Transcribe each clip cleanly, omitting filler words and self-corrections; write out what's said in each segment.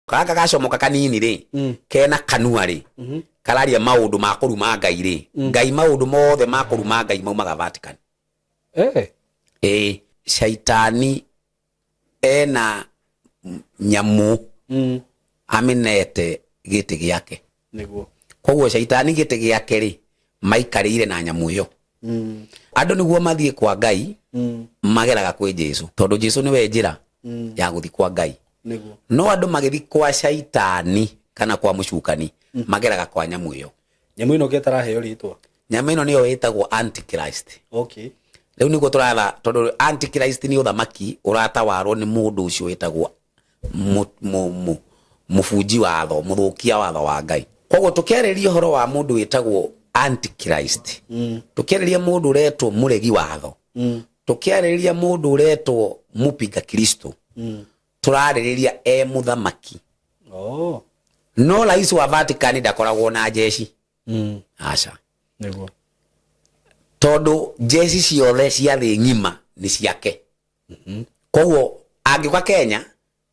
Kaka gacomoka kanini ri kena kanua ri kararia maundu ma kuruma Ngai ri Ngai maundu mothe ma kuruma Ngai maumaga Vatican. Shaitani ena nyamu aminete giti giake niguo. Koguo shaitani giti giake ri maikarire na nyamu yo. Andu niguo mathie kwa Ngai mageraga kwi Jesu tondu Jesu niwe njira ya guthi kwa Ngai. No andu magithi kwa shaitani kana kwa mucukani mageraga kwa nyamu yo. Nyamu ino getara heyo ritwa. Nyamu ino niyo yetagwo Antichrist. Leo niko turara tondu Antichrist ni uthamaki uratawarwo ni mundu ucio wetagwo mufuji watho muthukia watho wa Ngai. Koguo tukiareria horo wa mundu wetagwo Antichrist, tukiareria mundu uretwo muregi watho, tukiareria mundu uretwo mupinga Kristo, turareria muthamaki. No rais wa Vatican ndakoragwo na jeshi. Aca niguo tondu jeshi ciothe cia thi ngima ni ciake. Koguo angiuka Kenya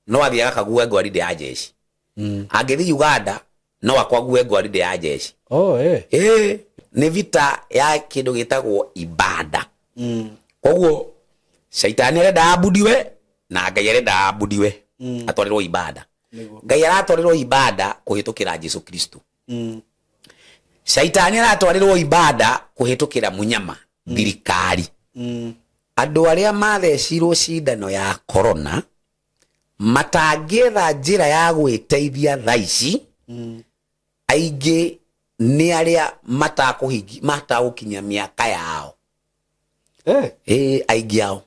no athiaga kague ngwaride ya jeshi. Angithi Uganda no akwague ngwaride ya jeshi. Ni vita ya kindu gitagwo ibada. Koguo shaitani arenda abudiwe na Ngai arenda abudiwe atwarirwo ibada. Ngai aratwarirwo ibada kuhitukira Jesu Kristo. Shaitani aratwarirwo ibada kuhitukira munyama thirikari. Andu aria mathecirwo cindano ya corona matangietha njira ya gwiteithia thaici aingi ni aria matagukinya miaka yao. Aingi yao.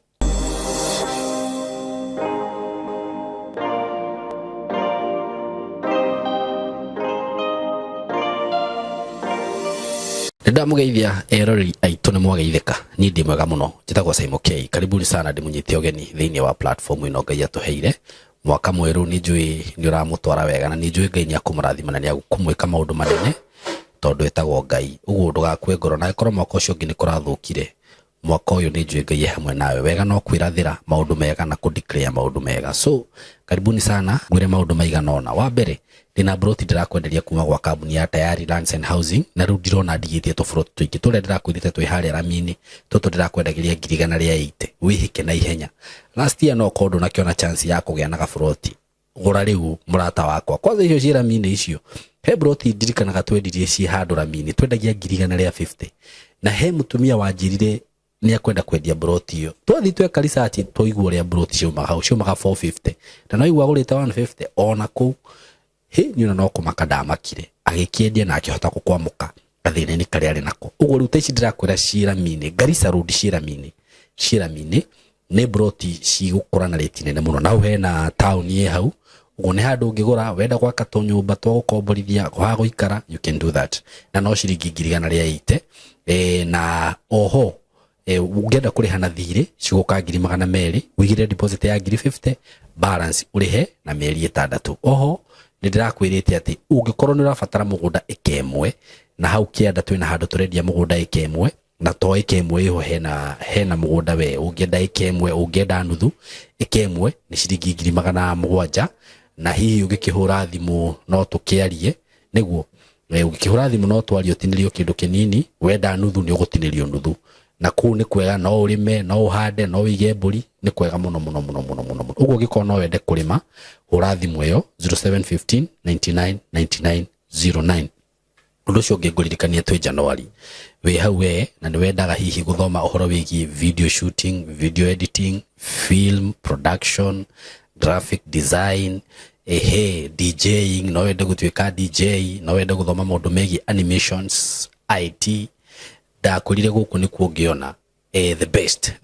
Ndamugeithia erori aitu ni mwageithika ni ndi mwega muno njitagwo Simon K. Karibuni sana ndi munyite ogeni thiini wa platform ino Ngai atuheire mwaka mweru. Ni njui ni uramutwara wega na ni njui Ngai ni akumurathima na ni akumwika maundu manene tondu etagwo Ngai. Uguo ndugakue ngoro na ikoro mwaka ucio ngi ni kurathukire mwaka uyu ni njui Ngai hamwe nawe wega no kwirathira maundu mega na ku declare maundu mega. So karibuni sana ngwire maundu maiganona. Wa mbere ndina broti ndirakwenderia kuma gwa kambuni ya Tayari Lands and Housing na riu ndirona ndigithie tofroti twingi turia ndirakwithite twi haria Ramini tutu ndirakwendagiria 180 wihike na ihenya. Last year no kondo na kiona chance ya kugia na gafroti gura riu murata wakwa kwanza icio cia Ramini icio he broti ndirikanaga twendirie ci handu Ramini twendagia 150 na he mutumia wanjirire ni akwenda kwendia broti iyo twathi tweka research twaigua ria broti cio maga 450 na no igua gurite 150 ona ku ni no kumaka makire agikiendia na akihota gukwamuka gathina ni kari ari nako. Uguo riu taici ndirakwira Shiramini Garissa Road Shiramini ni broti cigukura na rate nene muno. Nau hena town ye hau uguo ni handu ngigura wenda gwaka to nyumba twa gukomborithia kwa guikara you can do that na no ciringi 180 na oho ungenda kuriha na thiri ciguka 200 wigire deposit ya 50 balance urihe na mieri 6. Oho ndirakwirite ati ungikorwo ni urabatara mugunda ikemwe na hau kianda twina handu turendia mugunda ikemwe na to ikemwe iho hena mugunda we ungienda ikemwe ungienda nuthu ikemwe ni ciringi 700 na hihi ungikihura thimu no tukiarie niguo ungikihura thimu no twario tinirio kindu kinini wenda nuthu ni ugutinirio nuthu na ku ni kwega no urime no uhande no wige mburi ni kwega muno. Uguo giko no wende kurima hura thimu yo 0715 99 09. Undu cio ngiguririkania twi January we hau we na ni wendaga hihi guthoma uhoro wigi video shooting, video editing, film production, graphic design, DJing, no wende gutwika DJ, no wende guthoma maundu megi animations, IT ndakurire guku ni kuongiona the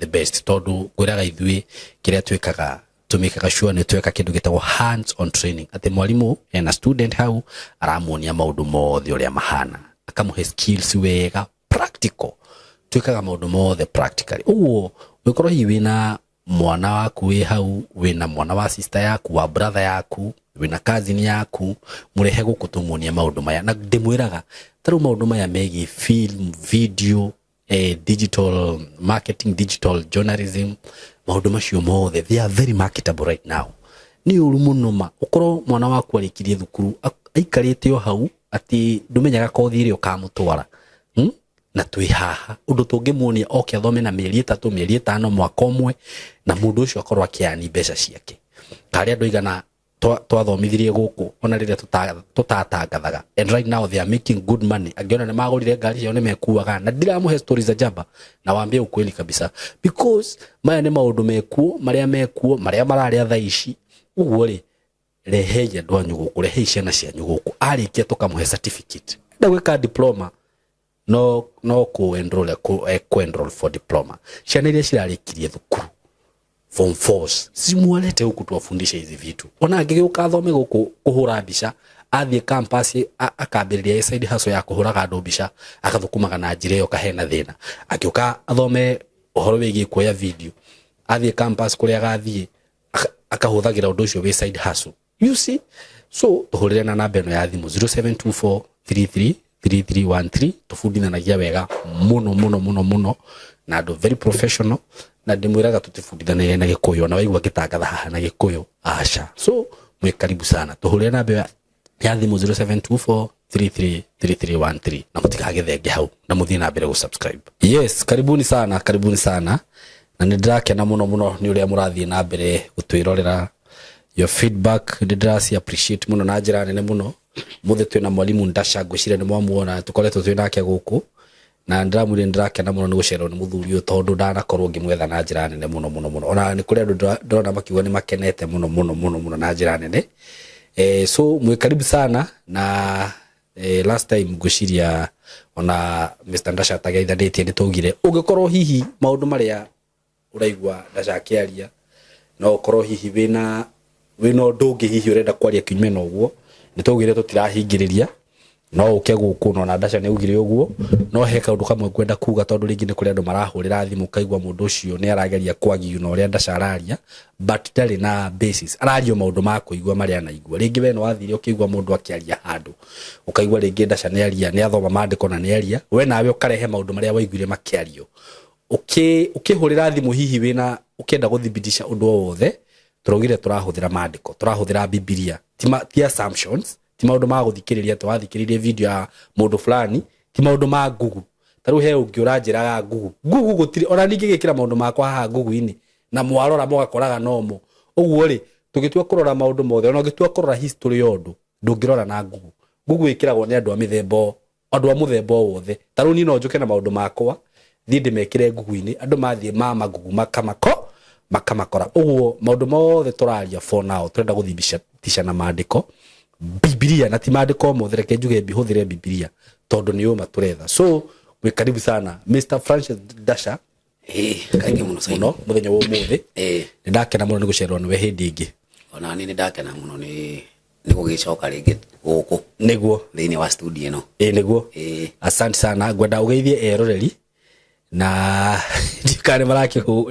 best tondu gwiraga ithui kiria twikaga tumikaga sure ni tweka kindu gitagwo hands on training ati mwalimu ena student hau aramuonia maundu mothe uria mahana akamuhe skills wega practical twikaga maundu mothe practically. Uguo wikorwo hi wina mwana waku wi hau wina mwana wa sister yaku wa brother yaku wina cousin yaku murehe guku tumuonia maundu maya na ndimwiraga taru maundu maya megi film video digital marketing digital journalism maundu macio mothe they are very marketable right now ni uru muno ma ukoro mwana waku arikirie thukuru aikarite o hau ati ndumenyaga kothi ire ukamutwara na twi haha undu tungimuonia oke athome na mieri 3 mieri 5 mwaka umwe na mundu ucio akorwo akiani mbeca ciake kari andu igana twathomithirie guku ona riria tutatangathaga and right now they are making good money agiona ni magurire ngari cio ni mekuaga na ndiramuhe stories za jamba na waambie ukweli kabisa because maya ni maundu mekuo maria mararia tha ici uguo ri reheje ndwa nyuguku rehe ciana cia nyuguku arikia tukamuhe certificate ndagwika diploma no ku enroll for diploma ciana iria cirarikirie thukuru form force simualete huku tuwafundisha hizi vitu ona angigeuka athome guku kuhura mbica athie campus akambiriria side hustle ya kuhura andu mbica akathukumaga na njira iyo kahena thina akiuka athome uhoro wigie kuoya video athie campus kuria gathie akahuthagira undu ucio wi side hustle you see so tuhurire na namba eno ya thimu 0724333313 tufundithanagia wega muno na andu very professional na ndimwiraga tutifundithanagia na Gikuyu na waigua gitangatha haha na Gikuyu acha so mwe karibu sana tuhurire namba ya thimu 0724333313 na mutikagethenge hau na muthie na mbere gusubscribe yes karibuni sana na ndĩrakena muno ni uria murathie na mbere gutwirorera your feedback ndĩrasi appreciate muno na njira nene muno muthe twina mwalimu Ndasha ngwicire ni mwamuona tukoretwo twinake guku na ndiramwire ndirakena muno ni gucerwo ni muthuri uyu tondu ndanakorwo ngimwetha na njira nene muno ona ni kuri andu ndona makiuga ni makenete muno na njira nene so mwe karibu sana na last time ngwiciria ona Mr Ndasha tageithanĩtie ni tugire ungikorwo hihi maundu maria uraigwa Ndasha akiaria no ukorwo hihi wina ndungi hihi urenda kwaria kinyume na uguo nitugire tutirahingiriria no uke guku no na Ndasha ni ugire uguo no he kaundu kamwe kwenda kuga tondu ringi ni kuri andu marahurira thimu kaigwa mundu ucio ni arageria kwagiu no uria Ndasha araria but dali na basis arario maundu ma kuigwa maria anaigwa ringi we no wathire ukigwa mundu akiaria handu ukaigwa ringi Ndasha ni aria ni athoma maandiko na ni aria we nawe ukarehe maundu maria waiguire makiario ukihurira thimu hihi wina ukenda guthibidisha undu wothe turogire turahuthira maandiko turahuthira Biblia ti assumptions ti maundu ma guthikiriria twathikiririe video ya mundu fulani ti maundu ma Google taru he ungiuranjira ya Google gutiri ona ningi gikira maundu makwa ha Google-ini na mwarora mugakoraga nomo uguo ri tugitua kurora maundu mothe ona gitua kurora history yondu ndungirora na Google ikiragwo ni andu a mithembo andu a muthembo wothe taru ni no njuke na maundu makwa thii ndimekire Google-ini andu mathie mama Google makamakora uguo maundu mothe turaria for now turenda guthibisha na maandiko Biblia na ti maandiko mothe reke njuge bihuthire Biblia tondu ni uma turetha so we karibu sana Mr Francis Ndasha kaingi muno muno muthenya wo muthi ndakena muno ni gucerwa ni we hindi ingi ona ni ndakena muno ni gugicoka ringi guku niguo thiini wa studio no niguo asante sana ngwenda ugeithie eroreri na ndikane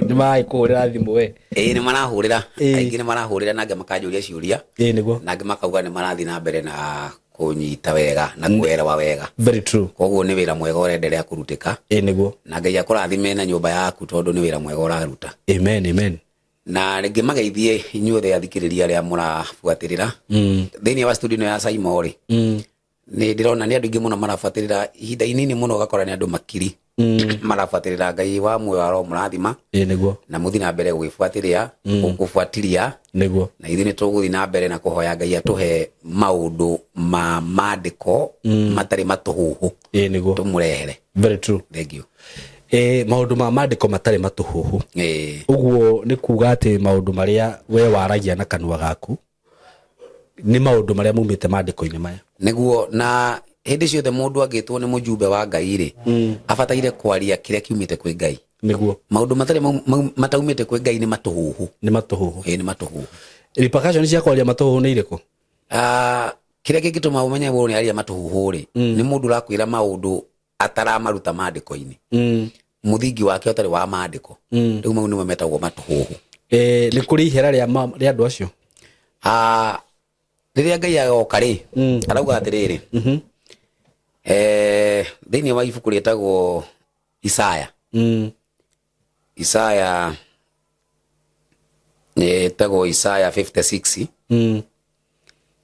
ni maraikuhurira thimu we ni marahurira aingi ni marahurira nange makajuria ciuria niguo nange makauga ni marathi na mbere na kunyita wega na kuelewa wega very true koguo ni wira mwega urenderea kurutika niguo na Ngai akurathime na nyumba yaku tondu ni wira mwega uraruta amen na ringi mageithie inyuothe athikiriria aria murafuatirira thiini wa studio ya Saimori ni ndirona ni andu ingi muno marafuatirira ihinda inini muno gakora ni andu makiri marafuatirira Ngai wa mwe waro murathima niguo na muthi na mbere guifuatiria gufuatiria niguo na ithi ni tuguthi na mbere na kuhoya Ngai atuhe maundu ma maandiko matari matuhuhu niguo tumurehere very true thank you maundu ma maandiko matari matuhuhu uguo ni kuga ati maundu maria we waragia na kanwa gaku ni maundu maria mumite maandiko-ini maya niguo na hindi ciothe mundu agitwo ni mujumbe wa Ngai ri abataire kwaria kiria kiumite kwi Ngai niguo maundu matari mataumite kwi Ngai ni matuhuhu ni matuhuhu ni matuhuhu repercussions cia kwaria matuhuhu ni iriku kiria kingituma umenye wo ni aria matuhuhu ri ni mundu rakwira maundu ataramaruta maandiko-ini muthingi wake utari wa maandiko riu mau nimo metagwo matuhuhu ni kuri ihera ria andu acio riria Ngai agoka ri arauga atiriri thiini wa ibuku rietagwo Isaya Tago Isaya 56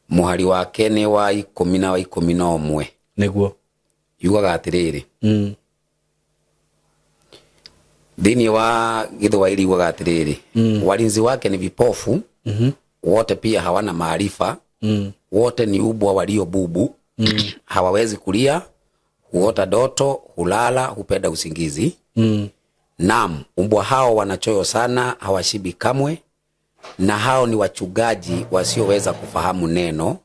muhari wake ni wa 10 na wa 11 niguo yugaga atiriri dini wa Githwairi yugaga atiriri walinzi wake ni vipofu wote pia hawana maarifa wote ni ubwa walio bubu hawawezi kulia huota doto hulala hupenda usingizi naam umbwa hao wanachoyo sana hawashibi kamwe na hao ni wachungaji wasioweza kufahamu neno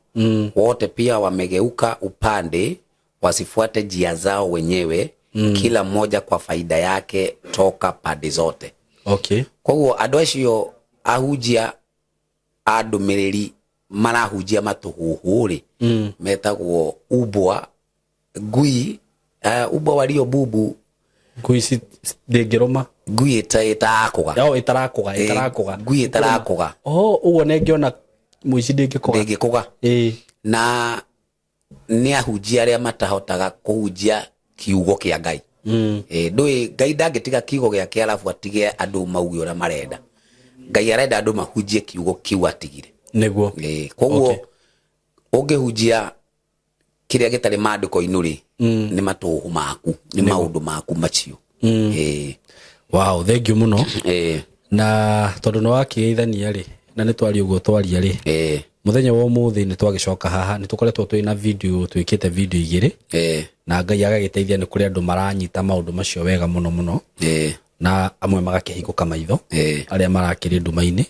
wote pia wamegeuka upande wasifuate njia zao wenyewe kila mmoja kwa faida yake toka pande zote. Okay. Kwa hiyo andũ acio ahunjia andũmĩrĩri marahunjia matuhuhuri metagwo ubwa ngui ubwa walio bubu ngui ndĩngĩrũma ngui itarakũga ngui itarakũga ũguo nĩngĩona mũici ndĩngĩkũga na nĩ ahunjia arĩa matahotaga kũhunjia kiugo kĩa Ngai ndũĩ Ngai ndangĩtiga kiugo gĩake alafu atige andũ mauge ũrĩa marenda Ngai arenda andũ mahunjie kiugo kiu atigire nĩguo koguo ũngĩhunjia kĩrĩa gĩtarĩ maandĩko-inĩ rĩ nĩ matũhũ maku nĩ maũndũ maku macio wow thank you muno na tondũ nĩ wakĩgeithania rĩ na nĩ twari ũguo twaria rĩ muthenya wa ũmũthĩ nĩ twagĩcoka haha nĩ tũkoretwo twĩna video twĩkĩte video igĩrĩ na Ngai agagĩteithia nĩ kũrĩ andũ maranyita maũndũ macio wega mũno mũno na amwe magakĩhingũka maitho arĩa marakĩrĩ nduma-inĩ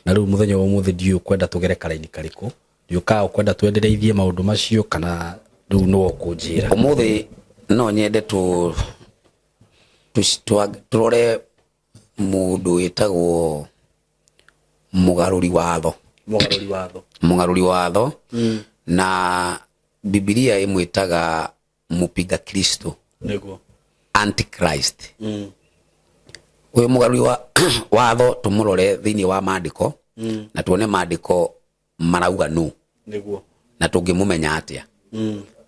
na rĩu muthenya wa ũmũthĩ ndiũ kwenda tũgere karaini karĩkũ ndiũka kwenda twendereithie maũndũ macio kana rĩu no kũnjĩra ũmũthĩ no nyende tũrore mũndũ wĩtagwo mũgarũri watho na Biblia imwĩtaga mũpinga Kristo nĩguo antichrist uyu mũgarũri watho tumũrore thĩinĩ wa maandĩko na tuone maandĩko marauga nũ nĩguo na tũngĩmũmenya atĩa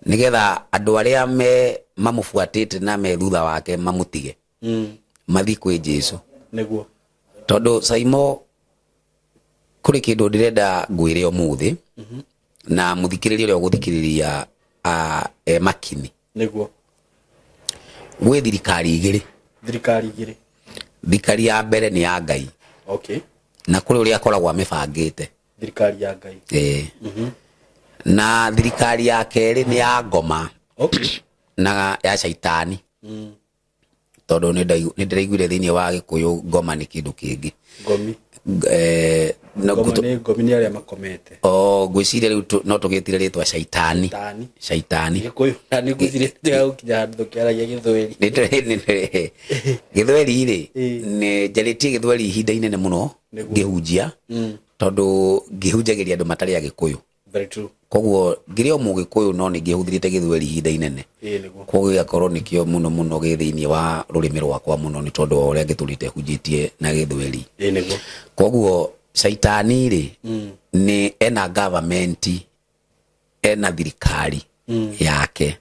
nigetha andũ arĩa mamũbuatĩte na me thutha wake mamũtige mathi kwĩ Jesũ nĩguo tondũ Saimo kuri kindu ndirenda ngwire ũmũthĩ na mũthikĩrĩria ũrĩa ũgũthikĩrĩria makini nĩguo gwĩ thirikari igĩrĩ thirikari ya mbere nĩ ya Ngai okay na kuri ũrĩa akoragwo amĩbangĩte thirikari ya Ngai na thirikari ya kerĩ nĩ ya ngoma okay na ya shaitani tondũ nĩ ndĩraiguire thĩinĩ wa Gĩkũyũ ngoma nĩ kĩndũ kĩngĩ ngomi ngomi nĩ arĩa makomete ngwĩciria rĩu no tũgĩtire rĩtwa shaitani Gĩkũyũ nĩ ngwĩciria gũkinya handũ kĩaragia Gĩthweri Gĩthweri rĩ nĩ njarĩtie Gĩthweri ihinda inene mũno ngĩhunjia tondũ ngĩhunjagĩria andũ matarĩ a Gĩkũyũ very true koguo ngĩrĩ o Mũgĩkũyũ no nĩ ngĩhũthĩrĩte Gĩthweri ihinda inene koguo gĩakorwo nĩkĩo mũno mũno gĩ thĩinĩ wa rũrĩmĩ rwakwa mũno nĩ tondũ wa ũrĩa ngĩtũrĩte hunjĩtie na Gĩthweri koguo shaitani rĩ nĩ ena government ena thirikari yake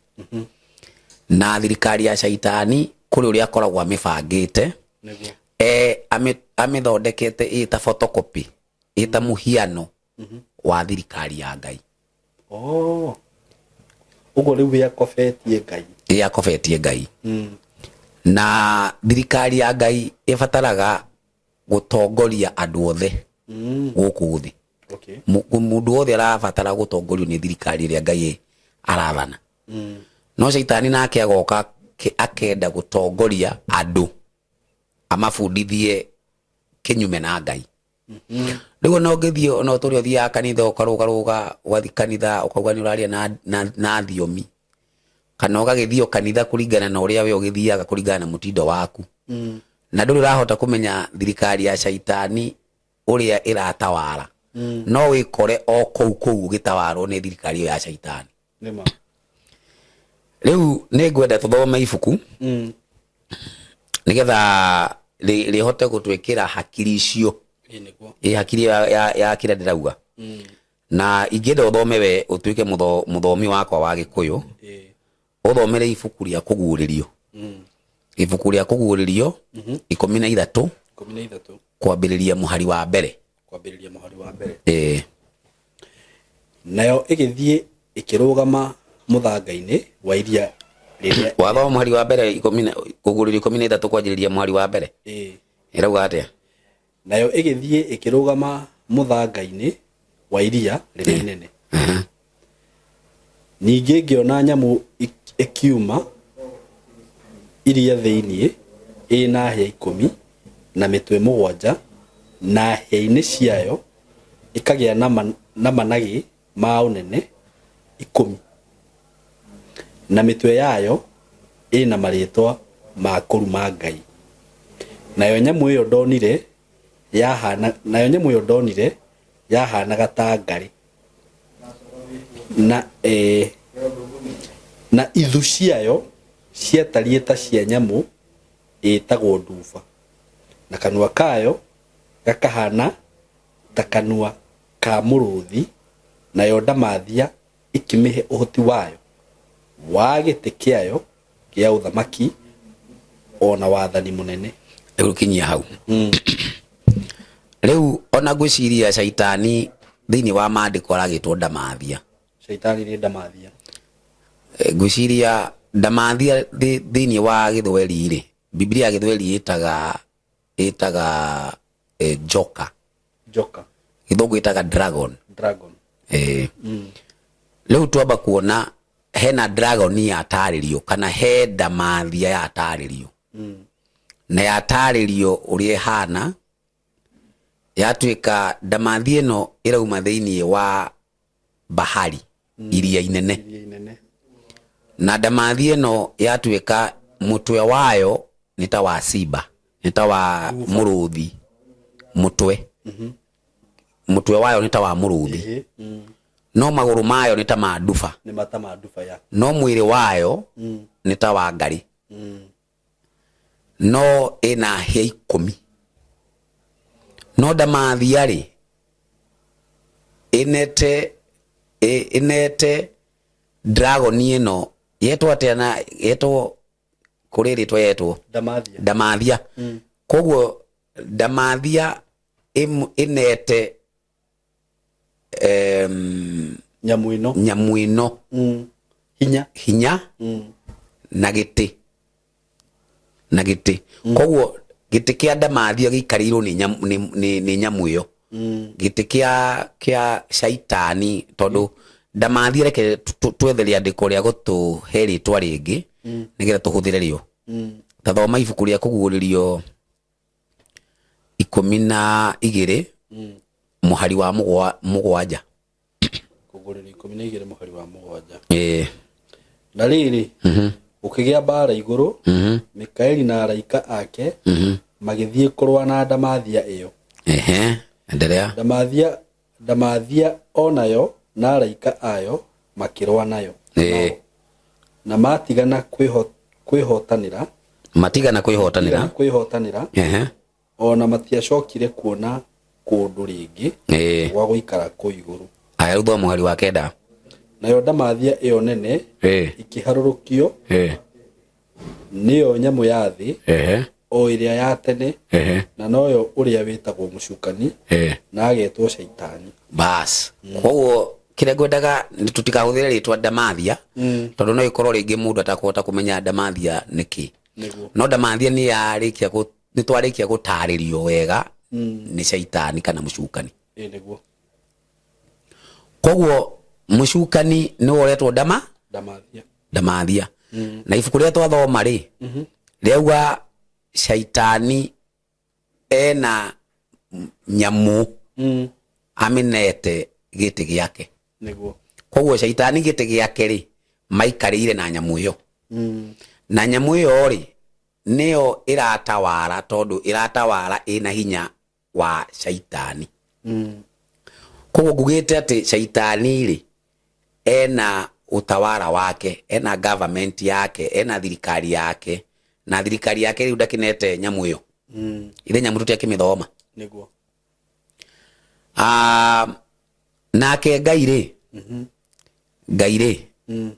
na thirikari ya shaitani kũrĩ ũrĩa akoragwo amĩbangĩte amĩthondekete ĩta photocopy ĩta mũhiano wa thirikari ya Ngai ũguo rĩu yakofetie Ngai na thirikari ya Ngai ĩbataraga gũtongoria andũ othe gũkũ thĩ mũndũ wothe arabatara gũtongorio nĩ thirikari ĩrĩa Ngai arathana no shaitani nake agoka akenda gũtongoria andũ amabundithie kinyume na Ngai rĩu no ngĩthio no tũrĩ ũthiaga kanitha ũkarũgarũga ũgathi kanitha ũkauga nĩ ũraria na thiomi kana ũgagĩthio kanitha kũringana na ũrĩa we ũgĩthiaga kũringana na mũtindo waku na ndũrĩ ũrahota kũmenya thirikari ya shaitani ũrĩa ĩratawara no wĩkore o kũu ũgĩtawarwo nĩ thirikari ya shaitani rĩu nĩ ngwenda tũthome ibuku nĩgetha rĩhote gũtwĩkĩra hakiri icio hakiri ya kĩrĩa ndĩrauga na ingĩenda ũthome we ũtuĩke mũthomi wakwa wa Gĩkũyũ ũthomere ibuku rĩa kũguũrĩrio ibuku rĩa kũguũrĩrio 13 kwambĩrĩria mũhari wa mbere kwambĩrĩria mũhari wa mbere nayo ĩgĩthiĩ ĩkĩrũgama mũthanga-inĩ wa iria rĩrĩa wathoma mũhari wa mbere kũgũrĩrio 13 kwanjĩrĩria mũhari wa mbere ĩrauga atĩa nayo ĩgĩthiĩ ĩkĩrũgama mũthanga-inĩ wa iria rĩrĩa inene ningĩ ngĩona nyamũ ĩkiuma iria thĩiniĩ ĩna hĩa 10 na mĩtwe 7 na hĩa-inĩ ciayo ĩkagĩa na managĩ ma ũnene 10 na mĩtwe yayo ĩna marĩtwa ma kũruma Ngai. Nayo nyamũ ĩyo ndonire yahanaga ta ngarĩ na ithu ciayo ciatariĩ ta cia nyamũ ĩtagwo nduba na kanua kayo gakahana ta kanua ka mũrũthi nayo ndamathia ĩkĩmĩhe ũhoti wayo wa gĩtĩ kĩayo kĩa ũthamaki ona wathani mũnene. Rĩu kinyia hau rĩu ona ngwĩciria Shaitani thĩinĩ wa maandĩko aragĩtwo ndamathia. Shaitani nĩ ndamathia. Ngwĩciria ndamathia thĩinĩ wa Gĩthweri rĩ Biblia Gĩthweri ĩtaga joka. Gĩthũngũ ĩtaga dragon. Rĩu twamba kuona hena dragon yatarĩrio kana he ndamathia yatarĩrio na yatarĩrio ũrĩa hana yatuĩka ndamathia ĩno ĩrauma thĩinĩ wa bahari iria inene na ndamathia ĩno yatuĩka mũtwe wayo nĩ ta wa simba nĩ ta wa mũrũthi mũtwe wayo nĩ ta wa mũrũthi no magũrũ mayo nĩ ta ma nduba no mwĩrĩ wayo nĩ ta wa ngarĩ no ĩna hĩa 10 no ndamathia rĩ ĩnete dragon ĩno yetwo atĩa na yetwo kũrĩ rĩtwa yetwo ndamathia koguo ndamathia ĩnete nyamũ ĩno hinya na gĩtĩ koguo gĩtĩ kĩa ndamathia gĩikarĩirwo nĩ nyamũ ĩyo gĩtĩ kĩa Shaitani tondũ ndamathia reke twethere andĩko rĩa gũtũhe rĩtwa rĩngĩ nĩgetha tũhũthĩre rĩo ta thoma ibuku rĩa kũguũrĩrio 12 mũhari wa 7 kũguũrĩrio 12 mũhari wa 7 na rĩrĩ ũkĩgĩa mbara igũrũ Mikaeli na araika ake magĩthiĩ kũrũa na ndamathia ĩyo endelea ndamathia onayo na araika ayo makĩrũa nayo na matigana kwĩhotanĩra ona matiacokire kuona kũndũ rĩngĩ gwa gũikara kũu igũrũ. Aya rĩu thoma mũhari wa 9 nayo ndamathia ĩyo nene ikiharũrũkio nĩyo nyamũ ya thĩ o ĩrĩa ya tene na noyo ũrĩa wĩtagwo mũcukani na agetwo Shaitani. Bas koguo kĩrĩa ngwendaga tũtikahũthĩre rĩtwa ndamathia tondũ no ikorwo rĩngĩ mũndũ atakũhota kũmenya ndamathia nĩkĩ no ndamathia nĩ twarĩkia gũtarĩrio wega nĩ Shaitani kana mũcukani. Nĩguo koguo mũcukani nĩ woretwo ndamathia na ibuku rĩa twathoma rĩ rĩauga Shaitani ena nyamũ aminete gĩtĩ gĩake. Nĩguo koguo Shaitani gĩtĩ gĩake rĩ maikarĩire na nyamũ ĩyo na nyamũ ĩyo rĩ nĩyo ĩratawara tondũ ĩratawara ĩna hinya wa Shaitani. Koguo ngugĩte atĩ Shaitani rĩ ena utawala wake ena government yake ena thirikari yake na thirikari yake rĩu ndakinete nyamũ ĩyo ile nyamũ tũtiakĩmĩthoma. Nĩguo nake Ngai rĩ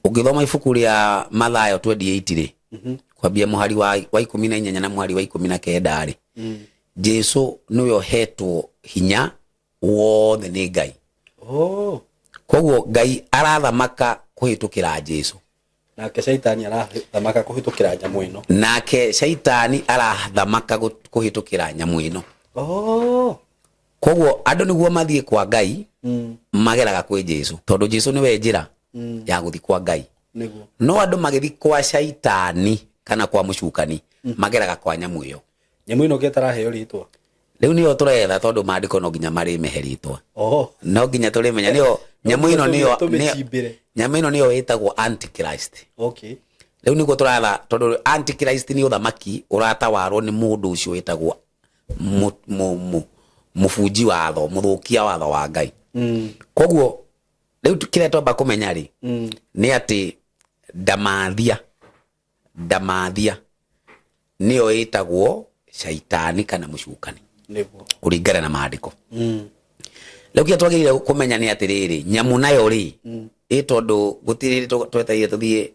ũngĩthoma ibuku rĩa Mathayo 28 rĩ kwambia mũhari wa 18 na mũhari wa 19 rĩ Jesu nĩwe hetwo hinya wothe nĩ Ngai. Koguo Ngai arathamaka kuhitukira Jesu, nake shaitani arathamaka kuhitukira nyamu ino, nake shaitani arathamaka kuhitukira nyamu ino. Koguo andu niguo mathie kwa Ngai mageraga kwi Jesu, tondu Jesu niwe njira ya guthi kwa Ngai. No andu magithi kwa shaitani kana kwa mucukani mageraga kwa nyamu iyo. Nyamu ino getaraheo ritwa riu niyo turetha tondu maandiko no nginya mari meheritwa. No nginya turi menya niyo nyamu ino niyo itagwo Antichrist. Riu niguo turatha tondu Antichrist ni uthamaki uratawarwo ni mundu ucio witagwo mufuji watho, muthukia watho wa Ngai. Koguo riu kire twamba kumenya ri ni ati ndamathia niyo itagwo shaitani kana mucukani kuringana na maandiko. Riu kia twagirire kumenya ni atiriri nyamu nayo ri itondu gutiri twetaire tuthie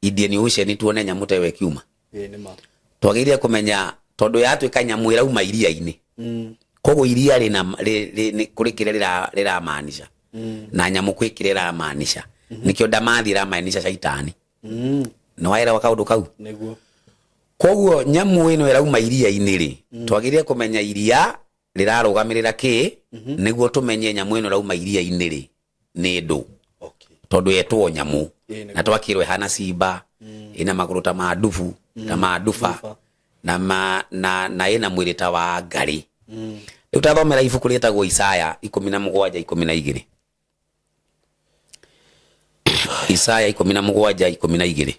Indian Ocean tuone nyamu tewe kiuma. Twagirire kumenya tondu yatuika nyamu irauma iria-ini. Koguo iria ni kurikire rira maanisha na nyamu kwikire ra maanisha nikio ndamathi ra maanisha shaitani. No waira wakaundu kau niguo. Koguo nyamu ino irauma iria-ini ri twagirire kumenya iria rirarugamirira ki niguo tumenye nyamu ino irauma iria-ini ri ni ndu. Tondu yetwo nyamu na twakirwe hana simba ina maguru ta madufu ta madufa na ina mwiri ta wa ngari. Riu tathomera ibuku rietagwo Isaya 17:12. Isaya 17:12.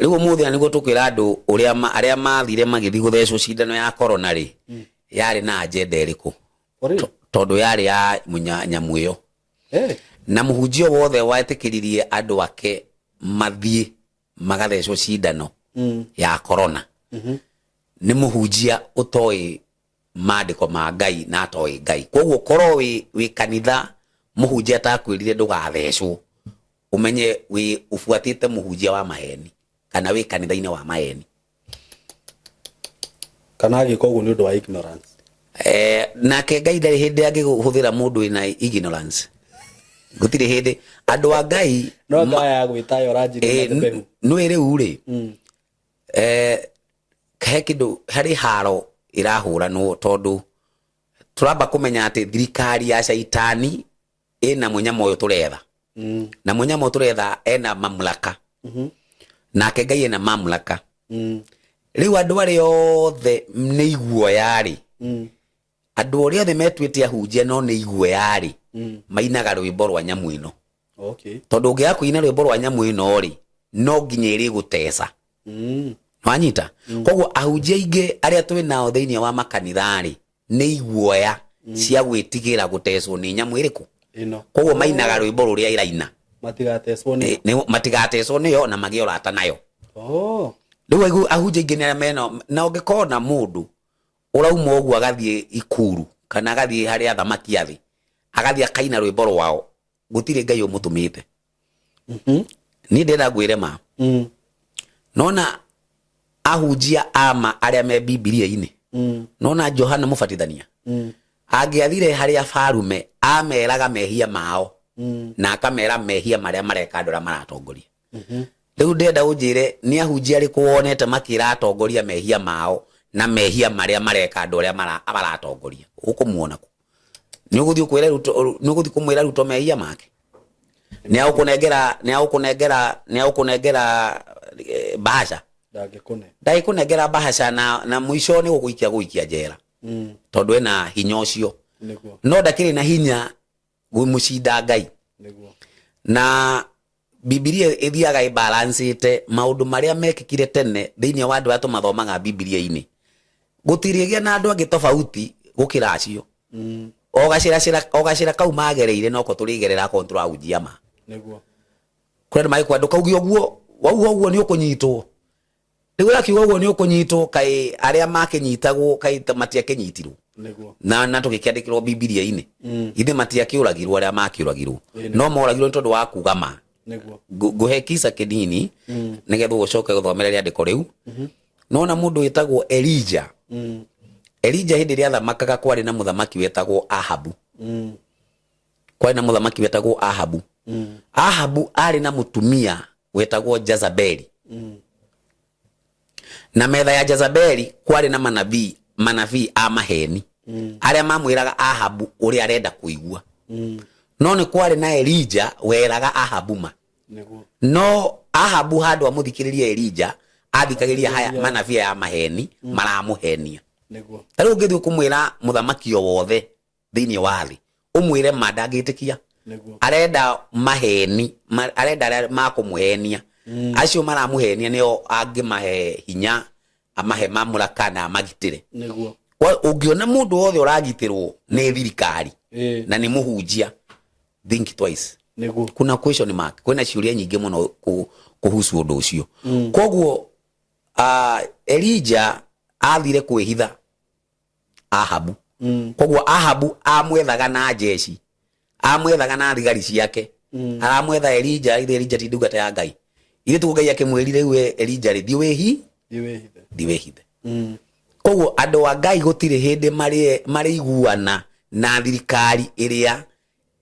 Riu umuthi niguo tukwira andu aria mathire magithi guthecwo cindano ya corona ri yari na agenda iriku, tondu yari ya nyamu iyo. Na muhunjio wothe watikiririe andu ake mathie magathecwo cindano ya corona ni muhunjia utoi maandiko ma Ngai na atoi Ngai. Koguo korwo wi kanitha muhunjia takwirire ndugathecwo, umenye wi ufuatite muhunjia wa maheni kana wi kanitha-ini wa maheni kana agikoguo ni undu wa ignorance. Nake Ngai ndari hindi angihuthira mundu ina ignorance. Gutire hindi andu a Ngai no ngaya gwitayo ranjiri mbehu no ere ure kahe kindu hari haro irahura no tondu turamba kumenya ati thirikari ya shaitani ina munyamo uyu turetha na munyamo turetha ena mamlaka nake Ngai ena mamlaka. Riu andu ari othe ni iguoya ri andu ori othe metwite ahunjia no ni iguoya ri mainaga rwimbo rwa nyamu ino. Tondu ngia kuina rwimbo rwa nyamu ino ri no nginya iri gutesa. Wanyita koguo ahunjia ingi aria twi nao thiini wa makanitha ri ni iguoya cia gwitigira guteswo ni nyamu iriku ino. Koguo mainaga rwimbo ruria iraina matigateswo niyo na magie urata nayo. Riu ahunjia ingi ni meno na ungikona mundu urauma uguo agathie ikuru kana agathie haria thamaki athi agathie akaina rwimbo rwao gutire Ngai umutumite. Ni ndenda gwire ma nona ahunjia ama aria me Biblia-ini nona Johana Mubatithania angiathire haria farume ameraga mehia mao na akamera mehia maria mareka andu aria maratongoria. Riu ndenda unjire ni ahunjia ariku wonete makira atongoria mehia mao na mehia maria mareka andu aria maratongoria ukumuona ku ni uguthi kumwira ruto mehia make ni aukunengera bahasha dai kunengera bahasha na mwisho ni guikia njera tondu ena hinya ucio no ndakiri na hinya gumucinda Ngai na Biblia ithiaga ibalancete maundu maria mekikire tene thiini wa andu atu mathomaga Biblia-ini gutirigia na andu angi tofauti gukira acio ogacira kau magereire no ko turigerera ko turahunjia ma niguo kwenda mai kwandu kaugio guo wauo ni ukunyitwo riu akiuga guo ni ukunyitwo kai aria makinyitagwo kai matia kinyitirwo niguo na tugikiandikirwo Biblia-ini ithe matia kiuragirwo aria makiuragirwo no moragirwo tondu wa kuga ma niguo guhe kisa kinini nigetha ucoke guthomera riandiko riu nona mundu witagwo Elijah Elija hindi ria thamakaga kwari na muthamaki wetagwo Ahabu. Kwari na muthamaki wetagwo Ahabu. Ahabu ari na mutumia wetagwo Jezabeli. Na metha ya Jezabeli kwari na manabii a maheni. Aria mamwiraga Ahabu uri arenda kuigua. No ni kwari na Elija weraga Ahabu ma. No Ahabu handu amuthikiririe Elija athikagiria haya manabii ya maheni maramuhenia. Tari ungithio kumwira muthamaki o wothe thiini wa thi umwire mandangitikia arenda maheni arenda makumuhenia acio maramuhenia nio angimahe hinya amahe mamura kana magitire niguo ungiona mundu wothe uragitirwo ni thirikari na ni muhunjia think twice niguo kuna question mark kwina ciuria nyingi muno kuhusu undu ucio koguo Elija athire kwihitha Ahabu. Koguo Ahabu amwethaga na jeshi. Amwethaga na thigari ciake. Aramwetha Elija Elija tinduga ta Ngai. Ile tu Ngai akimwirire we Elija ri diwehithe. Koguo andu wa Ngai gutire hindi mari iguana na thirikari iria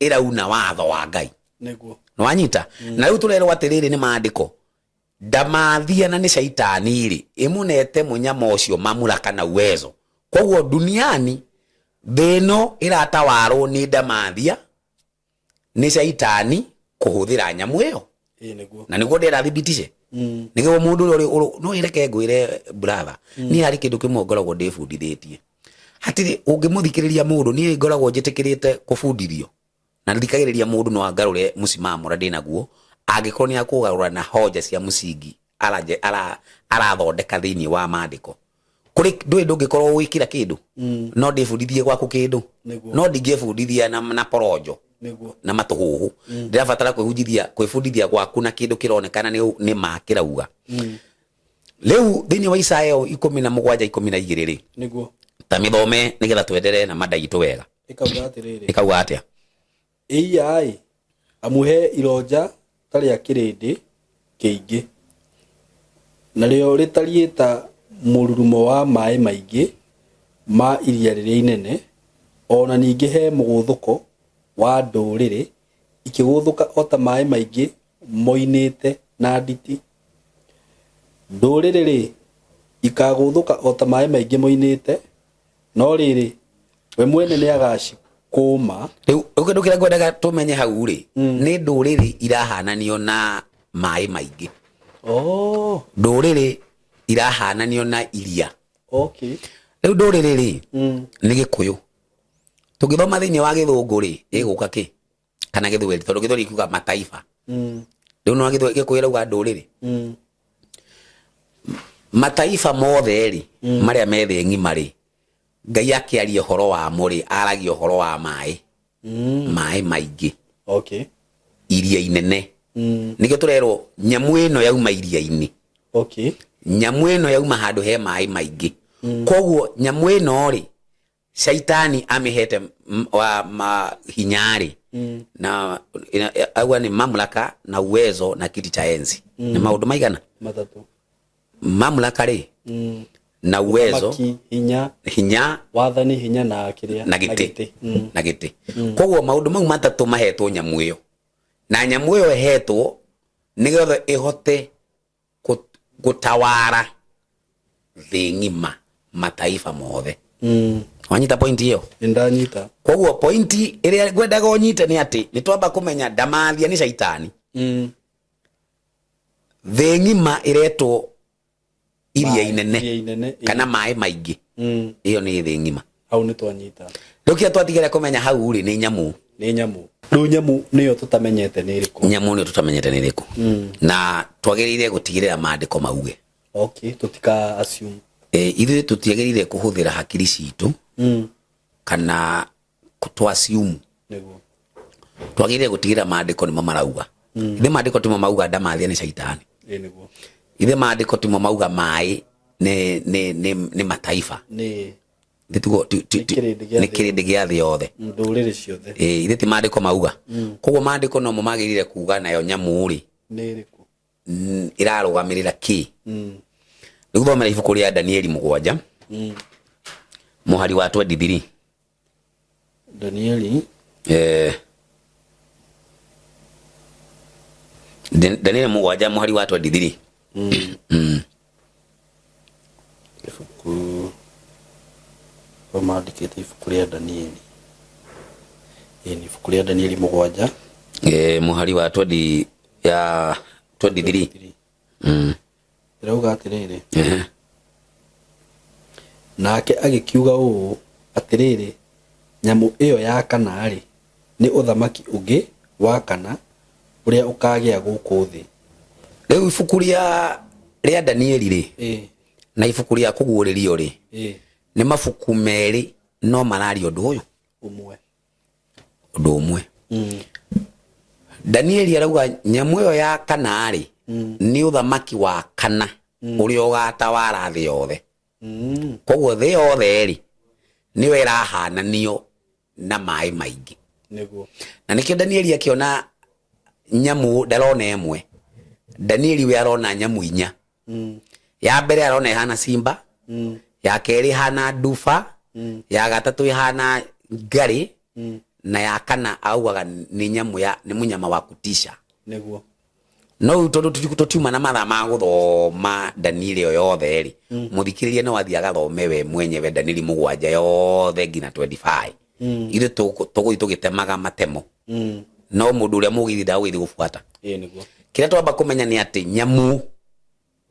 irauna watho wa Ngai. Niguo. No anyita. Na riu turero atiriri ni maandiko. Ndamathia na ni shaitani ri imunete munyama ucio mamura kana uwezo. Koguo duniani thino iratawarwo ni ndamathia ni shaitani kuhuthira nyamu iyo na niguo ndira thibitishe niguo mundu uri no ireke ngwire brother ni hari kindu kimwe ngoragwo ndibundithĩtie hatiri ungimuthikiriria mundu ni ngoragwo njitikirite kubundithio na ndikagiriria mundu no angarure musimamo ra ndinaguo angikorwo ni akugarura na hoja cia musingi arathondeka thiini wa maandiko kuri ndungikorwo wikira kindu no ndibundithie gwaku kindu no ndingibundithia na porojo na matuhuhu ndirabatara kwibundithia gwaku na kindu kironekana ni makirauga leu thiini wa Isaya 17:12 niguo ta mithome nigetha twendere na madaitu wega ikauga atia ai amuhe iroja tari akirindi kiingi na rio ritarieta mururumo wa mai maingi ma iria riria inene ona ningi he muguthuko wa nduriri ikiguthuka ota mai maingi moinite na nditi nduriri ri ikaguthuka ota mai maingi moinite no riri we mwene ni agacikuma riu ukidukira ngwendaga tumenye hau ri ni nduriri irahananio na mai maingi nduriri irahananio na iria riu nduriri ri ni Gikuyu tugithoma thiini wa Githungu ri iguka ki kana Githweri tondu Githweri ikuga mataifa riu no Gikuyu rauga nduriri mataifa mothe ri maria methe ng'ima ri Ngai akiaria horo wa muri aragia horo wa mai maingi iria inene nige turero nyamu ino yauma iria ini nyamu ino yauma handu he mai maingi koguo nyamu ino ri shaitani amihete wa hinyari na agwa ni mamlaka na uwezo na kiti cha enzi ni maundu maigana matatu mamlaka ri na uwezo hinya wathani hinya na kiria na giti koguo maundu mau matatu mahetwo nyamu iyo na nyamu iyo hetwo nigetha ihote gutawara thi ng'ima mataifa mothe wanyita point hiyo ndanyita koguo point iria ngwendaga unyite ni ati ni twamba kumenya ndamathia ni shaitani thi ng'ima iretwo iria inene kana mai maingi iyo ni thi ng'ima au ni twanyita rukia twatigere kumenya hau ri ni nyamu ru nyamu niyo tutamenyete ni iriku nyamu niyo tutamenyete ni iriku na twagirire gutigirira maandiko mauge tutika assume ithuĩ tutiagĩrĩire kuhuthira hakiri citu kana kutwassume niguo twagĩrĩire gutigira maandiko nimo marauga ithe maandiko timo mauga ndamathia ni shaitani niguo ithe maandiko timo mauga mai ni mataifa ni nditugo ni kirindi gia thi yothe nduriri ciothe ithe ti maandiko mauga koguo maandiko no magĩrĩire kuga nayo nyamu ri ni iriku irarugamirira ki Niguthomera ibuku ria Danieli 7 muhari wa 23 Danieli Danieli mugwanja muhari wa 23 ifuku Omandikite ifuku ria Danieli ni ifuku ria Danieli mugwanja muhari wa 23 irauga atiriri nake agikiuga uu atiriri nyamu iyo ya kana ri ni uthamaki ungi wa kana uria ukagia guku thi. Riu ifuku ria Danieli ri na ifuku ria kuguririo ri ni mafuku meri no marari undu uyu umwe. Danieli arauga nyamu iyo ya kana ri ni uthamaki wa kana uria ugatawara thi yothe. Koguo thi yothe ri niwe irahananio na mai maingi niguo. Na nikio Danieli akiona nyamu ndarona emwe. Danieli we arona nyamu inya. Ya mbere arona ihana simba, ya keri hana nduba, ya gatatu ihana ngari, na ya kana augaga ni nyamu ya ni munyama wa kutisha niguo. No tondu tutiuma na matha ma guthoma Danieli yothe ri muthikiririe no athiaga thome we mwenyewe Danieli mugwanja yothe ngina 25 ile tuguthi tugitemaga matemo no mundu uria mugithi ndaguthi gufuata niguo. Kira twamba kumenya ni ati nyamu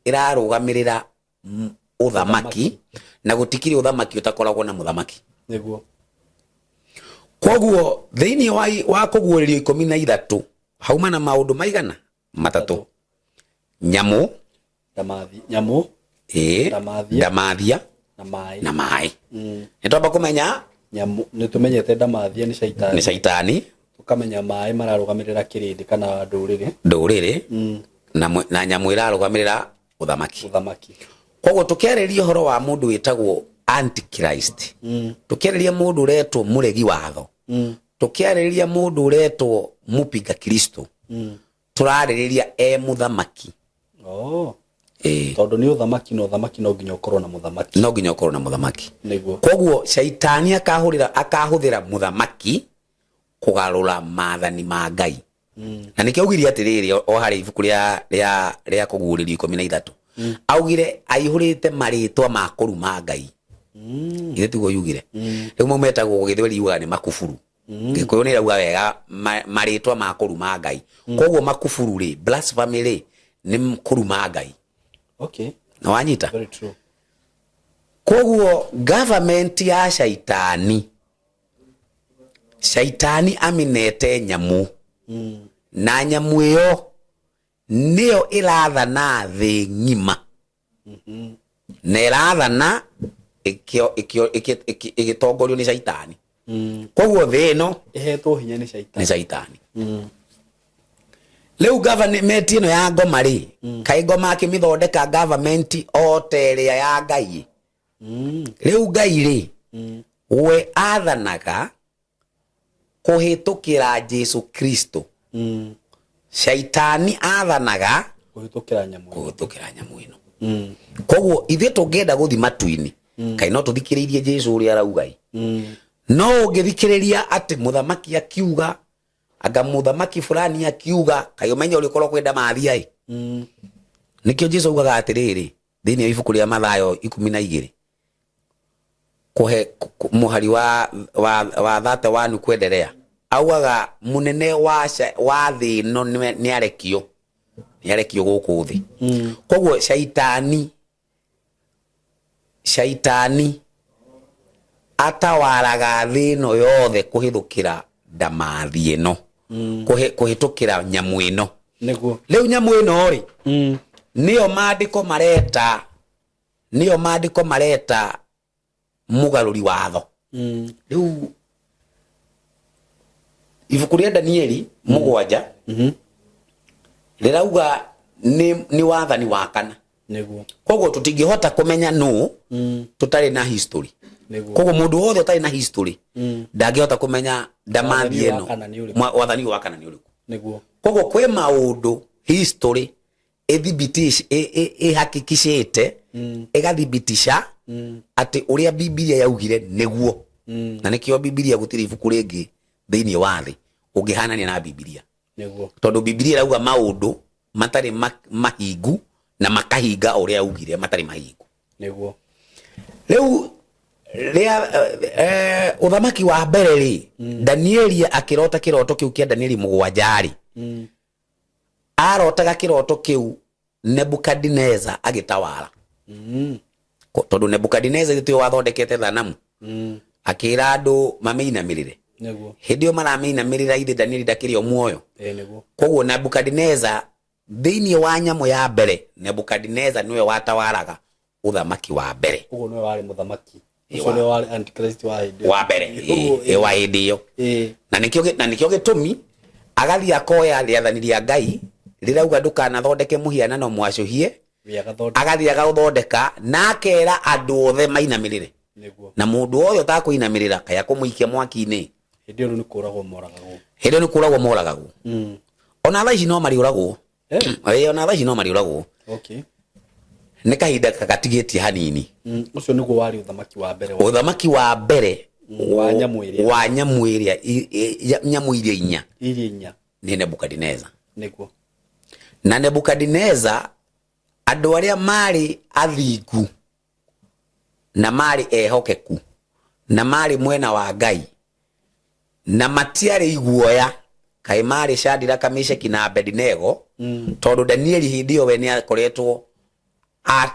irarugamirira uthamaki na gutikiri uthamaki utakoragwo na muthamaki niguo. Koguo thiini wa kuguririo 13 hauma na maundu maigana matatu. Nyamu ndamathia na mai nitwamba kumenya nyamu nitumenyete ndamathia ni shaitani tukamenya mai mararugamirira kirindi kana nduriri na nyamu irarugamirira uthamaki. Koguo tukiariria horo wa mundu witagwo Antichrist tukiariria mundu uretwo muregi watho tukiariria mundu uretwo mupinga Kristo turaririria muthamaki. Tondu ni uthamaki no nginya ukorwo na muthamaki niguo. Koguo shaitani akahuthira muthamaki kugarura maathani ma Ngai na nikio ugiria atiriri o hari ibuku ria kuguririo 13 augire aihurite maritwa ma kuruma Ngai ile tugo yugire riu mometagwo githweri yuga ni makufuru gikuyu ni rauga wega maritwa ma kuruma Ngai. Koguo makufuru ri blasphemy ri ni kuruma Ngai. Na wanyita very true. Koguo government ya shaitani aminete nyamu na nyamu iyo niyo irathana thi ngima na irathana igitongorio ni shaitani. Koguo thi ino ihetwo hinya ni shaitani. Leu government ino ya ngoma ri kai ngoma akimithondeka government oteria ya Ngai leu Ngai ri we athanaga kuhitukira Jesu Kristo shaitani athanaga kuhitukira nyamu ino. Koguo ithe tungenda guthi matuini kai no tuthikiririe Jesu uri arauga no ngithikiriria ati muthamaki akiuga aga muthamaki fulani akiuga kai umenya uri korwo kwenda mathia nikio Jesu ugaga atiriri thiini ya ibuku ria Mathayo 12 kuhe muhari wa 31 kwendelea augaga munene wa thi no ni arekio guku thi. Koguo shaitani atawaraga thi no yothe kuhithukira ndamathi ino kuhitukira nyamu ino niguo. Leu nyamu ino ri niyo maandiko mareta mugaruri watho. Leu ibuku ria Danieli mugwanja rirauga ni wathani wa kana niguo. Koguo tutingihota kumenya no tutari na history niguo. Koguo mundu wothe utari na history ndangihota kumenya ndamathi ino wathani wa kana ni uriku niguo. Koguo kwe maundu history ihakikishite igathibitisha ati uria Biblia yaugire niguo na nikio Biblia gutiri ibuku ringi thiini wa thi ungihanania na Biblia niguo tondu Biblia irauga maundu matari mahingu na makahinga uria yaugire matari mahingu niguo riu uthamaki wa mbere ri Danieli akirota kiroto kiu kia Danieli 7 arotaga kiroto kiu Nebukadnezar agitawala tondu Nebukadnezar itio wathondekete thanamu akira andu mameinamĩrĩre niguo hindi o marameinamĩrĩra ithe Danieli ndakĩrĩ o muoyo niguo koguo Nebukadnezar thiini wa nyamu ya mbere Nebukadnezar niwe watawalaga uthamaki wa mbere ugo niwe wari muthamaki ucio niwe wari antichrist wa hindi wa mbere wa hindi iyo na nikio gitumi agathi akoya riathani ria Ngai rirauga ndukanathondeke muhianano mwacuhie agathi agathondeka na akera andu othe mainamĩrĩre na mundu oyo takuinamirira kaya kumuikia mwaki-ini hindi yo ni kuragwo moragagwo hindi ni kuragwo moragagwo ona thaa ici no mariuragwo ona thaa ici no mariuragwo okay ni kahinda gatigitie hanini ucio niguo wari uthamaki wa mbere wa nyamu iria nyamu iria inya ni Nebukadnezar niguo na Nebukadnezar andu aria mari athingu na mari ehokeku na mari mwena wa Ngai na matiari iguoya kai mari Shadraka Meshaki na Abednego tondu Danieli hindio we ni akoretwo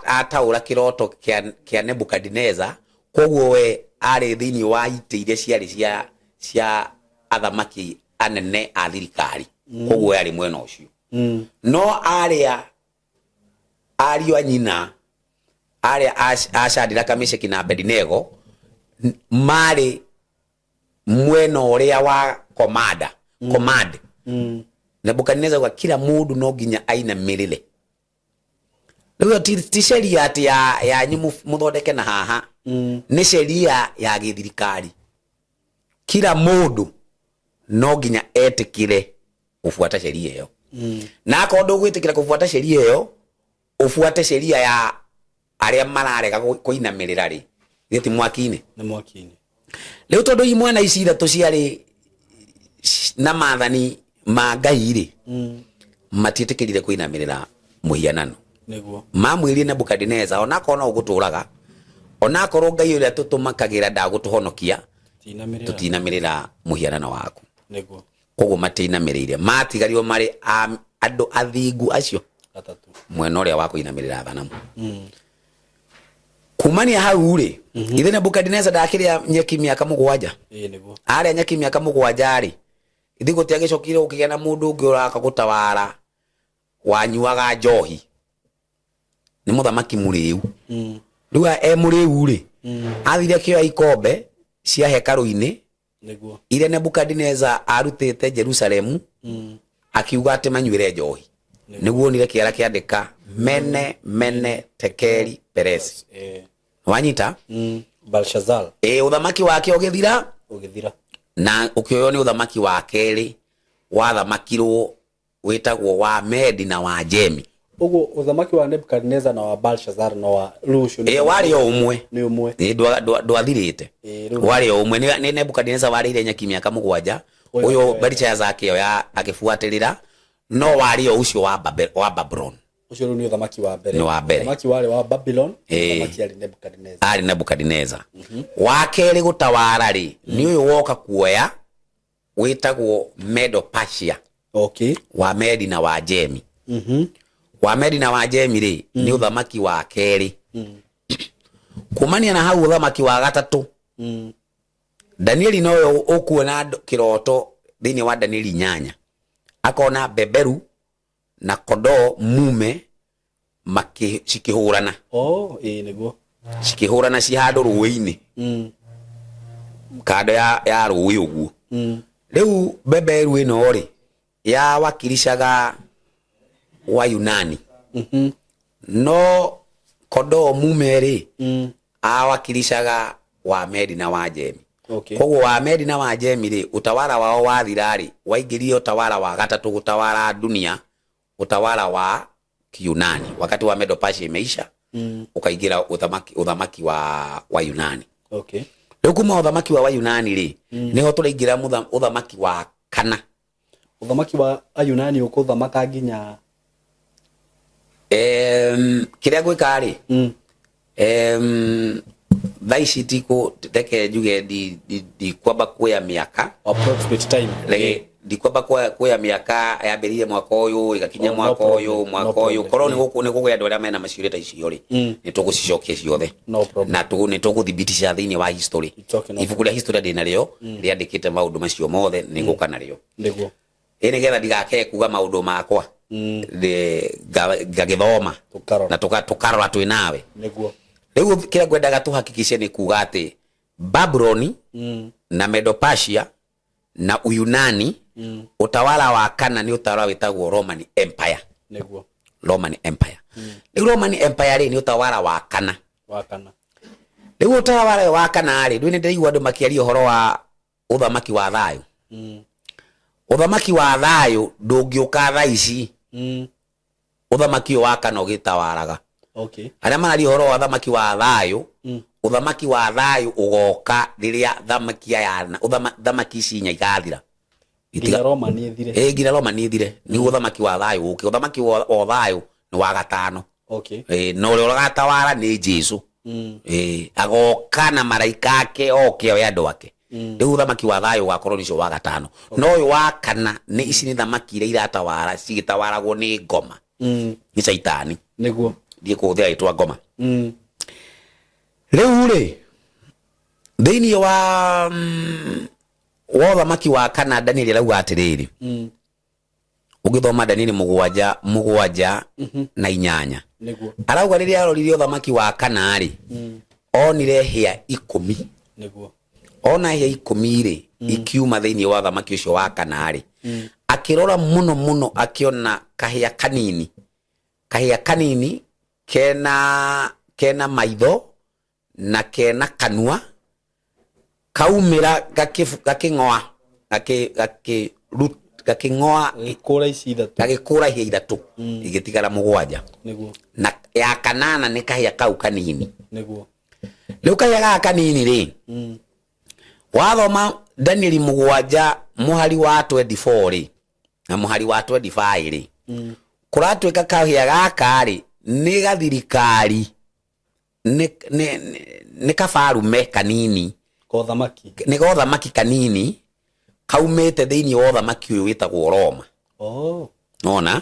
ataura kiroto kia Nebukadnezar koguo we ari thiini wa ite iria ciari cia athamaki anene a thirikari koguo ari mwena ucio no aria ariu anyina aria Shadraka Meshaki na Abednego mari mwena uria wa command Nebukadnezar kwa kila mundu no nginya ainamirire riu ti sheria ati ya nyimu muthondeke na haha ni sheria ya githirikari kila mundu no nginya etikire ufuata sheria iyo na akondu gwitikira kufuata sheria iyo ufuate sheria ya aria mararega kuinamirira ri giti mwaki-ini ni mwaki-ini riu tondu imwana ici ithatu ciari na maathani ma Ngai ri matitikirire kuinamirira muhianano niguo mamwiri Nebukadnezar ona kona uguturaga ona korwo Ngai uria tutumakagira ndagutuhonokia tutinamirira muhianano waku niguo koguo matinamirire matigario mari andu athingu acio atatu mwena uria wa kuinamirira thanamu kumania hau ri ithe Nebukadnezar ndakiria nyeki miaka 7 niguo aria nyeki miaka 7 ri ithi gutiagicokire ukigia na mundu ungi uraka gutawara wanyuaga njohi ni muthamaki muriu riu muriu ri athire kioya ikombe cia hekaru-ini niguo ile Nebukadnezar arutite Jerusalemu akiuga ati manyuire njohi niguo nire kiara kiandika mene tekeli peresi wanyita Belshazzar uthamaki wake ugithira na ukioyo ni uthamaki wa keri wathamakirwo witagwo wa Medi na wa Jemi ugo uthamaki wa Nebukadnezar na wa Belshazzar na wa Rushu wari o umwe ni umwe ndwathirite wari o umwe ni Nebukadnezar warire nyaki miaka 7 uyo Belshazzar zake yo ya akifuatirira no wari o ucio wa Babylon ucio ni uthamaki wa mbere ni wa mbere uthamaki wari wa Babylon uthamaki ari Nebukadnezar ari Nebukadnezar wa keri gutawara ri ni uyu woka kuoya witagwo Medo Persia okay wa Medi na wa Jemi wa Medi na wa Jemi ri ni uthamaki wa keri kumania na hau uthamaki wa gatatu Danieli no ukuona kiroto thiini wa Danieli 8 akona beberu na kodo mume cikihurana niguo cikihurana ci handu ruwi-ini kando ya ruwi uguo riu beberu ino ri ya wakilishaga wa Yunani no kodo mume ri awakilishaga wa Medi na wa Jemi koguo wa Medi na wa Jemi ri utawala wao wathira ri waingirie utawala wa gatatu gutawala dunia utawala wa Kiyunani. Wakati wa Medo Persia imeisha, ukaingira uthamaki wa Yunani. Okay. Rĩu kuma uthamaki wa Yunani ri niho tũraingira uthamaki wa kana. Uthamaki wa Yunani ukuthamaka nginya kiria gwika ri thaici tiko teke njuge di kwamba kuya miaka approximate time ndikwamba kuya miaka yambĩrĩire mwaka ũyũ igakinya mwaka ũyũ korwo nĩ gũkũ andũ arĩa mena maciũrĩta icio rĩ nĩ tũgũcicokia ciothe na nĩ tũgũthibitisha thĩinĩ wa history. Ibuku rĩa history ndĩ narĩo rĩandĩkĩte maũndũ macio mothe nĩ ngũka narĩo nĩgetha ndigake kuga maũndũ makwa ngagĩthoma na tũkarora twĩ nawe. Rĩu kĩrĩa ngwendaga tũhakikice nĩ kuga atĩ Babyloni na Medo Persia na Uyunani utawala wa kana ni utawala witagwo Roman Empire. Roman Empire. Ni Roman Empire ni utawala wa kana. Ni utawala wa kana ri ndwini ndĩigua andũ makĩaria ũhoro wa uthamaki wa thayũ. Uthamaki wa thayũ ndũngĩũka thaa ici. Uthamaki wa kana ũgĩtawaraga. Okay. Arĩa mararia ũhoro wa uthamaki wa thayũ, uthamaki wa thayũ ũgoka rĩrĩa thamaki ici nya igathira. Nginya Roma nĩ ithire. Nginya Roma nĩ ithire. Ni uthamaki wa thayũ ũke. Uthamaki wa thayũ ni wa gatano. Okay. No ũrĩa ũgatawara nĩ Jesu. Agoka na maraika ake oke oya andũ ake. Rĩu uthamaki wa thayũ ũgakorwo nĩcio wa gatano. No ũyũ wa kana nĩ ici nĩ thamaki iria iratawara cigĩtawaragwo nĩ ngoma. Nĩ Saitani. Nĩguo. Ndiye kuhũthĩra rĩtwa ngoma. Rĩu rĩ thĩinĩ wa uthamaki wa kana Daniel arauga atĩrĩrĩ ũgĩthoma Daniel 7:8 na 8 arauga rĩrĩa arorire uthamaki wa kana rĩ onire hĩa 10. Ona hĩa 10 rĩ ikiuma thĩinĩ wa uthamaki ũcio wa kana rĩ akĩrora mũno akĩona kahĩa kanini kena maitho na kena kanua kaumira gaking'oa gagĩkũra hĩa ithatũ igĩtigara 7 na ya kanana nĩ kahĩa kau kanini. Rĩu kahĩa gaka kanini rĩ wathoma Daniel 7 mũhari wa 24 rĩ na mũhari wa 25 rĩ kũratuĩka kahĩa gaka rĩ nĩ gathirikari nĩ kabarume kanini nĩ gothamaki kanini kaumĩte thĩinĩ wa ũthamaki ũyũ wĩtagwo Roma. Nona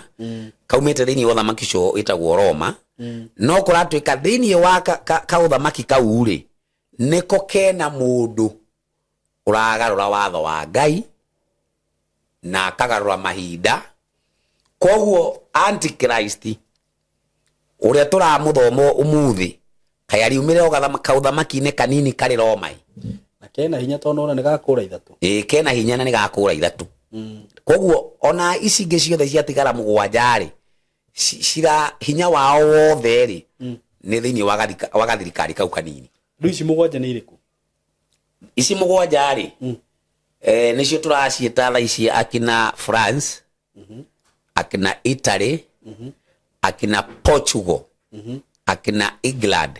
kaumĩte thĩinĩ wa ũthamaki ũcio wĩtagwo Roma no kũratuĩka thĩinĩ wa kaũthamaki kau rĩ nĩko kena mũndũ ũragarũra watho wa Ngai na akagarũra mahinda. Koguo Antichrist ũrĩa tũramũthoma ũmũthĩ kaya riumĩre kaũthamaki-inĩ kanini karĩ Roma na kena hinya tondũ ona nĩ gakũra ithatũ. Kena hinya na nĩ gakũra ithatũ. Koguo ona ici ingĩ ciothe ciatigara 7 rĩ cira hinya wao wothe rĩ nĩ thĩinĩ wa gathirikari kau kanini. Rĩu ici 7 nĩ irĩkũ? Ici 7 rĩ nĩcio tũraciĩta thaa ici akina France, akina Italy, akina Portugal, akina England.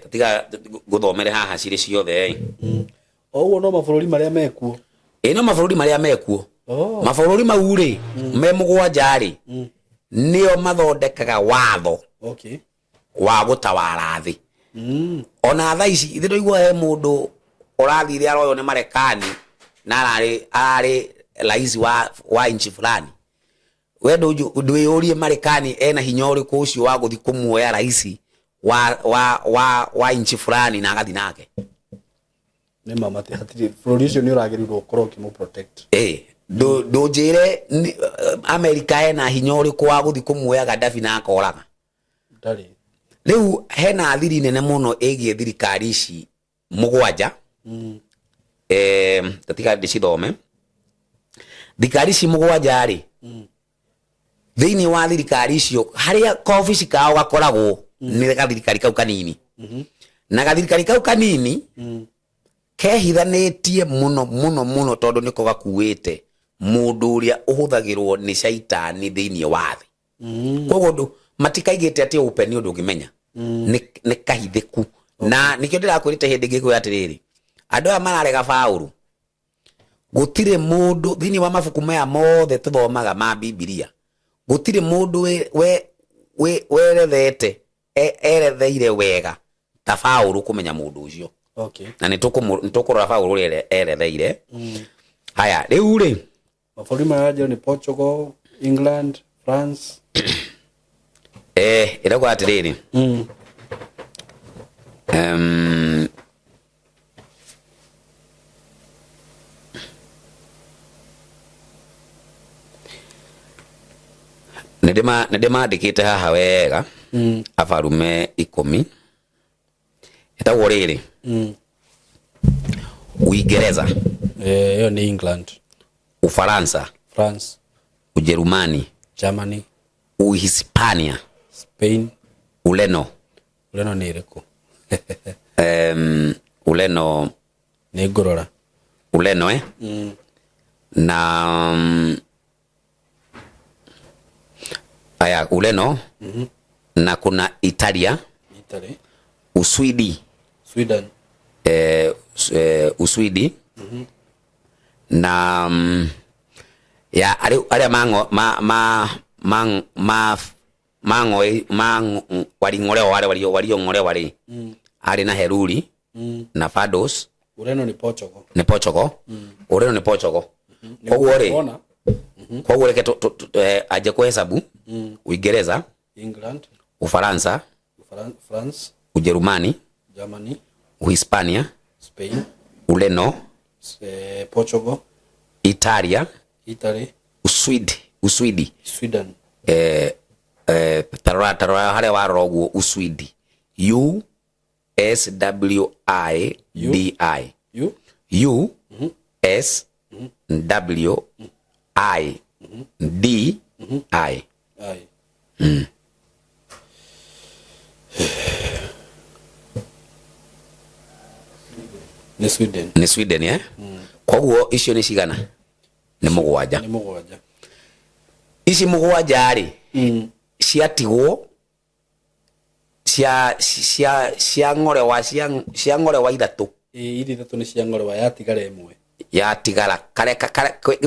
Tatiga gũthomere haha cirĩ ciothe. Ũguo no mabũrũri marĩa mekuo. No mabũrũri marĩa mekuo. Mabũrũri mau rĩ me 7 rĩ nĩo mathondekaga watho wa gũtawara thĩ. Ona thaa ici ithe ndũigua he mũndũ ũrathire aroyo nĩ Marekani na ararĩ rais wa nchi fulani. We ndũĩyũrie Marekani ena hinya ũrĩkũ ũcio wa gũthi kũmuoya rais wa nchi fulani na agathi nake. Nĩ mamate hatirĩ bũrũri ũcio nĩ ũragĩrĩirwo gũkorwo ũkĩmũ protect. Ndũnjĩre Amerika ena hinya ũrĩkũ wa gũthi kũmuoya Gaddafi na akoraga. Ndarĩ. Rĩu hena thiri nene mũno ĩgiĩ thirikari ici 7. Tatiga ndĩcithome. Thirikari ici 7 rĩ thĩinĩ wa thirikari icio harĩa kaobici kao gakoragwo nĩ gathirikari kau kanini. Na gathirikari kau kanini kehithanĩtie mũno tondũ nĩko gakuĩte mũndũ ũrĩa ũhũthagĩrwo nĩ Saitani thĩinĩ wa thĩ. koguo ndu matikaigite ati open ni undu ngimenya ni kahithiku na nikio ndirakwirite hindi ngikuya atiriri andu aya mararega Paulo gutire mundu thini wa mabuku maya mothe tuthomaga ma Biblia gutire mundu we eretheire wega ta Paulo kumenya mundu ucio. Okay. Na nitukurora Paulo ri eretheire. Haya riu ri mabũrũri maraje ni Portugal, England, France. Iragwa atiriri. Nedema dikite haha wega afarume 10 etagwo riri Uingereza hiyo ni England, Ufaransa, France, Ujerumani, Germany, Uhispania, Spain, Ureno ni iriku Ureno ni ngurora Ureno na aya Ureno na kuna Italia, Uswidi, Sweden, Uswidi na ya ale walingolewa wale waliongolewa wale ali na Heruli na Fados. Ureno ni Portugal. Ureno ni Portugal. Kwa hiyo leke aje kuhesabu Uingereza, England, Ufaransa, France, Ujerumani, Germany, Uhispania, Spain, Ureno, Portugal, Italia, Italy, Uswidi, Sweden, tarora hale waroguo Uswidi, USWIDI, ni Sweden kwa hiyo icio ni cigana ni mugwanja ici mugwanja ari ciatigwo cia ngorewa ithatu ithatu ni cia ngorewa yatigara imwe yatigara kare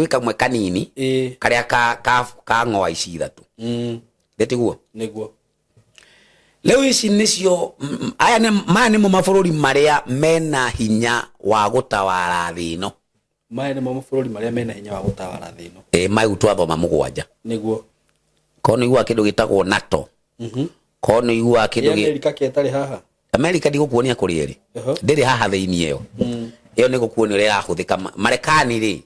kamwe kanini karia ka ngoa ici ithatu ndetiguo niguo leo ici nicio aya ni mo mabũrũri maria mena hinya wa gutawara thĩ ino maya ni mo mabũrũri maria mena hinya wa gutawara thĩ ino mayu twathoma mugwanja niguo kono igua kindu gitagwo NATO kono igua kindu America ketari haha America ndigukuonia kuri eri ndiri haha thĩini iyo ni gukuonia ria irahuthika Marekani ri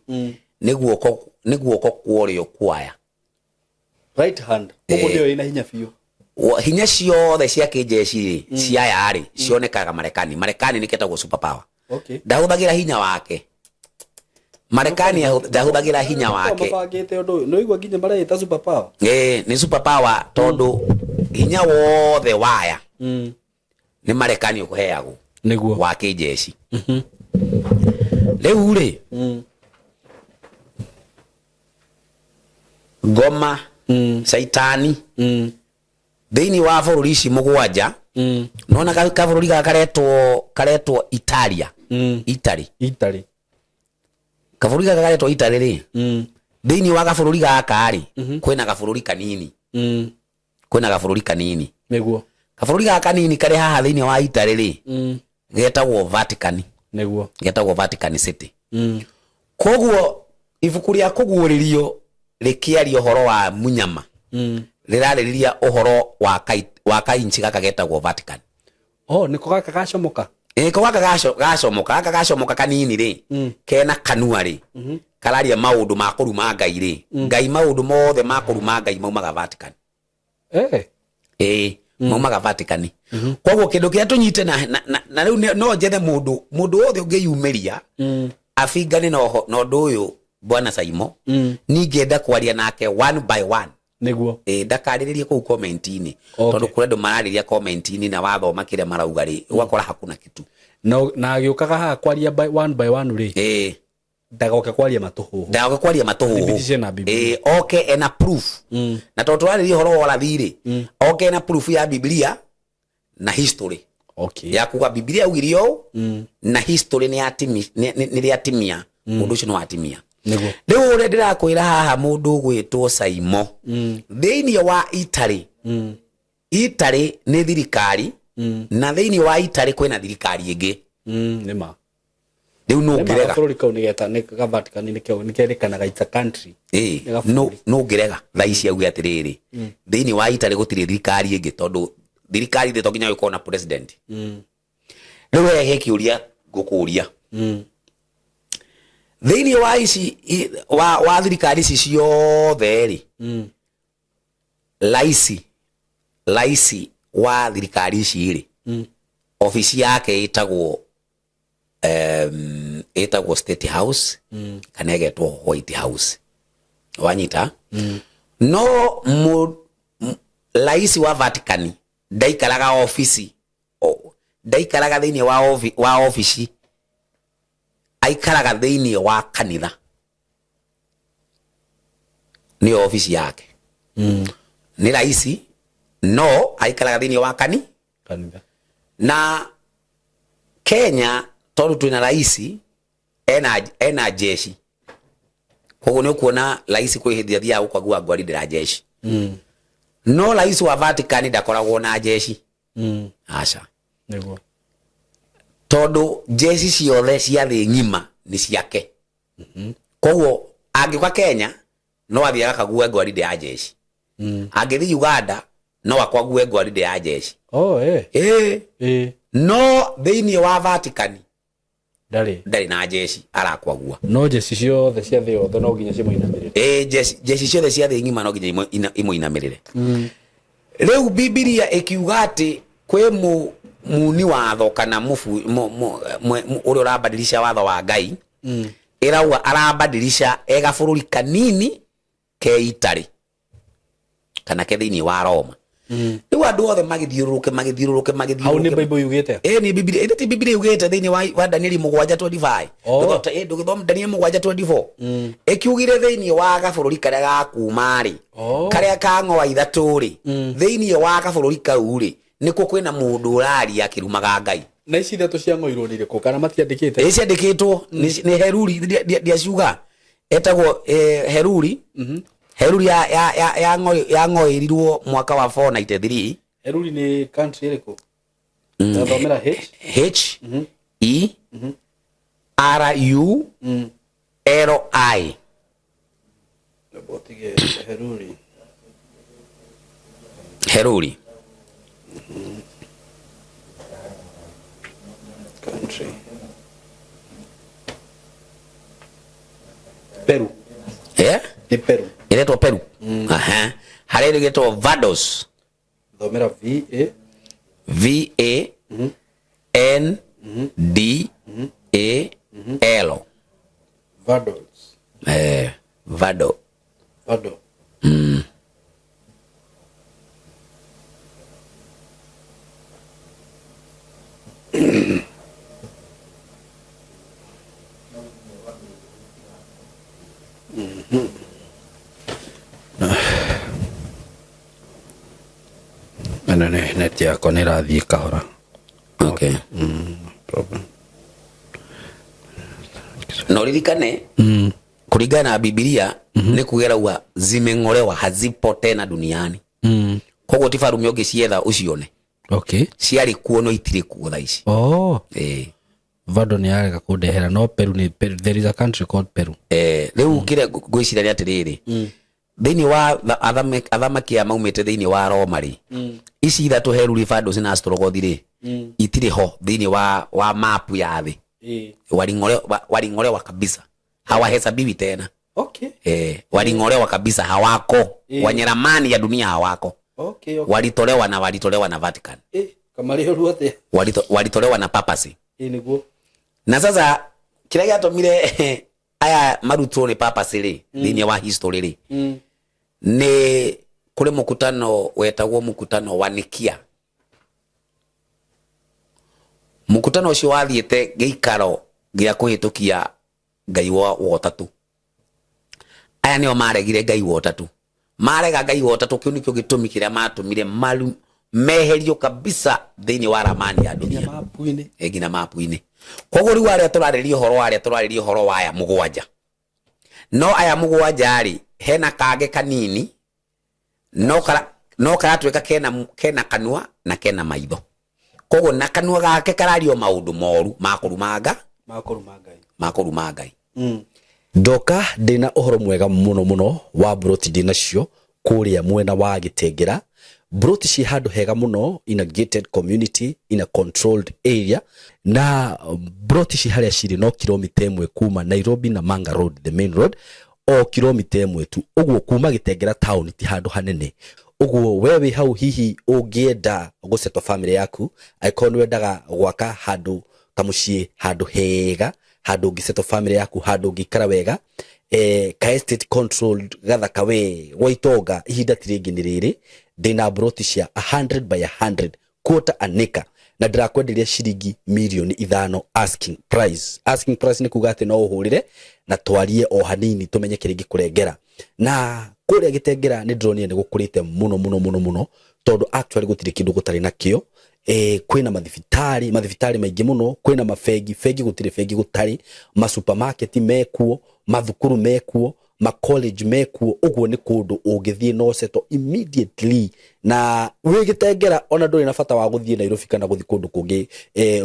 niguo kokworio kwaya right hand ndio ina hinya fiyo hinya ciothe cia kijeshi cia yari cionekaga Marekani niketagwo super power. Okay. Ndahuthagira hinya wake Marekani ndahuthagira hinya wake mabagite undu no igwa nginya maraita super power ni super power tondu hinya wothe waya ni Marekani ukuheagwo niguo wa kijeshi leo ri Goma Saitani thĩinĩ wa bũrũri ici mugwanja nona kabũrũri karetwo Italia Italy kabũrũri karetwo Italy ri thĩinĩ wa kabũrũri gaka ri kwĩna kabũrũri kanini niguo kabũrũri gaka kanini kare haha thĩinĩ wa Italy ri getagwo Vatican niguo getagwo Vatican City koguo ibuku ria kuguririo rikiaria uhoro wa munyama riraririria uhoro wa kainchi gaka getagwo Vatican niko gaka gacomoka ko gaka gacomoka kanini ri kena kanua ri kararia maundu ma kuruma Ngai ri Ngai maundu mothe ma kuruma Ngai maumaga Vatican maumaga Vatican koguo kindu kia tunyite na riu no njethe mundu wothe ungiyumiria afingane no ndu uyu Bwana Saimo ningenda kwaria nake one by one niguo ndakariririe ku comment-ini tondu kure ndu marariria comment-ini na wathoma kire marauga ri ugakora hakuna kitu no na agiukaga ha kwaria by one ri ndagoka kwaria matuhu thibitishe na Biblia okay ena proof na tondu ari horo wala thiri okay ena proof ya Biblia na history okay ya kuga Biblia ugirio na history ni atimia mundu ucio no atimia riu ure ndirakwira haha mundu gwitwo Saimo thiini wa Italy ni thirikari na thiini wa Italy kwina thirikari ingi nima riu no ngirega bũrũri kau nĩgeta nĩ Vatican nĩkerĩkanaga it's a country no ngirega thaici auge atiriri thiini wa Italy gutiri thirikari ingi tondu thirikari ndi toginya gukona president riu he kiuria ngukuria thiini wa ici wa thirikari ici ciothe ri laisi wa thirikari ici ri ofisi yake itagwo State House kana egetwo White House wanyita no laisi wa Vatican ndaikaraga ofisi ndaikaraga thiini wa ofisi aikaraga thiini wa kanitha ni ofisi yake ni laisi no aikaraga thiini wa kanitha na Kenya tondu twina laisi ena jeshi koguo ni kuona laisi kwihithia thia ukagua ngwari ndira jeshi no laisi wa Vatican ndakoragwo na jeshi aca niguo tondu jeshi ciothe cia thi ngima ni ciake koguo angiuka Kenya no athiaga kagua ngwari ndira jeshi angithi Uganda no akwague ngwari ndira jeshi no thiini wa Vatican ndari na jeshi arakwagua no jeshi ciothe cia thi yothe no nginya cimuinamirire jeshi ciothe cia thi ngima no nginya imuinamirire riu Biblia ikiuga ati kwi muni watho kana mufu uri urabadilisha watho wa Ngai irauga arabadilisha ega bururi kanini ke Italy kana ke thiini wa Roma riu andu othe magithiururuke hau ni Bible yugite ni Biblia iti Biblia yugite thiini wa Daniel 7:25 ndugithoma Daniel 7:24 ikiugire thiini wa gabururi karia ga kuma ri karia ka ng'oa ithatu ri thiini wa gabururi kau ri niko kwina mundu urari akirumaga Ngai na ici ithatu cia ng'oirwo ni riko kana matiandikite ici andikitwo ni Heruri ndiaciuga etagwo Heruri Heruri ya ng'oirirwo mwaka wa 493 Heruri ni country iriko ndathomera H E R U L I botige Heruri country Peru ni Peru iletwa Peru harere iletwa Vados thomera V A N D A L Vados Vado Nene net yako ni rathie kahora okay problem no ririkane kuringana na Biblia ni kugeraua zimeng'olewa hazipo tena duniani koguo tifarume ungicietha ucione okay ciari kuo no itire kuo thaici Vado ni arega kundehera no Peru ni there is a country called Peru riu kire gwicira ni atiriri thiini wa athamaki a maumite thiini wa Roma ri ici ithatu Heruri Vados na Ostrogothi ri itire ho thiini wa map ya thi waling'olewa kabisa hawahesabiwi tena waling'olewa kabisa hawako kwenye ramani ya dunia hawako walitolewa na Vatican kama leo ruote walitolewa na papacy niguo na sasa kila giatomire aya marutwo ni papacy ri thiini wa history ri ni kule mkutano wetagwo mkutano wa Nikia mkutano ucio wathiete giikaro gia kuhitukia ngai wa tatu aya nio maregire ngai wa tatu marega ngai wa tatu kiu nikio gitumi kiria matumire malu meherio kabisa thini wa ramani ya dunia mapu-ini egina mapu-ini koguo riu aria turaririe horo wa aya mugwanja no aya mugwanja ari hena kage kanini no karatweka kena kanua na kena maitho koguo na kanua gake karario maundu moru makurumanga Ndoka ndina uhoro mwega muno wa broti ndinacio kuria mwena wa Gitengera. Broti ci handu hega muno in a gated community in a controlled area, na broti ci haria ciri no kilomita 1 kuma Nairobi na Manga Road, the main road, o kilomita 1 tu. Uguo kuma Gitengera town ti handu hanene. Uguo wewe hau hihi ungienda gusetwa family yaku aikonu wendaga gwaka handu kamucie handu hega, handu ngisetwa family yaku, handu ngikara wega, ka estate controlled gathaka we waitonga ihinda tiringi ni riri ndina broti cia 100 by 100 quarter an acre na ndirakwenderia ciringi milioni 5 asking price ni kuga ati no uhurire na twarie o hanini tumenye kiringi kurengera. Na kuria Gitengera ni ndronie ni gukurite muno tondu actually gutire kindu gutari nakio. Kwina mathibitari maingi muno, kwina mafegi gutire fegi gutari, ma supermarket mekuo, mathukuru mekuo, ma college mekuo. Uguo ni kundu ungithie no seto immediately. Na wi Gitengera ona nduri na bata wa guthie Nairobi kana guthi kundu kungi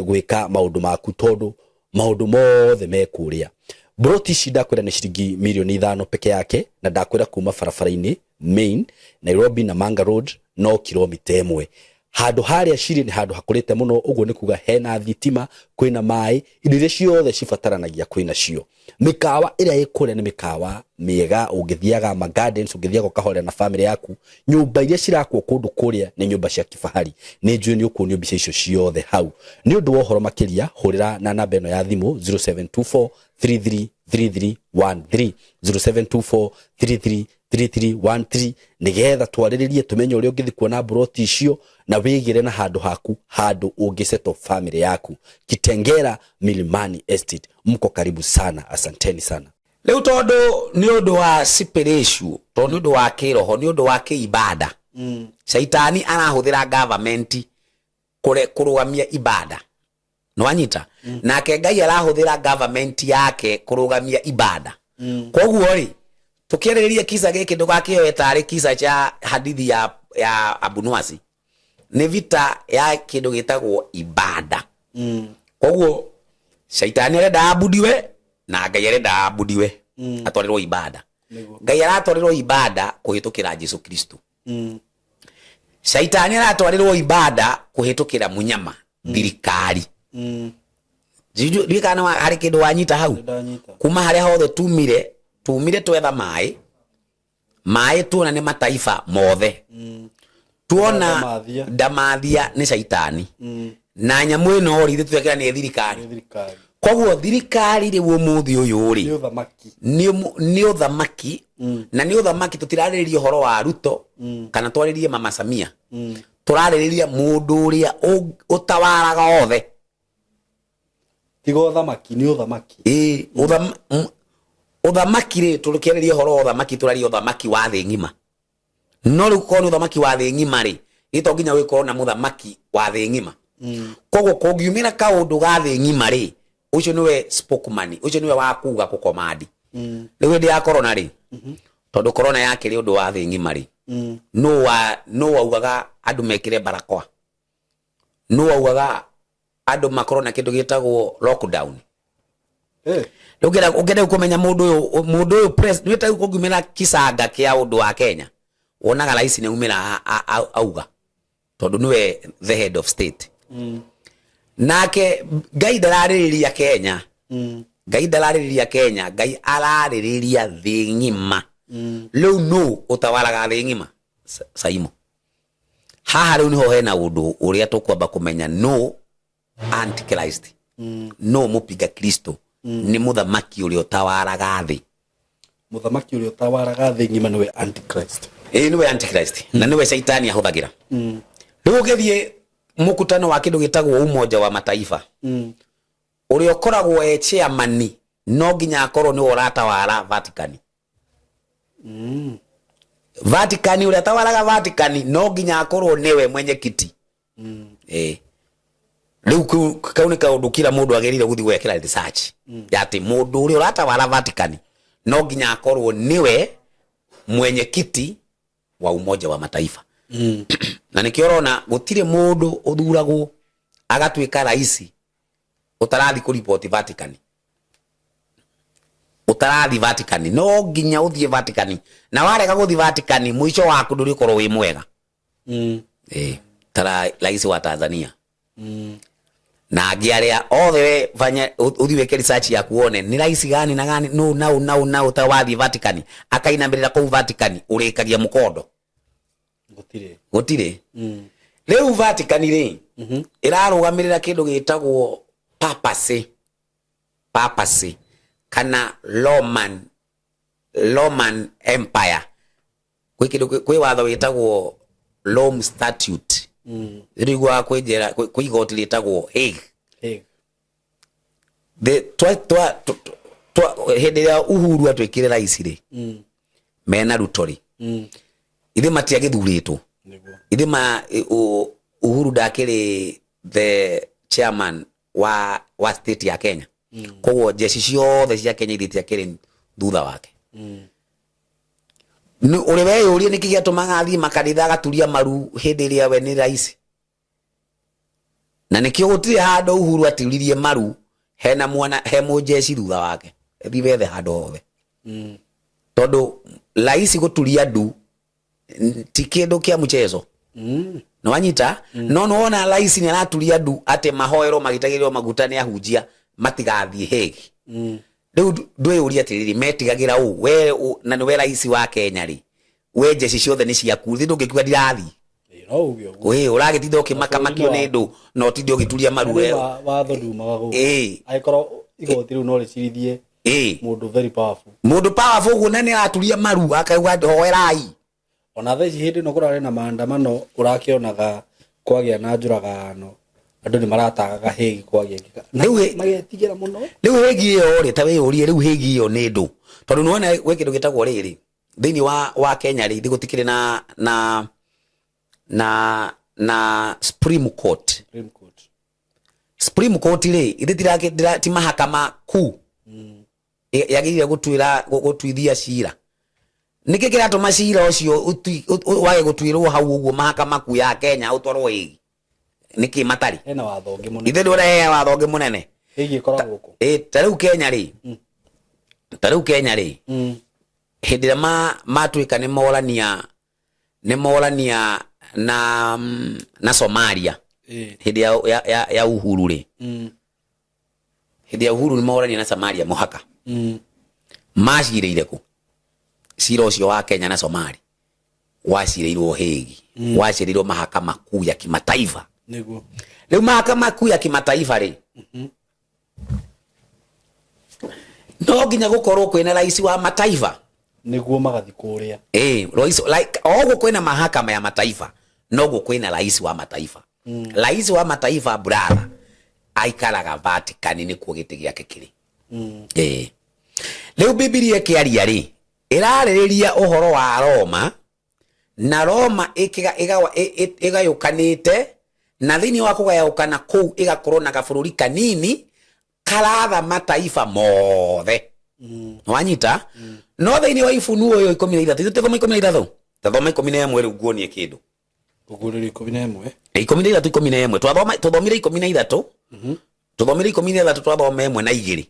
gwika maundu maku tondu maundu mothe mekuria. Broti ci ndakwira ni ciringi milioni 5 peke yake, na ndakwira kuma barabara-ini main Nairobi na Manga Road no kilomita 1. Handu haria ciri ni handu hakurite muno. Uguo ni kuga hena thitima, kwina mai, indo iria ciothe cibataranagia kwina cio. Mikawa iria ikuria ni mikawa miega, ungithiaga ma gardens, ungithiaga kahore na family yaku. Nyumba iria cirakwo kundu kuria ni nyumba cia kifahari, ni njui ni ukunio mbica icio ciothe hau. Ni undu wa uhoro makiria hurira na namba eno ya thimu 0724 333313 0724333313 nigetha twariririe tumenye uria ungithi kuona broti icio na wigire na handu haku, handu ungiseto family yaku. Kitengera Milimani Estate, mko karibu sana, asanteni sana. Leo tondu ni undu wa spiritual, tondu ni undu wa kiroho, ni undu wa kiibada. Shaitani arahuthira government kurugamia ibada. No anyita nake Ngai arahuthira government yake kurugamia ibada. Koguo ri tukiririria kisa giki ndugakio etari kisa cha hadithi ya Abunuwasi, ni vita ya kindu gitagwo ibada. Koguo shaitani arenda abudiwe na Ngai arenda abudiwe, atwarirwo ibada. Ngai aratwarirwo ibada kuhitukira Jesu Kristo. Shaitani aratwarirwo ibada kuhitukira munyama, thirikari. Ndikana hari kindu wanyita hau kuma haria hothe tumire twetha mai tuona ni mataifa mothe tuona ndamathia ni shaitani na nyamu ino ori twekera ni thirikari. Koguo thirikari ri umuthi uyu ri ni uthamaki na ni uthamaki tutiraririe horo wa Ruto kana twaririe Mama Samia, turaririe mundu uria utawaraga othe. Tigo uthamaki ni uthamaki. Uthamaki ri turukirerie horo uthamaki turarie uthamaki wa thi ngima. No ri ko ni uthamaki wa thi ngima ri ito nginya wiko na muthamaki wa thi ngima. Koguo kungiumira kaundu ga thi ngima ri ucio niwe spokesman, ucio niwe wa kuga ku command. Riu ndi ya corona ri tondu corona yake ri undu wa thi ngima ri no waugaga andu mekire barakoa, no waugaga andu makorwo na kindu gitagwo lockdown. Ugenda kumenya mundu uyu press ni ta kugumira kisanga kia undu wa Kenya, wonaga rais ni umira auga tondu niwe the head of state. Nake Ngai ndaraririria Kenya, Ngai ndaraririria Kenya, Ngai araririria thi ngima. Riu no utawaraga thi ngima saimo haha. Riu niho hena undu uria tukwamba kumenya no Antichrist, no mupiga Kristo, ni muthamaki uria utawaraga thi. Muthamaki uria utawaraga thi ngima niwe Antichrist. Niwe Antichrist na niwe shaitani ahuthagira. Riu githie mukutano wa kindu gitagwo Umoja wa Mataifa, uria ukoragwo chairman no nginya akorwo ni uratawara Vatican. Vatican ule tawaraga Vatican no nginya akorwo niwe mwenyekiti. Riu kau ni kaundu kila mundu agerire guthi gwekera research ati mundu uri uratawara Vatican no nginya akorwo niwe mwenyekiti wa Umoja wa Mataifa. Na nikiorona gutire mundu uthuragwo agatuika rais utarathi ku report Vatican. Utarathi Vatican no nginya uthie Vatican, na warega guthi Vatican mwisho waku nduri korwo wi mwega. Tara rais wa Tanzania. Na agiaria othe fanya uthi weke research ya kuone ni rais gani na gani no tawathi Vatican akainambirira ku Vatican urikagia mukondo gutire. Leo Vatican ri irarugamirira kindu gitagwo papacy kana Roman Empire. Kwi watho witagwo Rome Statute. Rigwa kwenjera kuigoti litagwo Hague. Hende ya Uhuru atwikire rais ri mena rutori ithe matiagithuritwo ithe Uhuru ndakiri the chairman wa state ya Kenya. Koguo jeshi ciothe cia Kenya ithiti akiri thutha wake. Ni uriwe yuri ni kigiatumaga athi makanitha agaturia maru hindi ria we ni rais. Na nikio gutire handu Uhuru aturirie maru hena mwana he mujeshi thutha wake ethi wethe handu hothe. Tondu rais guturia ndu ti kindu kia mchezo. No wanyita no wona rais ni araturia ndu ate mahoero magitagirwo maguta ni ahunjia matigathie Hague. Riu ndwe uri atiriri metigagira we na niwe rais wa Kenya ri we jeshi ciothe ni ciaku thi ndungikuga ndirathi we uragititha ukimakamakio ni ndu no tindi ugituria maru we watho nduma gagu aikoro igoti riu no ricirithie mundu very powerful guo nani aturia maru akauga hoerai ona theci hindi no kurare na maandamano urakionaga kwagia na njuragano andu ni maratagaga Hague kwagia magetigira muno. Riu Hague iyo ri ta we uri riu Hague iyo ni ndu tondu nuona we kindu gitagwo riri thiini wa Kenya ri thigutikire na Supreme Court ri ithe ti mahakama kuu yagirire gutuithia cira. Niki kiratuma cira ucio wage gutuirwo hau uguo mahakama kuu ya Kenya utwarwo Hague niki matari hena watho ungi munene ithe ndure watho ungi munene Hague koragwo guku tariu Kenya ri hindi matuika ni morania na Somalia hindi ya Uhuru ri hindi ya Uhuru ni morania na Somalia muhaka macireire ku cira ucio wa Kenya na Somalia wacireirwo Hague wacireirwo mahakama kuu ya kimataifa niguo. Riu mahakama kuu ya kimataifa ri no nginya gukorwo kwina rais wa mataifa niguo magathi kuria rais like ogo kwina mahakama ya mataifa nogo kwina rais wa mataifa. Rais wa mataifa brother aikaraga Vatican ni kuogite giake kiri. Riu Biblia kiaria ri iraririria uhoro wa Roma na Roma igayukanite na thini wa kugayukana kuu igakorwo na gabururi kanini karatha mataifa mothe. Wanyita no thini wa Ifunuo yo 13 tuthoma 13 tathoma 11 riu nguonie kindu uguriri 11 tuthomire 13 tuthomire 13 twathoma 1 na 2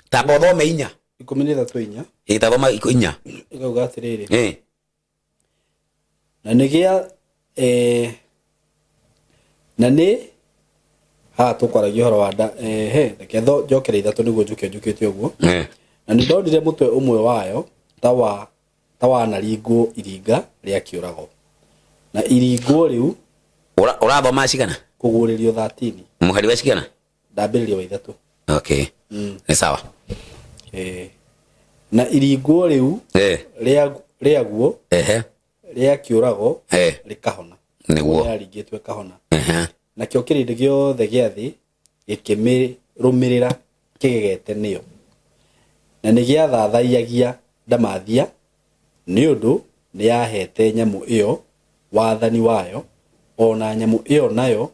tamba thome 4 13 tathoma 4 igauga atiriri na nigia na ni tukwaragia horo wanda reketho njokere 3 niguo njukite uguo na ni ndonire mutwe umwe wayo tawa na ringo iringa ria kiurago na iringo riu urathoma cigana kuguririo 13 muhari wa cigana ndambiririo wa 3. Okay ni sawa na iringo riu riaguo ria kiurago rikahona niguo yaringitwe kahona na kio kirindi giothe giathi gikimirumirira kigegete niyo na nĩ gĩathathaiyagia Ndamathia nĩ ũndũ nĩ yahete nyamũ ĩyo wathani wayo, ona nyamũ ĩyo nayo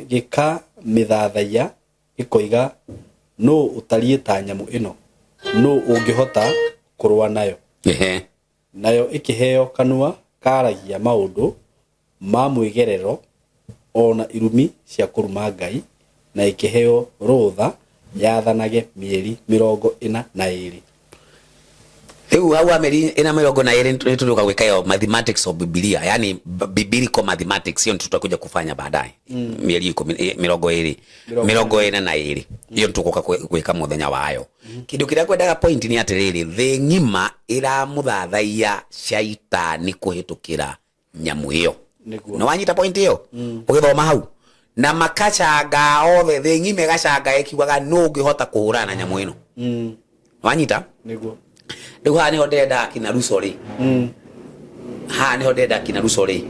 gĩkamĩthathaiya gĩkoiga no ũtariĩ ta nyamũ ĩno, no ũngĩhota kũrũa nayo. Nayo ĩkĩheo kanua karagia maũndũ ma mwĩgerero ona irumi cia kũruma Ngai, na ĩkĩheo rũtha yathanage mĩeri 42. Riu hau ameri ina 42 nitutuka gwika yo mathematics of Biblia, yani biblical mathematics, hiyo tutakuja kufanya baadaye. Mieri 42 hiyo tukoka gwika muthenya wayo. Kindu kiria kwendaga point ni atiriri, thi ngima ira muthathaiya shaitani kuhitukira nyamu iyo. No wanyita point hiyo ugithoma hau na makachanga othe thi ngime gachanga ekiwaga no ngihota kuhurana na nyamu ino. Wanyita niguo riu ha niho ndenda kina Rusori ha niho ndenda kina Rusori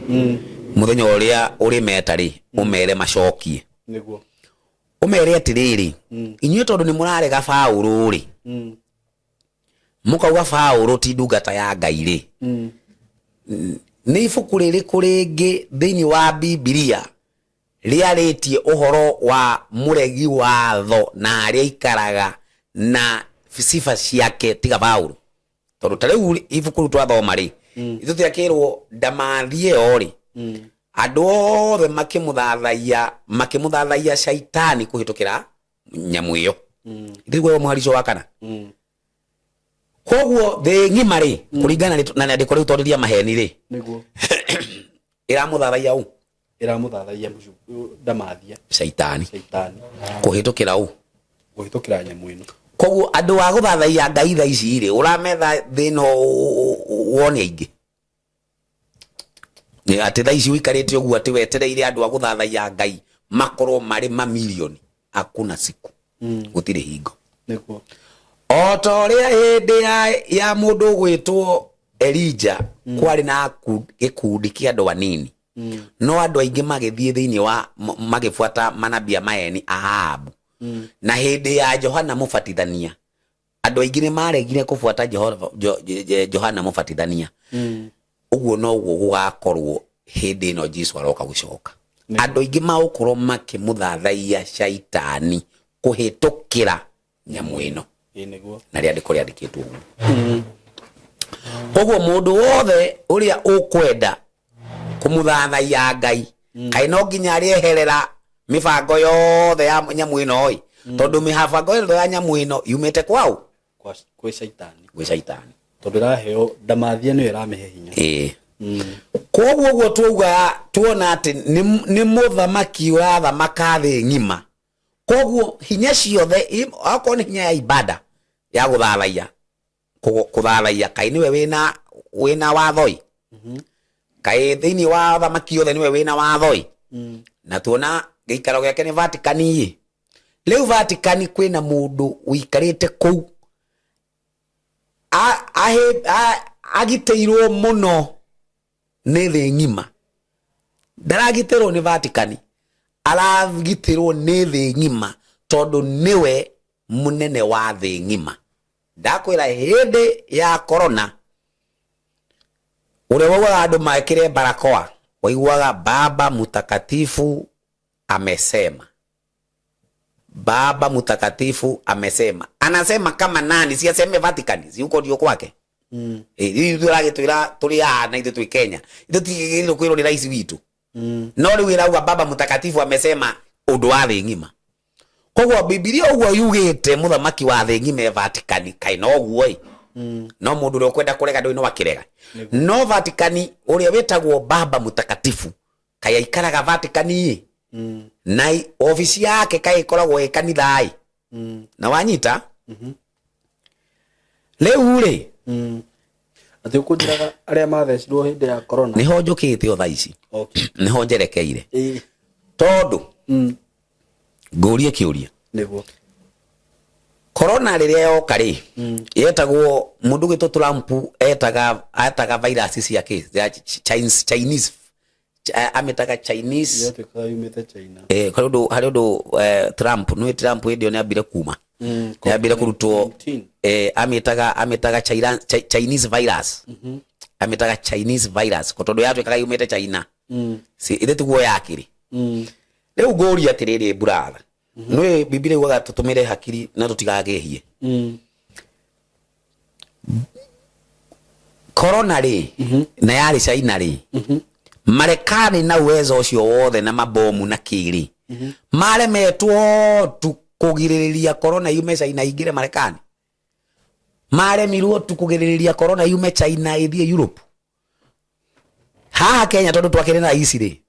muthenya uria uri metari umere macokie niguo umere atiriri inyuĩ tondu ni murarega Paulo ri mukauga Paulo ti ndungata ya Ngai ri ni ibuku ririku ringi thiini wa Biblia riaritie uhoro wa muregi watho na aria ikaraga na sifa ciake tiga Paulo. Tondu tariu ibuku twathoma ri ithu tiakirwo Ndamathia ori andu othe makimuthathaiya shaitani kuhitukira nyamu iyo. Ndigwe mwaricho wakana koguo the ngima ri kuringana na ndiko riu tondiria maheni ri niguo iramuthathaiya u iramuthathaiya Ndamathia shaitani kuhitukira nyamu ino. Koguo andu wa guthathaiya Ngai tha ici ri urametha thino wone aingi ni ati tha ici wikarite uguo ati wetereire andu a guthathaiya Ngai makorwo mari mamilioni akuna siku gutire hingo niguo otoria hindi ya mundu gwitwo Elijah kwari na gikundi kia andu anini no andu aingi magithie thiini wa magifuata manabia maeni Ahabu na hindi ya Johana Mubatithania andu aingi ni maregire kufuata Johana Mubatithania uguo no guo gugakorwo hindi no Jesu aroka gucoka andu aingi maukorwo makimuthathaiya shaitani kuhitukira nyamu ino na ria ndiko riandikitwo uguo mundu wothe uria ukwenda kumuthathaiya Ngai kai no nginya arieherera mibango yothe ya nyamu ino oi tondu mibango yothe ya nyamu ino yumite kwao kwi shaitani tondu raheo Ndamathia ni iramihe hinya koguo guo tuuga tuona ati ni muthamaki urathamaka thi ngima. Koguo hinya ciothe akon ni hinya ya ibada ya guthathaiya kai niwe wina wathoi kai thiini wa thamaki othe niwe wina wathoi na tuona giikaro giake ni Vatican yi riu Vatican kwina mundu wikarite kuu agiteirwo muno ni thi ngima ndaragitirwo ni Vatican aragitirwo ni thi ngima tondu niwe munene wa thi ngima. Ndakwira hindi ya corona ule wawa andu maikire barakoa waiguaga Baba Mtakatifu amesema. Baba Mtakatifu amesema. Anasema kama nani? Si aseme Vatican, si uko ndio kwake. Hivi turagitwira turi ana ithu twi Kenya. Ithu tigiro kwiro ni rais witu. No ri wira Baba Mtakatifu amesema undu wa thi ngima. Koguo Biblia uguo yugite muthamaki wa thi ngima Vatican kai no guo no mundu uri kwenda kurega ndu ino wakirega no Vatican uria wetagwo Baba Mtakatifu kai aikaraga Vatican na ofisi yake kai ikoragwo e kanitha na wanyita leu ri ati ukujiraga aria mathecirwo hindi ya corona niho njukite o thaici niho njerekeire tondu ngurie kiuria niguo corona riria yoka ri yetagwo mundu gitu Trump etaga virus ciake Chinese ametaga Chinese yote kwa yumete China hari undu Trump ndio ni ambire kuma yambire kurutwo amitaga Chinese virus amitaga Chinese virus ko tondu yatwikaga yumite China si ithe tiguo yakiri riu ngori atiriri brother no biblia yugaga tutumire hakiri na tutigagehie corona ri na yari China ri Marekani na uwezo ucio wothe na mabomu na kiri maremetwo tu kugiririria corona yume China ingire Marekani maremirwo tu kugiririria corona yume China ithie Europe haha Kenya tondu twakire na ici ri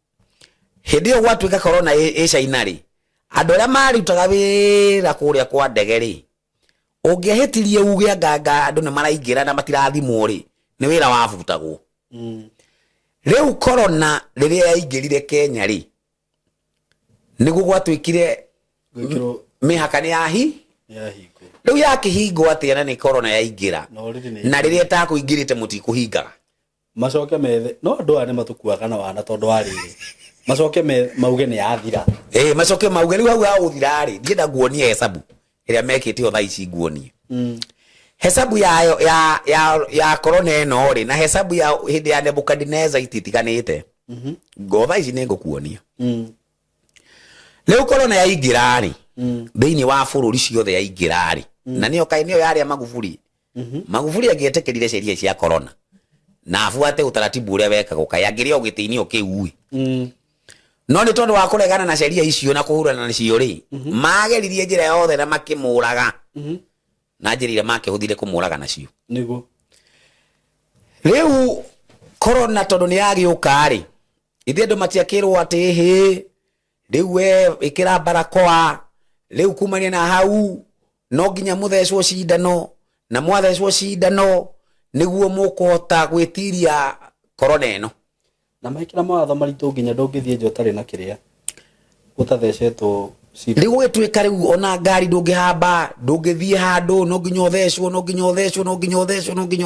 hindi yo gwatuika corona China ri andu aria marutaga wira kuria kwa ndege ri ungehetirie uge nganga andu ne maraingira na matirathimwo ri ni wira wabutagwo riu corona riria yaingirire Kenya ri niguo gwatuikire mihakani yahi riu yakihingo atia na ni corona yaingira na riria ta kuingirite mutikuhinga macoke methe no andu ane matukuaga na wana tondu ariri macoke mauge ni yathira macoke mauge riu hau aguthira ri ndienda nguonie hesabu iria mekite otha ici nguonie hesabu ya corona eno ri na hesabu ya hindi ya Nebukadneza ititiganite ngotha ici ni ngukuonia riu corona yaingira ri thiini wa bururi ciothe yaingira ri na niyo kai niyo yari Magufuli Magufuli agietekerire sheria cia corona na afuate utaratibu uria wekagwo kai angiria ugitini ukiui no ni tondu wa kuregana na sheria icio na kuhurana nacio ri mageririe njira yothe na makimuraga na njira iria makihuthire kumuraga nacio niguo riu corona tondu ni yagiuka ri ithe andu matiakirwo ati hi riu we ikira barakoa riu kumania na hau no nginya muthecwo cindano na mwathecwo cindano niguo mukuhota gwitiria corona eno na maikira mawatho maritu nginya ndungithie nje utari na kiria utathecetwo riu gitwika riu ona ngari ndungihamba ndungithie handu no nginya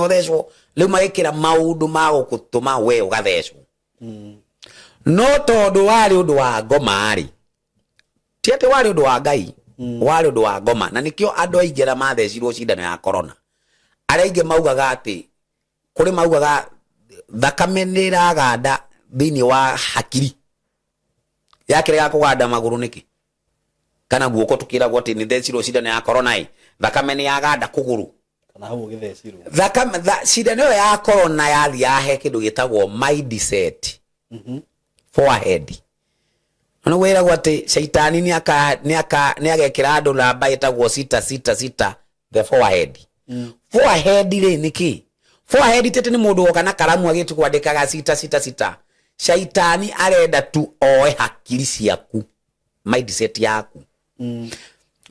uthecwo riu magikira maundu ma gukutuma we ugathecwo no tondu wari undu wa ngoma ri ti ati wari undu wa Ngai wari undu wa ngoma na nikio andu aingera mathecirwo cindano ya corona arainge maugaga ati kuri maugaga thakame ni raganda thiini wa hakiri yakirega kuganda maguru niki kana guoko tukiragwo ati ni thecirwo cindano ya corona thakame ni yaganda kuguru kana hau ugithecirwo thakame cindano ya corona yathi yahe kindu gitagwo mindset forehead no wera gwate shaitani ni agekira andu namba itagwo 666 the forehead forehead ri niki forehead tete ni mundu woka na karamu agitu kwandikaga 666 shaitani arenda tu oe hakiri ciaku mindset yaku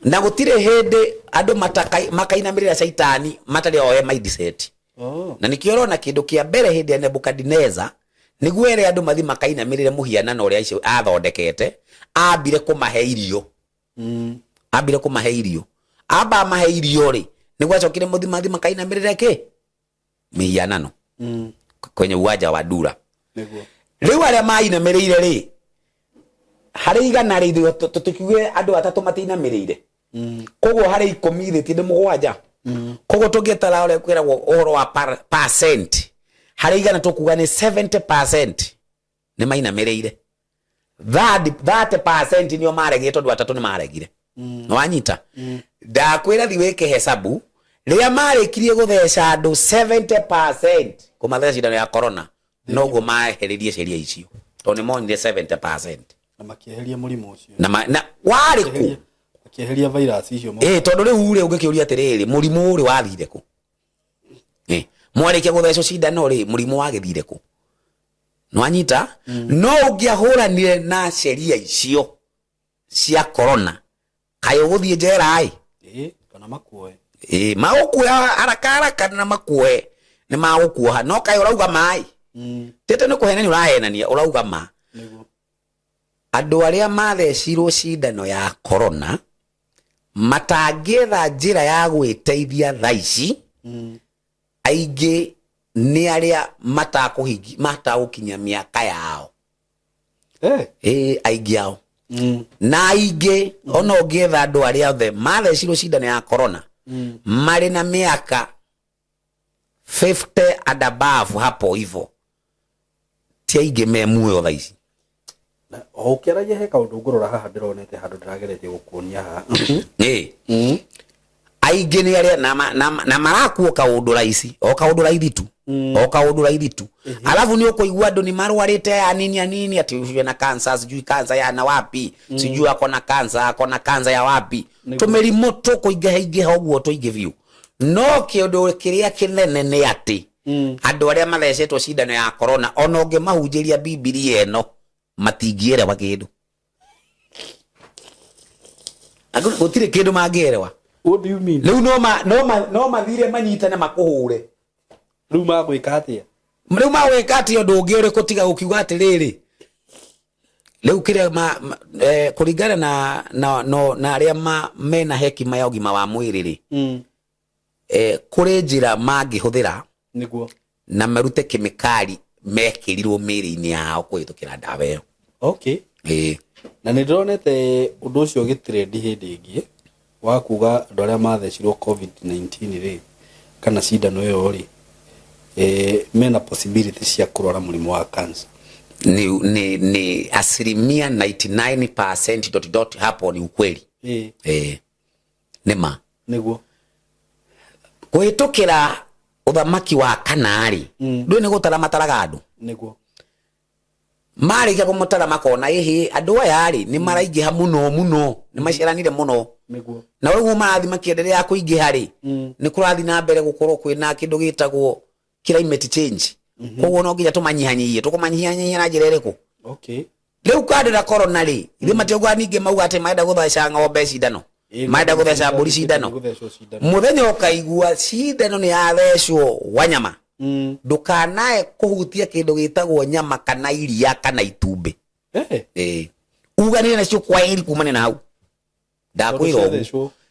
na gutire hindi andu makainamirira shaitani matari oe mindset na nikiorona kindu kia mbere hindi ya Nebukadneza niguo ere andu mathi makainamirire muhianano uria icio athondekete ambire kumahe irio amba mahe irio ri niguo acokire muthi mathi makainamirire ki mihianano kwenye uwanja wa Dura niguo riu aria mainamirire ri hari igana ri tukiuge andu atatu matinamirire koguo hari 10 thitie ndi mugwanja koguo tungetara uria kwiragwo uhoro wa percent hari igana tukuga ni 70% ni mainamirire 30% nio maregire tondu atatu ni maregire no wanyita ndakwira thi weke hesabu ria marekirie gutheca andu 70% kumatheca cindano ya corona noguo maheririe sheria icio tondu ni monire 70% na makieheria murimu ucio na wari ku makieheria virus icio tondu riu ri ungikiuria atiriri murimu uri wathire ku mwareke guthecwo cindano ri murimu wagithire ku no anyita no ungiahuranire na sheria icio cia corona kayo guthie njera kana makuoe magukuoya haraka na makuoe ni magukuoha no kayo urauga mai tete ni kuhenania urahenania urauga ma andu aria mathecirwo cindano ya corona matangietha njira ya gwiteithia thaici aingi ni aria matagukinya miaka yao aingi yao na aingĩ ona ũngĩetha andũ arĩa othe mathecirwo cindano ya corona marĩ na mĩaka 50 and above hapo hivyo ti aingĩ me muoyo thaa ici. O ũkĩaragia he kaũndũ ngũrora haha ndĩronete handũ ndĩrageretie gũkuonia haha. Aingĩ nĩ arĩa na marakuo kaũndũ raici o kaũndũ raithi tu o kaũndũ raithi tu. Alafu nĩ ũkũigua andũ nĩ marwarĩte anini ati usiwe na cancer, sijui cancer ya na wapi, sijui akona cancer ya wapi. Tũmĩrimũ tũkũingĩha ũguo tũingĩ biũ. No kĩũndũ kĩrĩa kĩnene nĩ atĩ andũ arĩa mathecetwo cindano ya corona ona ũngĩmahunjĩria Biblia ĩno matingĩerewa kĩndũ. Gũtirĩ kĩndũ mangĩerewa. What do you mean? Rĩu no mathire manyitane makũhũre. Rĩu magwĩka atĩa? Rĩu magwĩka atĩa ũndũ ũngĩ ũrĩkũ tiga gũkiuga atĩrĩrĩ. Rĩu kĩrĩa kũringana na arĩa mena hekima ya ũgima wa mwĩrĩ rĩ. Kũrĩ njĩra mangĩhũthĩra nĩguo na marute kemikali mekĩrirwo mĩĩrĩ-inĩ yao kũhĩtũkĩra ndawa ĩyo. Okay. Na nĩ ndĩronete ũndũ ũcio ũgĩtrendi hĩndĩ ĩngĩ wa kuga andũ arĩa mathecirwo COVID-19 rĩ kana cindano ĩyo rĩ mena possibility cia kũrwara mũrimũ wa cancer. Ni asilimia 99% ... hapo ni ukweli. Nĩma. Nĩguo. Kũhĩtũkĩra ũthamaki wa kanarĩ ndũĩ nĩ gũtara mataraga andũ. Nĩguo. Marĩkia kũmũtara makona andũ aya rĩ nĩ maraingĩha mũno nĩ maciaranire mũno. Nĩguo. Na ũguo marathi makĩendelea kũingĩha rĩ nĩ kũrathi na mbere gũkorwo kwĩna kĩndũ gĩtagwo climate change. Koguo no nginya tũmanyihanyihie tũkũmanyihanyihia na njĩra ĩrĩkũ? Okay. Rĩu kandĩra corona rĩ ithe mationgo ningĩ mauga atĩ maenda gũtheca ng'ombe cindano maenda gũtheca mbũri cindano mũthenya ũkaigua cindano nĩ yathecwo Wanyama ndũkanae kũhutia kĩndũ gĩtagwo nyama kana iria kana itumbĩ. Uganĩre nacio kwa iri kumane na hau ndakwĩra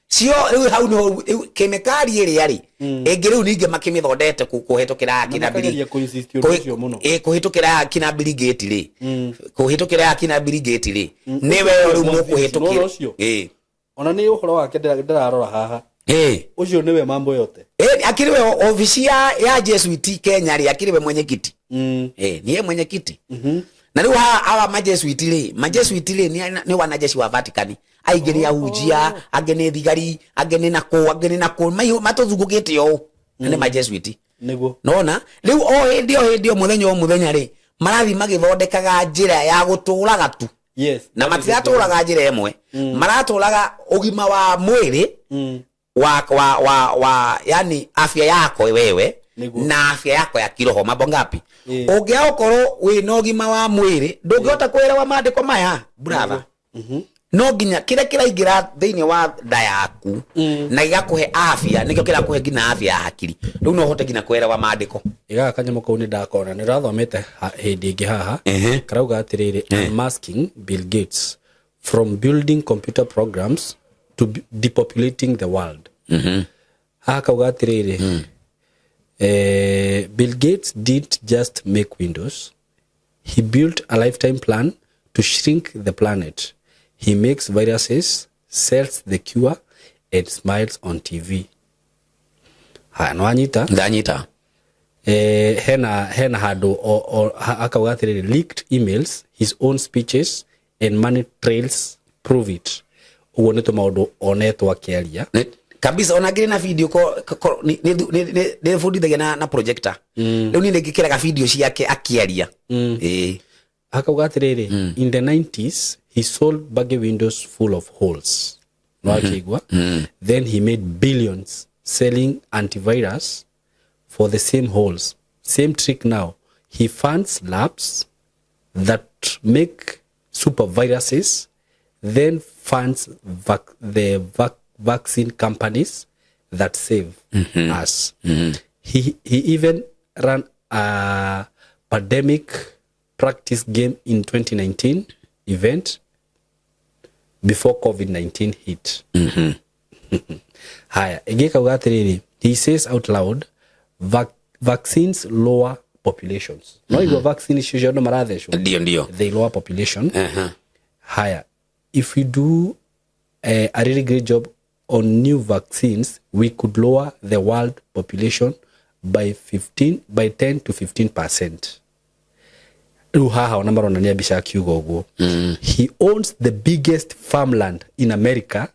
cio rĩu hau no kemikali ĩrĩa rĩ ĩngĩ rĩu ningĩ makĩmĩthondete kũhĩtũkĩra kina Bill Gates rĩ kũhĩtũkĩra kina Bill Gates rĩ nĩwe rĩu mũkũhĩtũkĩra. Ona nĩ ũhoro wake ndĩrarora haha. Ũcio nĩwe mambo yote. Akĩrĩwe ofici ya Jesuit Kenya rĩ akĩrĩwe mwenyekiti. Niye mwenyekiti. Na rĩu hawa majesuit rĩ nĩ wanajeshi wa Vatican. Aingĩria hujia agene thigari agene nako matũthungũkĩte o nĩ majesuit. Nĩguo. Nona rĩu o hĩndĩ o mũthenya rĩ marathi magĩthondekaga njĩra ya gũtũraga tu. Yes. Na matiratũraga njĩra ĩmwe maratũraga ũgima wa mwĩrĩ wa yani afya yako wewe na afya yako ya kiroho mambo ngapi. Ũngĩakorwo wĩna ũgima wa mwĩrĩ ndũngĩhota kwĩrewa maandĩko maya brother. No nginya kĩrĩa kĩraingĩra thĩinĩ wa nda yaku na gĩgakũhe afya nĩkĩo kĩrakũhe nginya afya ya hakiri. Rĩu no ũhote nginya kwĩrewa maandĩko. Igaga kanyamũ kau nĩ ndakona nĩ ũrathomete hĩndĩ ĩngĩ haha karauga atĩrĩrĩ unmasking Bill Gates from building computer programs to depopulating the world. Haha kauga atĩrĩrĩ Bill Gates didn't just make Windows, he built a lifetime plan to shrink the planet. He makes viruses, sells the cure, and smiles on TV. Haya no anyita? Ndanyita. Hena handũ akauga atĩrĩrĩ leaked emails, his own speeches, and money trails prove it. Ũguo nĩ tũmaũndũ onetwo akĩaria. Kabisa ona ngire na video nĩ fundithagia na projector. Rĩu niĩ ngĩkĩraga video ciake akĩaria. Akauga atĩrĩrĩ in the 90s he sold baggy windows full of holes. No akigwa. Then he made billions selling antivirus for the same holes. Same trick now. He funds labs that make super viruses, then funds the vaccine companies that save us. He even ran a pandemic practice game in 2019 event before COVID-19 hit. Haya, igekauga atĩrĩrĩ he says out loud vaccines lower populations. No igwa vaccine icio no marathecwo. Ndio. They lower population. Haya, if we do a really great job on new vaccines, we could lower the world population by 10 to 15%. Haha ona maronania mbica akiuga uguo. He owns the biggest farmland in America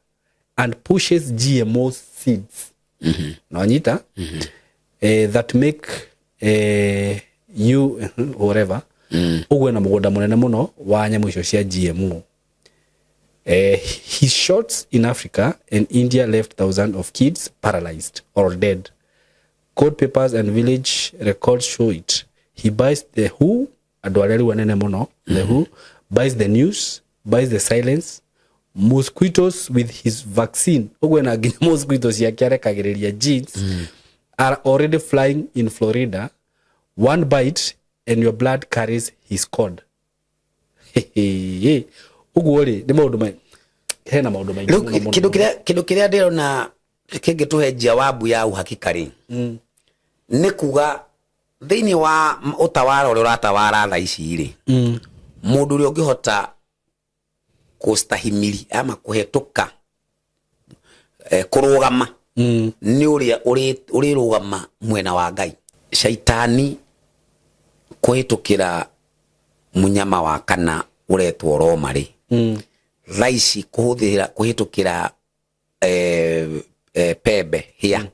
and pushes GMO seeds. Naonyita that make you whatever. Ugwe na mugunda munene muno wa nyamu icio cia GMO. His shots in Africa and India left thousands of kids paralyzed or dead. Court papers and village records show it. He buys the WHO, adwareli wanene muno, the WHO, buys the news, buys the silence, mosquitoes with his vaccine. Ugwe na ginya mosquitoes ya kiarekagiriria genes are already flying in Florida. One bite and your blood carries his code. Ugwori ni maundu mai hena maundu mai kindu kiria ndirona kingituhe jawabu ya uhakikari ni kuga thiini wa utawara uri uratawara tha ici ri mundu uri ungihota kustahimili ama kuhetuka kurugama ni uri rugama mwena wa Ngai. Shaitani kuhitukira munyama wa kana uretwo romari raisi kuhitukira pebe hia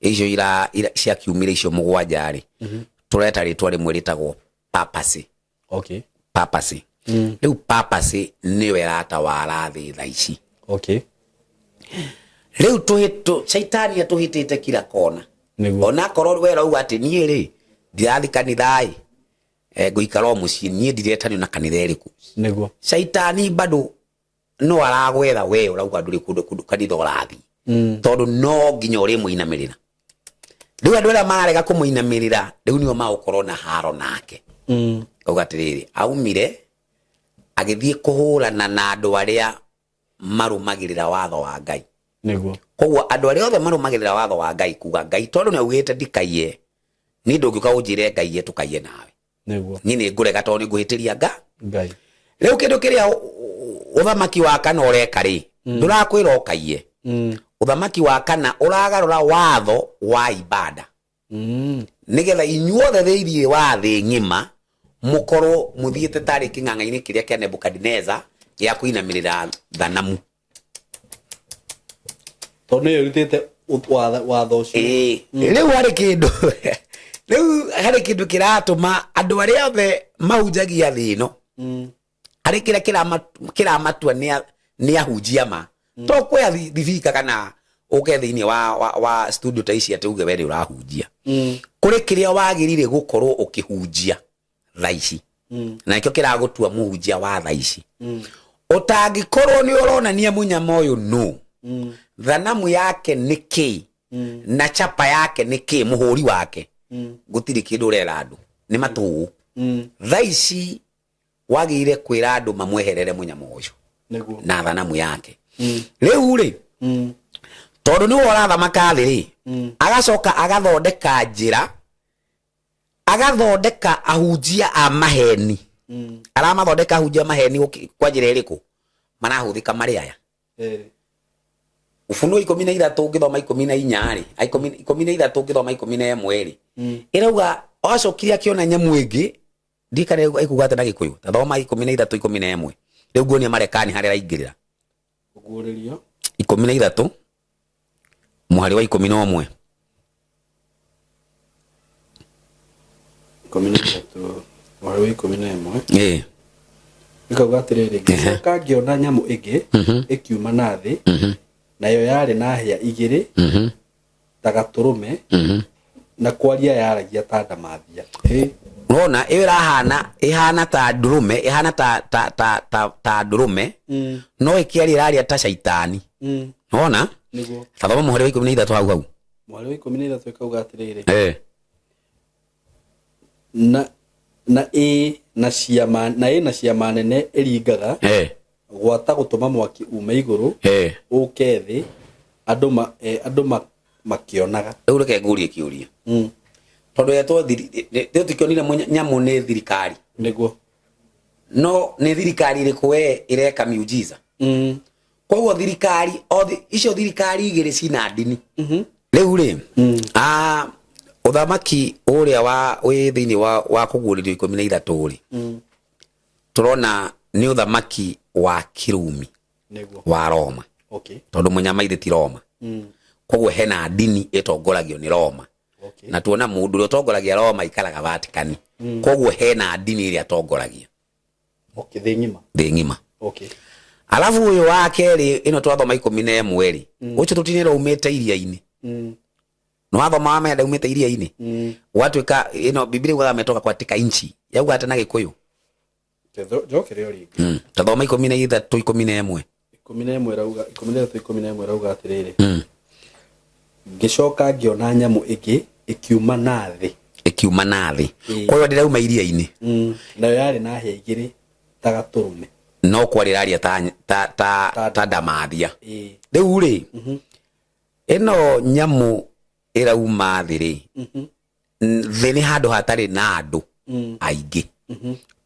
icio ira cia kiumire icio mugwanja ri tureta ritwa rimwe ritagwo papasi. Okay. Papasi riu papasi niwe ratawara thi raisi. Okay. Riu tuhito shaitani atuhitite kila kona ona korwo we rauga ati nie ri ndirathi kanithai guikara mucii nie ndiretani na kanitha iriku niguo shaitani bado no aragwetha we urauga nduri kundu kanitha urathi tondu no nginya uri muinamirira riu andu ara marega kumuinamirira riu nio maukorwo na haro nake uga atiriri aumire agithie kuhurana na andu aria marumagirira watho wa Ngai niguo koguo andu aria othe marumagirira watho wa Ngai kuga Ngai tondu ni augite ndikaiye ni ndungiuka unjire Ngai tukaiye nawe niguo ni ngurega tondu ni nguhitiria Ngai riu kindu kiria uthamaki wa kana ureka ri ndurakwira ukaiye uthamaki wa kana uragarura watho wa ibada nigetha inyuothe thiirie wa thi ngima mukorwo muthiete tari king'ang'a-ini kiria kia Nebukadneza ya kuinamirira thanamu tondu yo rutite watho ucio riu hari kindu kiratuma andu aria othe mahunjagia thi ino hari kiria kiramatua ni ahunjia ma to kwa thivika kana uke thiini wa studio ta ici ati uge we urahunjia kuri kiria wagirire gukorwo ukihunjia thaici na ikio kiragutua muhunjia wa thaici utangikorwo ni uronania munyama uyu no thanamu yake niki na chapa yake niki muhuri wake gutiri kindu urera andu ni matu thaici wagire kwira andu mamweherere munyama uyu na thanamu yake riu ri tondu ni urathamaka thi ri agacoka agathondeka njira agathondeka ahunjia a maheni aramathondeka ahunjia maheni kwa njira iriku marahuthika mari aya Ufunuo 13 ungithoma 14 ri 13 ungithoma 11 ri irauga acokire akiona nyamu ingi ndikare ikuga na Gikuyu tathoma 13 11 riu nguonia Marekani haria raingirira uguririo 13 muhari wa 11 muhari wa 11 ikauga atiriri ngicoka ngiona nyamu ingi ikiuma na thi nayo yari na hia igiri ta gaturume na kwaria yaragia ta ndamathia Rona ihana ta ndurume ihana ta ndurume no ikiari raria ta shaitani rona niguo tathoma muhari wa 13 hau muhari wa 13 ikauga atiriri na ciama nene iringaga gwata gutuma mwaki ume iguru uke thi andu makionaga riu reke ngurie kiuria tondu yetwo tikionire nyamu ni thirikari niguo no nĩ thirikari ĩrĩkũ we ĩreka miujiza koguo thirikari icio thirikari igĩrĩ cina ndini rĩu rĩ uthamaki ũrĩa wa wĩ thĩinĩ wa kũguũrĩrio 13 rĩ tũrona nĩ uthamaki wa Kirumi wa Roma tondũ Mũnyamaithe ti Roma koguo hena ndini ĩtongoragio nĩ Roma na tuona mũndũ ũrĩa ũtongoragia Roma ikaraga Vatican koguo hena ndini ĩrĩa atongoragia thĩ ng'ima alafu uyu wa kerĩ ino twathoma 11 rĩ ucio tutinĩra umĩte iria-inĩ no wathoma wamenda umĩte iria-inĩ watuĩka ino Biblia yugaga ametoka katika nchi yauga hata na Gĩkũyũ njokerio ringi tathoma 13:11 11 rauga atiriri ngicoka ngiona nyamu ĩngĩ ĩkiuma na thĩ kwa hiyo ndĩrauma iria-inĩ nayo yarĩ na hĩa igĩrĩ ta gatũrũme no kwarĩraria ta ndamathia rĩu rĩ ĩno nyamu ĩrauma thĩ rĩ thĩ nĩ handũ hatarĩ na andũ aingĩ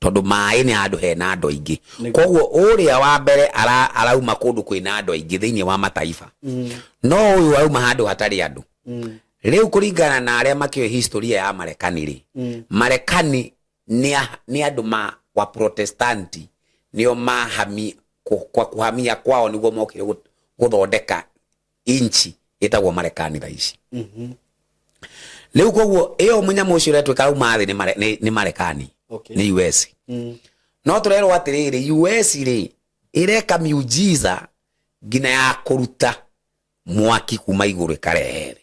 tondũ maĩ nĩ handũ hena andũ aingĩ koguo ũrĩa wa mbere arauma kũndũ kwĩna andũ aingĩ thĩinĩ wa mataifa no ũyũ arauma handũ hatarĩ andũ rĩu kũringana na arĩa makĩoĩ historia ya Marekani rĩ Marekani nĩ andũ wa Protestanti nio kwa kuhamia kwao niguo mokire guthondeka inchi itagwo Marekani thaici leo koguo ĩyo mũnyamũ ũcio ũretwĩka rauma thĩ nĩ Marekani nĩ US no tũrerwo atĩrĩrĩ US rĩ ĩreka miujiza ngina ya kũruta mwaki kuma igũrũ ĩkarehe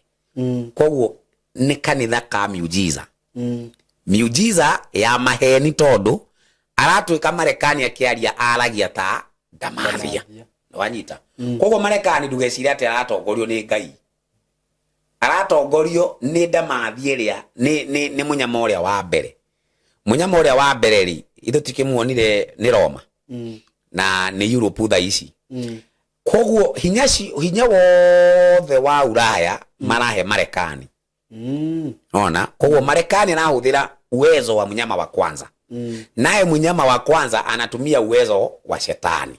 koguo nĩ kanitha ka miujiza ya maheni tondũ aratwĩka Marekani akĩaria aragia ta ndamathia wanyita koguo Marekani ndugeciria atĩ aratongorio nĩ Ngai aratongorio nĩ ndamathia ĩrĩa nĩ mũnyama ũrĩa wa mbere rĩ ithu tikĩmuonire nĩ Roma na nĩ Europe tha ici koguo hinya wothe wa Ulaya marahe Marekani ona koguo Marekani anahũthĩra uwezo wa mnyama wa kwanza naye mnyama wa kwanza anatumia uwezo wa shetani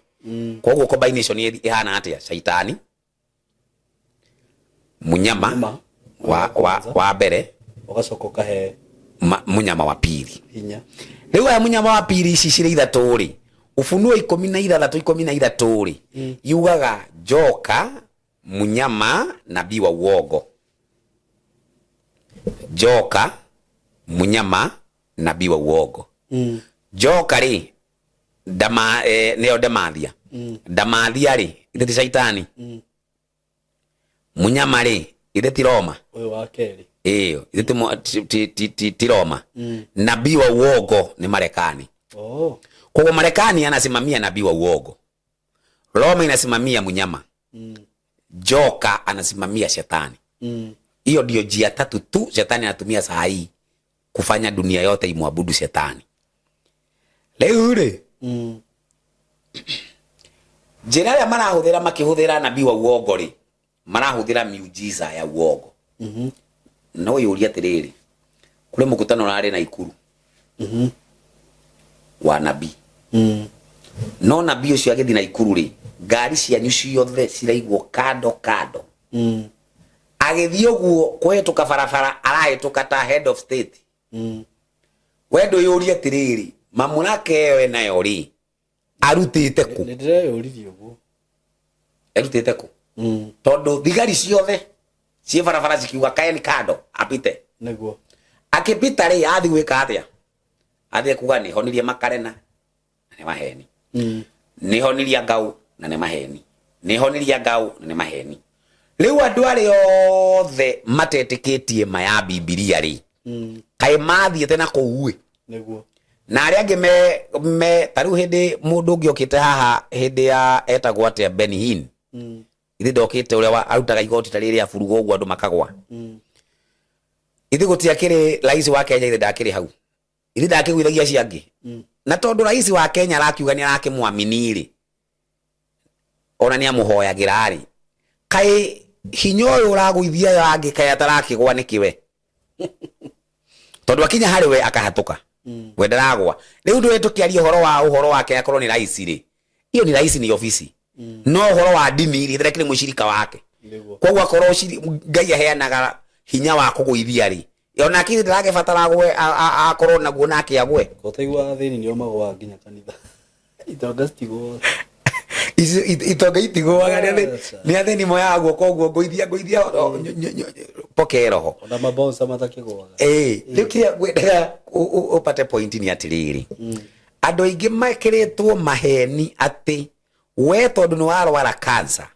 koguo combination ihana atia shaitani mnyama wa mbere ugacoka he mnyama wa pili hinya rĩu aya mnyama wa pili ici cirĩ ithatũ rĩ Ufunuo 16:13 rĩ yugaga joka mnyama nabii wa uongo joka mnyama nabii wa uongo joka rĩ neo ndamathia ndamathia rĩ itheti shaitani mnyama rĩ itheti Roma uyu wa kerĩ iyo itheti Roma nabii wa uongo ni Marekani kwa Marekani anasimamia nabii wa uongo Roma inasimamia mnyama joka anasimamia shetani hiyo ndio njia tatu tu shetani anatumia saa hii kufanya dunia yote imwabudu shetani leo rĩ njĩra ya marahũthĩra makĩhũthĩra nabii wa uongo rĩ marahũthĩra miujiza ya uongo no yũria atĩrĩrĩ kũrĩ mũkutano ũrarĩ Naikuru wa nabii no nabii ũcio agĩthiĩ Naikuru rĩ ngari cianyu ciothe ciraigwo kando agĩthiĩ ũguo kũhĩtũka barabara arahĩtũka ta head of state wendo yũria atĩrĩrĩ mamũlaka ĩyo enayo rĩ arutĩte kũ nĩndĩreyũrithia ũguo arutĩte kũ tondũ thigari ciothe ciĩ barabara cikiuga kaeni kando apite nĩguo akĩpita rĩ athi gwĩka atĩa athi kuga nĩ honirie makarena na nĩ maheni nĩ honirie ngau na nĩ maheni nĩ honirie ngau na nĩ maheni rĩu andũ arĩa othe matetĩkĩtie maya Biblia rĩ kaĩ mathiĩte na kũu nĩguo na arĩa angĩ me tarĩu hĩndĩ mũndũ ũngĩ okĩte haha hĩndĩ ya etagwo atĩa Ben Hinn ithe ndokĩte ũrĩa arutaga igoti ta rĩrĩa burugo ũguo andũ makagwa ithe gũtiakĩrĩ rais wa Kenya ithe ndakĩrĩ hau ithe ndakĩgwithagia cia angĩ na tondũ rais wa Kenya arakiuga nĩ arakĩmwamini rĩ ona nĩ amũhoyagĩra rĩ kaĩ hinya ũyũ ũragũithia angĩ kaĩ atarakĩgwa nĩkĩ we tondũ akinya harĩ we akahatũka we ndaragwa riu ndu tukiaria uhoro wake akorwo ni rais ri iyo ni rais ni ofisi no uhoro wa dini ri threkire mushirika wake koguo akorwo Ngai aheanaga hinya wa kuguithia ri ona kiri ndirage batara gwe akorwo naguo nake agwe gotaigwa thini nio magwa nginya kanitha itonga stigo itonga itigwaga ni atheni moya guo koguo ngoithia poke roho ona mabonsa matakigwaga riu kiria ngwendaga upate point ni atiriri andu aingi makiritwo maheni ati we tondu ni warwara cancer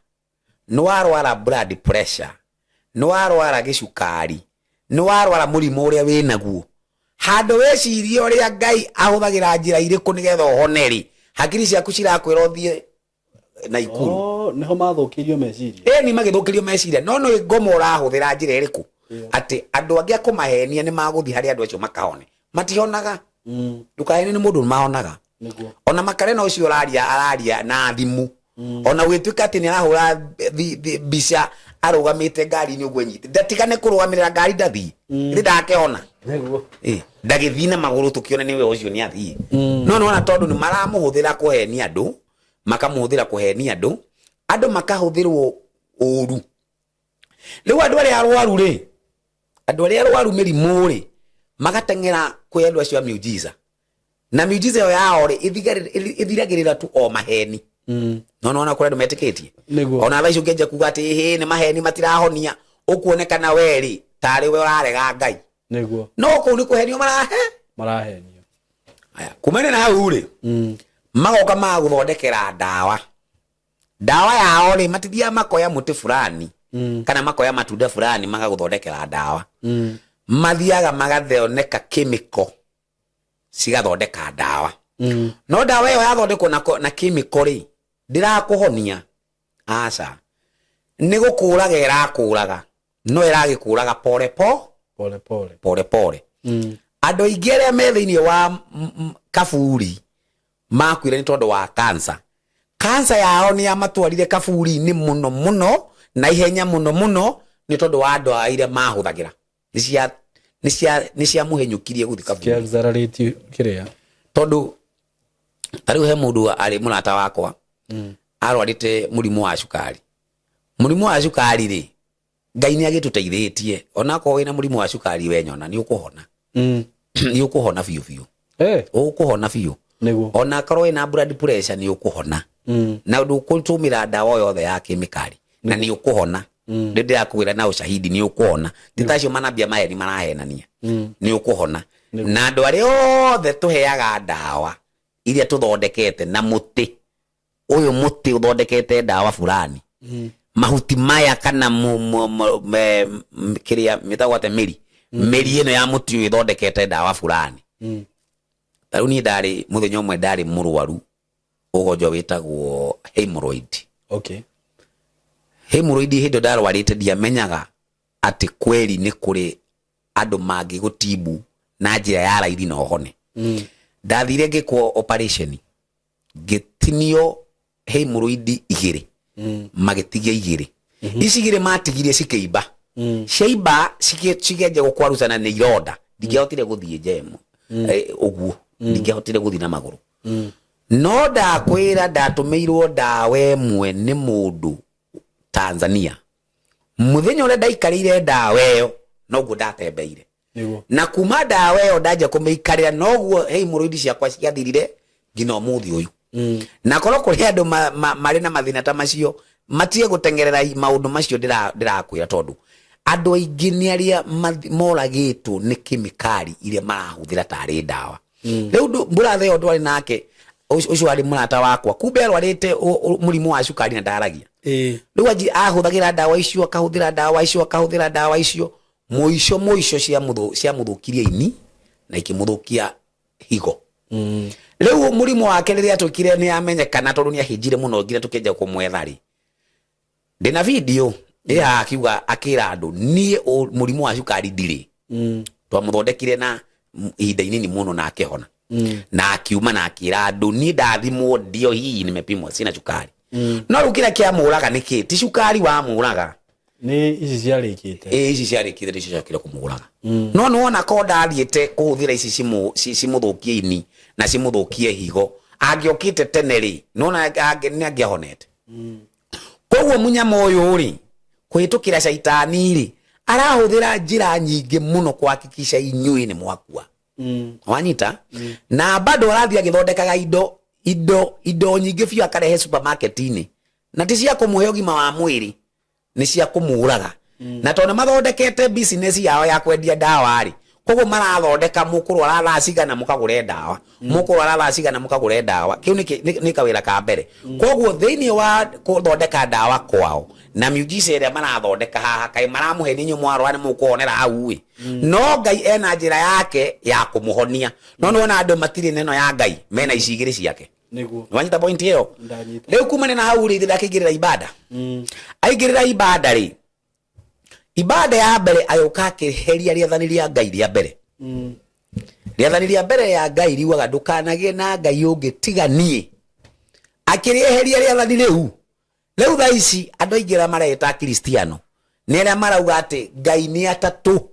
ni warwara blood pressure ni warwara gicukari ni warwara murimu uria winaguo handu wecirie uria Ngai ahuthagira njira iriku nigetha uhoneri hakiri ciaku cirakwira uthie na ikuru niho mathukirio meciria ni magithukirio meciria no ngomo urahuthira njira iriku ati andu angi akumahenia ni maguthi hari andu acio makahone matihonaga ndukahene ni mundu mahonaga ona makarena ucio araria na thimu ona gwituika ati ni arahura bica arugamite ngari ni uguo nyite ndatigane kurugamirira ngari ndathi ndakehona ndagithii na maguru tukiona niwe ucio ni athii no nona tondu ni maramuhuthira kuhenia andu makamuhuthira kuhenia andu makahuthirwo uru riu andu aria arwaru ri andu aria arwaru mirimu ri magatengera kwi andu acio miujiza na miujiza yo yao ri ithiragirira tu o maheni no no na kure ndumetikitie ona thaicio ngenja kuga ati ni maheni matirahonia ukuonekana weri tari we urarega Ngai niguo no ku ni kuhenio marahenio aya kumene na hau ri magoka maguthondekera dawa yao ri matithia makoya muti fulani kana makoya matunda fulani magaguthondekera dawa mathiaga magathondeka chemical cigathondeka dawa no dawa yo yathondekwo na chemical ri ndirakuhonia aca ni gukuraga irakuraga no iragikuraga pole andu aingi aria me thiini wa kaburi makwire ni tondu wa cancer yao ni amatwarire kaburi ni muno na ihenya muno ni tondu wa andu aire mahuthagira ni cia muhenyukirie guthi kaburi kia zarariti kiria tondu tariu he mundu ari murata wakwa arwarite murimu wa cukari ri Ngai ni agituteithitie ona ko wina murimu wa cukari wenyona ni ukuhona ni ukuhona biu ukuhona biu ona korwo wina blood pressure ni ukuhona na ndu kutumira dawa yothe ya kemikali na ni ukuhona ndira kuwira na ushahidi ni ukuhona titacio manabia maheni marahenania ni ukuhona na andu ari othe tuheaga dawa iria tuthondekete na muti uyu muti uthondekete dawa fulani mahuti maya kana kiria mitagwate miri ino ya muti uyu ithondekete dawa fulani tariu ni ndari muthenya umwe ndari murwaru ugonjo witagwo hemorrhoid hindo ndarwarite ndiamenyaga ati kweli ni kuri andu mangi gutibu na njira ya raithi na ohone ndathire ngikwo operation gitinio hemorrhoid igiri magitigia igiri ici igiri matigirie cikeimba ciaimba cikenje gukwarutana ni ironda ndingehotire guthie jemu uguo ndingehotire guthie na maguru no ndakwira ndatumirwo dawa emwe ni mundu Tanzania muthenya uria ndaikarire dawa eyo noguo ndatembeire na kuma dawa eyo ndaje kumikarira noguo hemorrhoid ciakwa ciathirire ngina umuthi uyu na korwo kuri andu mari na mathina ta macio matie gutengerera maundu macio ndirakwira tondu andu aingi ni aria moragitwo ni kemikali iria marahuthira tari dawa riu mburathe yo ndwari nake ucio ari murata wakwa kumbe arwarite murimu wa cukari na ndaragia riu aji ahuthagira dawa icio akahuthira dawa icio muico cia muthukiria ini na ikimuthukia higo riu murimu wake riria tukire ni amenyekana tondu ni ahinjire muno ngira tukenja kumwethari ndina video ya akiuga akira andu nie murimu wa cukari ndiri twamuthondekire na ihinda inini muno na akihona na akiuma na akira andu ni ndathimwo ndio hii nimepimwa sina cukari no rukira kia muraga niki ti cukari wa muraga ni ici ciarikite ici ciarikite ici ciakire kumuraga no wona ko ndathiete kuhuthira ici cimuthukie ini na cimuthukie higo angiokite teneri nona ni angiahonete koguo munyama uyu ri kuhitukira shaitani ri arahuthira njira nyingi muno kuhakikisha inyui ni mwakua wanyita na bado arathia githondekaga indo nyingi biu akarehe supermarket ini na ti cia kumuhe ugima wa mwiri ni cia kumuraga na tone mathondekete business yao ya kwendia dawa ri koguo marathondeka mukuru arathasiga na mukagure dawa mukuru arathasiga na mukagure dawa kiu ni kawira ka mbere koguo thiini wa kuthondeka dawa kwao na miujiza ria marathondeka haha kai maramuhe ninyu mwarwa ni mukuonera hau wi no Ngai ena njira yake ya kumuhonia no nona andu matiri neno ya Ngai mena icigiri ciake niguo wanyita point hiyo leo kumane na hau ri ndakigirira ibada aigirira ibada ri ibada ya mbere ayoka akiheria riathani ria Ngai ria mbere riathani ria mbere ya Ngai riugaga ndukanagie na Ngai ungi tiganie akirieheria riathani riu thaa ici andu aingira mareta Kristiano ni aria marauga ati Ngai ni atatu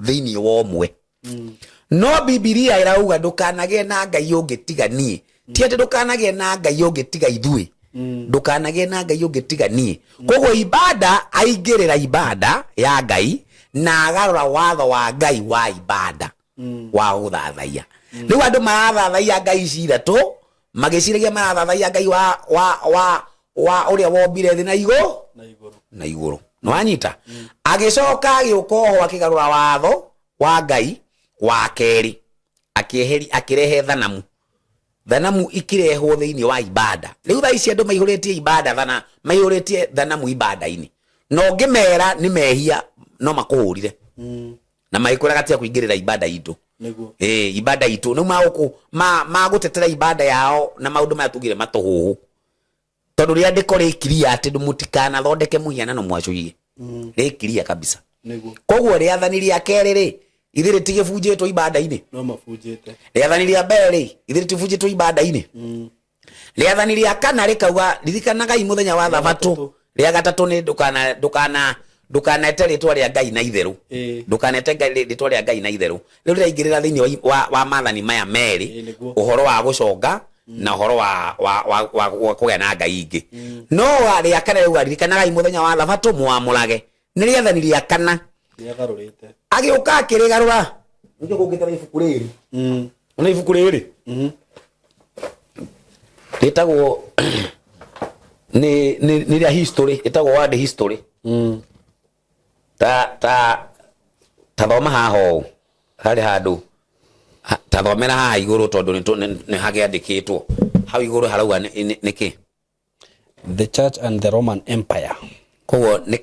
thiini wa umwe no Biblia irauga ndukanagie na Ngai ungi tiganie ti ati ndukanagie na Ngai ungi tiga ithui ndukanagie na Ngai ungi tiganie koguo ibada aingirira ibada ya Ngai na agarura watho wa Ngai wa ibada wa uthathaia riu andu marathathaia Ngai ciratu magiciragia marathathaia Ngai wa uria wombire thi na iguru no anyita agicoka agiuka ho akigarura watho wa Ngai wa keri akirehe thanamu ikirehwo thiini wa ibada riu thaa ici andu maihuritie ibada maihuritie thanamu ibada-ini no ngimera ni mehia no makuhurire na maikuraga tia kuingirira ibada itu ibada itu no magutetera ibada yao na maundu matugire matuhuhu tondu ria ndiko rikiria ati ndumutikana thondeke muhianano mwacuie rikiria kabisa koguo riathani ria keri ri ithire tigibunjitwo ibada-ini no mabunjite riathani ria mbere ri ithire tigibunjitwo ibada-ini riathani ria kana rikauga ririkanaga muthenya wa thabatu ria gatatu ni ndukanete ritwa ria Ngai na itheru ndukanete ritwa ria Ngai na itheru riu riraingirira thiini wa maathani maya meri uhoro wa guconga na uhoro wa kugea na Ngai ingi no ria kana riuga ririkanaga muthenya wa thabatu mwamurage ni riathani ria kana niagarurite agiuka akirigarura ndio kugitara ibuku riri ona ibuku riri ritagwo ni ria history ritagwo world history ta thoma haho hari handu ta thomera haha iguru tondu ni hagiandikitwo hau iguru harauga niki the church and the Roman Empire koguo ni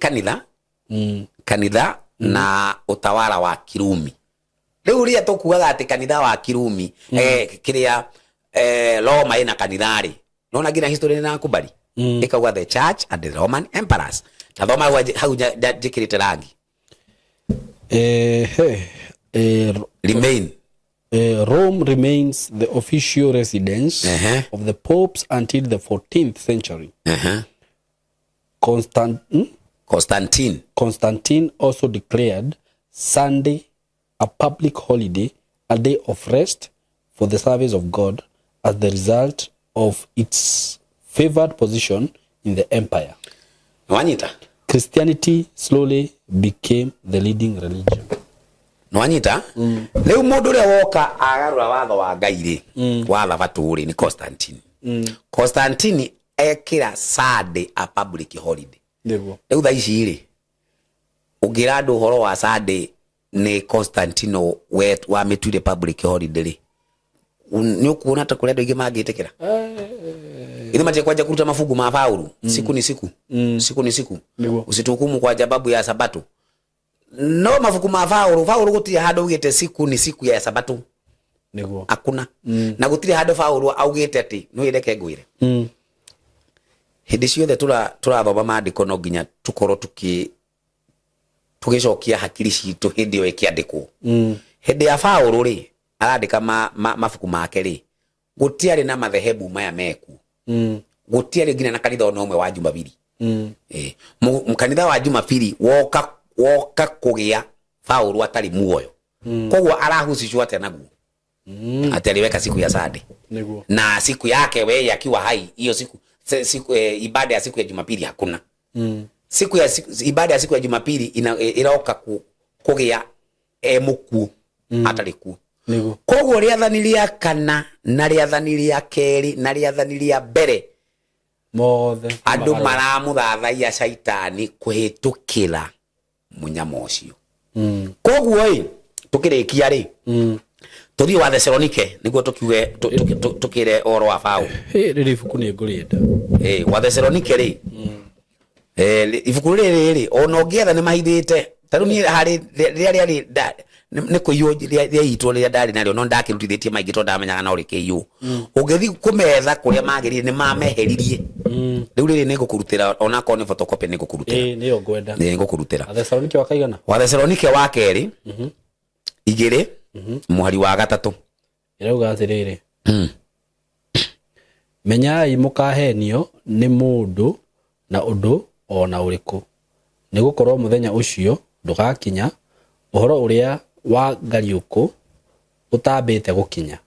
kanitha na utawala wa Kirumi riu ria tukuaga ati kanitha wa Kirumi kiria Roma ina kanithari nona ngira history na kubali ikauga the church and the Roman emperors ta thoma hau jikirite rangi remain Rome remains the official residence of the popes until the 14th century. Constantine also declared Sunday a public holiday, a day of rest for the service of God, as the result of its favored position in the empire. Nwanyita Christianity slowly became the leading religion. Nwanyita leo mundu ria woka agarura watho wa Ngai ri wa thabatu ri ni Constantine. Constantine ekira Sunday a public holiday. Niguo Leo thaa ici ri ugira andu horo wa Sunday ni Constantino wet wa mitwire public holiday ri ni ukuona ta kuria ndoige magitikira ile maje kwaje kuruta mafugu ma Paulo siku ni siku siku ni siku usituhukumu kwa sababu ya sabato no mafugu ma Paulo gutire hado ugite siku ni siku ya sabato niguo akuna na gutire hado Paulo augite ati no ireke ngwire hindi ciothe turathoma maandiko no nginya tukoro tugicokia hakiri citu hindi yo ikiandikwo hindi ya Paulo ri arandika mafuku make ri gutiari na mathehebu maya meku gutiari nginya na kanitha no umwe wa Jumapili Mukanitha wa Jumapili woka kugia Paulo atari muoyo. Koguo arahucicwo atia naguo. Ataliweka siku ya Sunday. Na siku yake wewe akiwa hai, hiyo siku ibada ya siku ya Jumapili hakuna. Ibada ya siku ya Jumapili iraoka kugia muku atari ku. Koguo riathaniria kana na riathaniria keri na riathaniria mbere mothe andu maramuthathaia shaitani kuhitukira munyama ucio. Koguo tukirikia ri tuthii wa Thessalonike niguo tukiuge tukire oro wa Paulo. Riri ibuku ni ngurienda. Wa Thessalonike ri ibuku riri ona ngietha ni mahithite taru ni hari ria ni kuyo ria itwo ria ndari naryo no ndakirutithitie maingi to ndamenyaga no rikiyo ungithi kumetha kuria magirire ni mameheririe riu riri ni ngukurutira ona ko ni photocopy ni ngukurutira ni yo ngwenda ni ngukurutira Thessalonike wa kaigana wa Thessalonike wa keri igiri muhari wa gatatu irauga atiriri menyai mukahenio ni mundu na undu ona uriku ni gukorwo muthenya ucio ndugakinya uhoro uria wa ngariuku utambite gukinya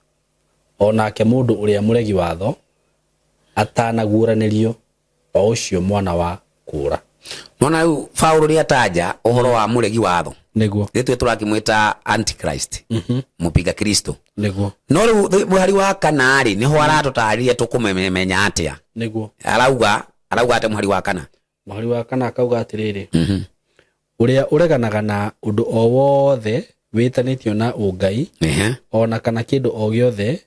onake mundu uria muregi watho atanaguuranirio o ucio mwana wa kura. Nona yu Paulo ria taja uhoro wa muregi watho niguo gitwe turakimwita antichrist mupiga Kristo niguo no riu muhari wa kana ri niho aratutaririe tukumemenya atia niguo arauga ate muhari wa kana akauga atiriri uria ureganaga na undu o wothe witanitio na ungai ona kana kindu o giothe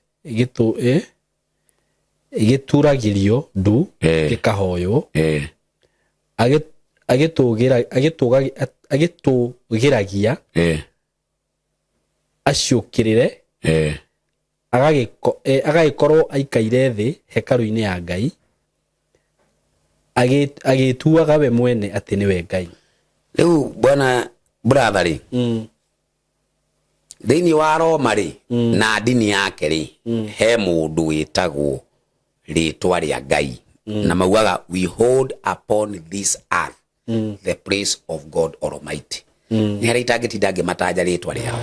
gituragirio ndu gikahoyo agitugiragia aciukirire agagikorwo aikaire thi hekalu-ini ya Ngai agituaga we mwene ati niwe Ngai. Riu bwana brother ri thini wa Roma ri na dini yake ri he mundu witagwo ritwa ria Ngai na maugaga we hold upon this earth the praise of God Almighty. Ni hari tagitindange mataja ritwa riao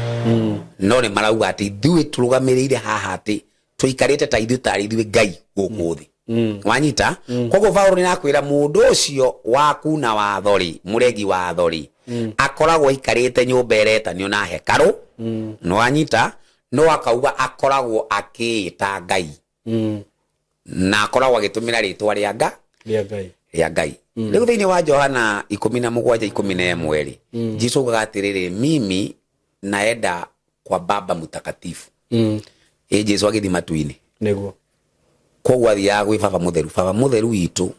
no ni marauga ati ithui turugamirire haha ati tuikarite ta ithui tari ithui Ngai guku thi wanyita koguo Paulo ni nakwira mundu ucio waku na wathori muregi wa thori akoragwo ikarite nyumba eretanio na hekaru no wanyita no akauga akoragwo akiita Ngai na akoragwo agitumira ritwa ria Ngai riu thiini wa Johana 17:11 Jesu agatiriri mimi naenda kwa Baba Mtakatifu Jesu agithi matuini niguo koguo athia gwi Baba mutheru witu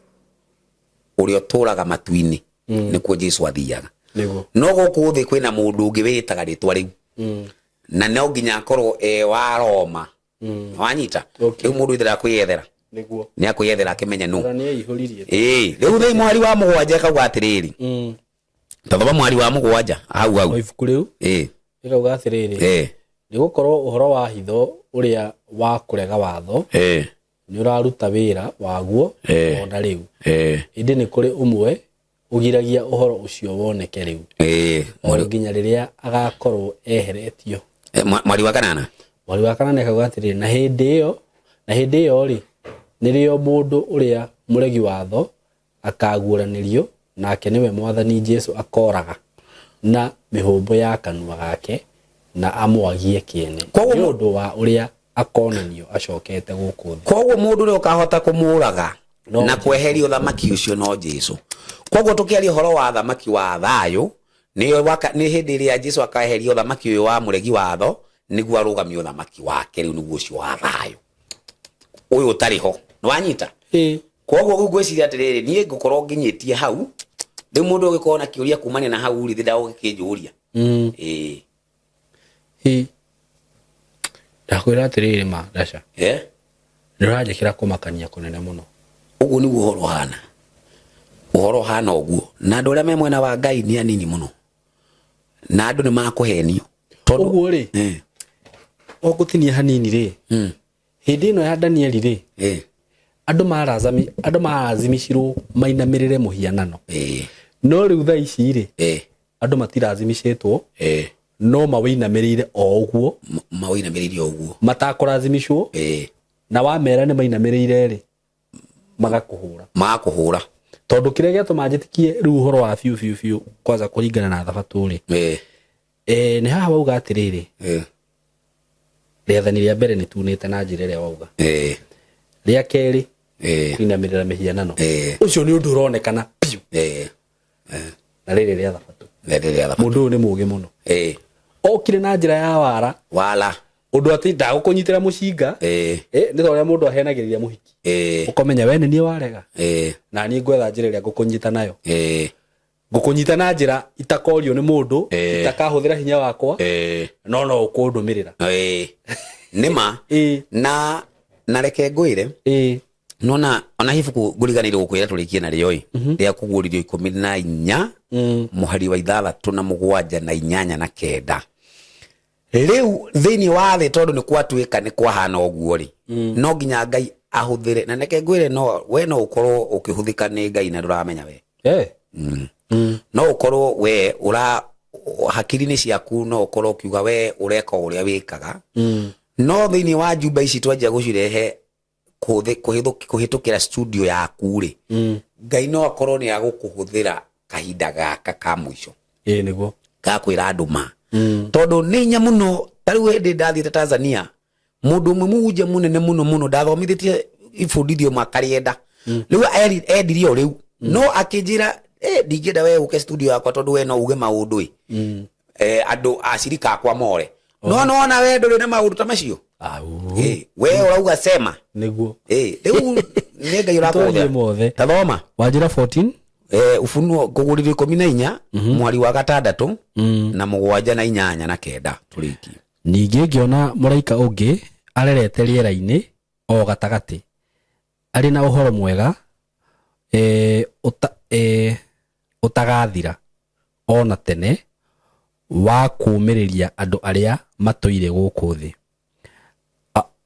uria turaga matuini nikuo Jesu athiaga niguo no guku thi kwina mundu ungi witaga ritwa riu na no nginya akorwo wa Roma wanyita riu mundu ithira kwiyethera niguo ni akwiyethera akimenya no ni ihuririe riu thei mwari wa mugwanja kauga atiriri tathoma mwari wa mugwanja au ibuku riu ikauga atiriri ni gukorwo uhoro wa hitho uria wa kurega watho ni uraruta wira waguo ona riu indi ni kuri umwe ugiragia uhoro ucio woneke riu nginya riria agakorwo eheretio mwari wa kanana nekauga atiriri na hindi iyo ri nirio mundu uria muregi watho akaguuranirio nake niwe mwathani Jesu akoraga na mihumbo ya kanua gake na amwagie kiene ni undu wa uria akonanio acokete guku thi koguo mundu ri ukahota kumuraga na kweheria uthamaki ucio no Jesu koguo tukiaria horo wa thamaki wa thayo ni hindi ria Jesu akaheria uthamaki uyu wa muregi watho niguo arugamia uthamaki wake riu niguo ucio wa thayo uyu utariho nwanyita koguo ngwiciria atiriri nie ngukorwo nginyitie hau ndi mundu ugikorwo na kiuria kumania na hau ri thida ugikinjuria ndakwira atiriri ma dasha ndirajikira kumakania kunene muno uguo niguo uhoro hana uguo na andu aria me mwena wa Ngai ni anini muno na andu ni makuhenio tondu uguo ri ogutinia hanini ri hindi ino ya Danieli ri andu marazimicirwo mainamirire muhianano no riu thaa ici ri andu matirazimicitwo no mawinamirire o uguo matakũrazimicwo na wamera ni mainamirire ri magakuhura tondu kiria giatuma njitikie riu uhoro wa fiu kwanza kuringana na thabatu ri ni haha wauga atiriri riathani ria mbere ni tunite na njira ria wauga ria keri kuinamirira mihianano ucio ni undu uronekana piu na riri ria thabatu mundu ni muge muno okire na njira ya wala undu ati ndagukunyitira mucinga ni thoria mundu ahenagiriria muhiki ukomenya we ni warega na ni ngwetha njira ria ngukunyita nayo ngukunyita na njira itakorio ni mundu itakahuthira hinya wakwa no ukundumirira nima na reke ngwire nona ona hibuku nguriganire gukwira turikie na ryo ria kuguririo 14 muhari wa 6 na 7 na 8 na 9 riu thini wa thi tondu ni kwatuika ni kwahana oguo ri no nginya Ngai ahuthire na reke ngwire no we no ukorwo ukihuthika ni Ngai na nduramenya we no ukorwo we ura hakiri-ini ciaku no ukorwo kiuga we ureka uria wikaga no thini wa jumba ici twanjia gucirehe kuhitukira studio yaku ri Ngai no akorwo ni agukuhuthira kahinda gaka ka mwisho niguo gakwira andu ma tondu ni nya muno tariu hindi ndathite Tanzania mundu mwe muje munene muno ndathomithitie ifundithio makarienda riu edirio riu no akinjira ndingenda we uke studio yakwa tondu we no uge maundu andu acirika akwa more no na we nduri na maundu ta macio we urauga sema niguo riu ni Ngai urakuthe tathoma wanjira 14 ufunuo kuguririo 14 mwari wa 6 na 7 na 8 na 9 turiki ningi ngiona muraika ungi arerete riera-ini o gatagati ari na uhoro mwega utagathira ona tene wa kumiriria andu aria matoire guku thi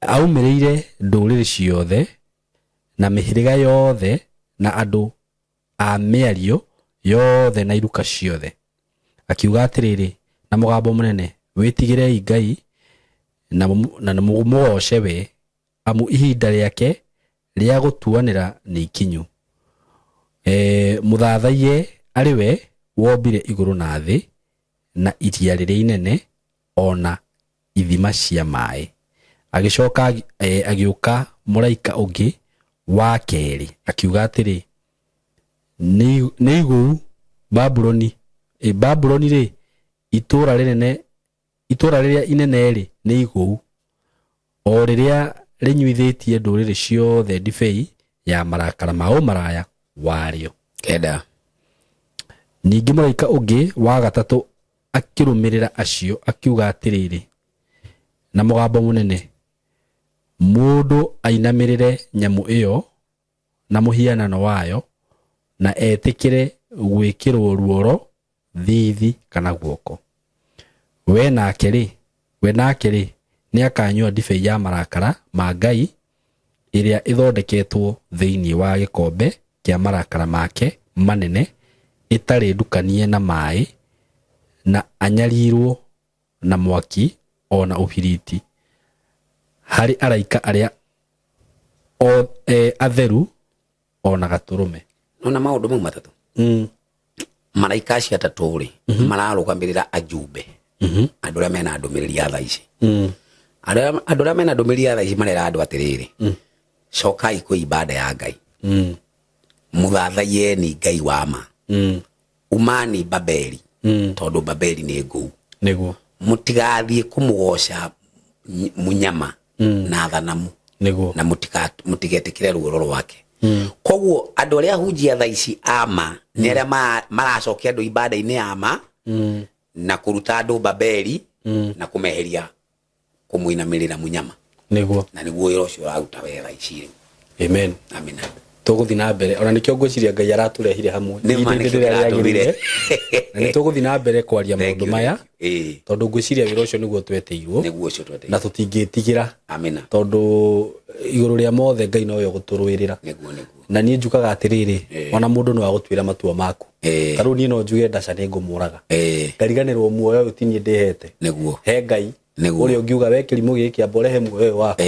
aumirire nduriri ciothe na mihiriga yothe na andu a miario yothe na iruka ciothe akiuga atiriri na mugambo munene witigire Ngai na mugoce we amu ihinda riake ria gutuanira ni ikinyu muthathaiye ari we wombire iguru na thi na iria riria inene ona ithima cia mai agicoka agiuka muraika ungi wa keri akiuga atiri ni igu Babuloni Babuloni ri itura riria inene ri ni igu o riria rinyuithitie nduriri ciothe ndibei ya marakara mao maraya wario kenda ningi muraika ungi wa gatatu akirumirira acio akiuga atiriri na mugambo munene mundu ainamirire nyamu iyo na muhianano wayo na etikire gwikirwo ruoro thithi kana guoko we nake ri ni akanyua ndibei ya marakara ma Ngai iria ithondeketwo thiini wa gikombe kia marakara make manene itari ndukanie na mai na anyarirwo na mwaki ona uhiriti hari araika aria atheru ona gaturume nona maundu mau matatu maraika acio atatu ri mararugamirira ajumbe andu aria mena ndumiriri ya thaa ici andu aria mena ndumiriri ya thaa ici marera andu atiriri cokai kwi ibada ya Ngai muthathaiye ni Ngai wa ma umani Babeli tondu Babeli ni nguu niguo mutigathie kumugoca munyama na thanamu niguo na mutigetikire ruoro rwake koguo andu aria hunjia thaa ici ama ni aria maracokia andu ibada-ini ama na kuruta andu Babeli na kumeheria kumuinamirira munyama niguo na niguo wira ucio uraruta wega ici amen amina tuguthi na mbere ona nikio ngwiciria Ngai araturehire hamwe na ni tuguthi na mbere kwaria maundu maya tondu ngwiciria wira ucio niguo tweteirwo na tutingitigira amina tondu iguru ria mothe Ngai no yo guturwirira na ni njukaga atiriri ona mundu no agutwira matua maku taru ni no njuge ndaca ni ngumuraga ngariganirwo muoyo utinie ndihete niguo he Ngai uri ungiuga we kirimu giki aborehe muoyo wako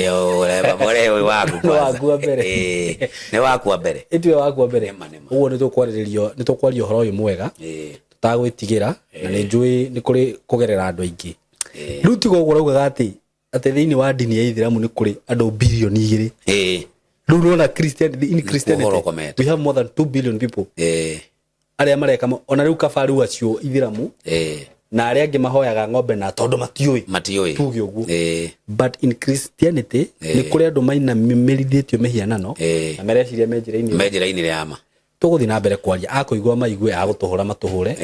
borehe waku waku mbere ne waku mbere itwe waku mbere uguo ni tukwaria horo uyu mwega tutagwitigira na ni njui ni kuri kugerera andu aingi riu tigo uguo raugaga ati thiini wa dini ya Ithiramu ni kuri andu bilioni 2 riu nona Christianity we have more than 2 billion people aria mareka ona riu kafaru acio Ithiramu na aria angi mahoyaga ng'ombe na tondu matioi tuge uguo but in Christianity ni kuri andu maina meridithio mehianano na mereciria menjira-ini riama tuguthi na mbere kwaria akuigwa maigue agutuhura matuhure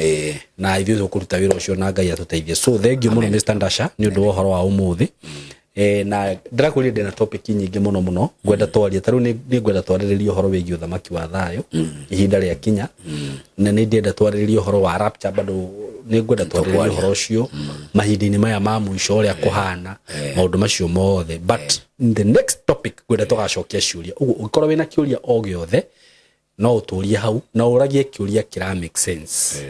na ithuĩ tukuruta wira ucio na Ngai atuteithie so thank you muno Mr. Ndasha ni undu wa uhoro wa umuthi na ndirakuria ndina topic nyingi muno ngwenda twaria taru ni ngwenda twaririria uhoro wigi uthamaki wa thayo ihinda ria kinya na ni ndenda twaririria uhoro wa rapture bado ni ngwenda twaririria uhoro ucio mahindini maya ma mwisho uria kuhana maundu macio mothe but in the next topic ngwenda tugacokia ciuria uguo ukorwo wina kiuria o giothe no uturie hau na uragie kiuria kira make sense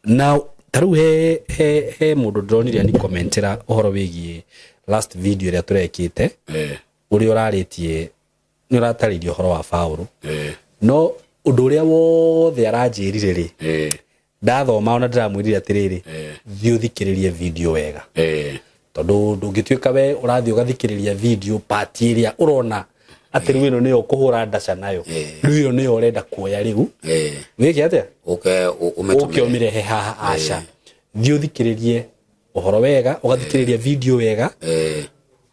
now taru he mundu ndronire ni commentera uhoro wigie last video ria turekite uri uraritie ni urataririo uhoro wa Paulo no undu uria wothe aranjirire ri ndathoma ona ndiramwirire atiriri thii uthikiririe video wega tondu ndungituika we urathii ugathikiriria video part iria urona ati riu ino niyo kuhura ndaca nayo riu iyo niyo urenda kuoya riu wiki atia umetumire he haha aca thii uthikiririe uhoro wega ugathikiriria video wega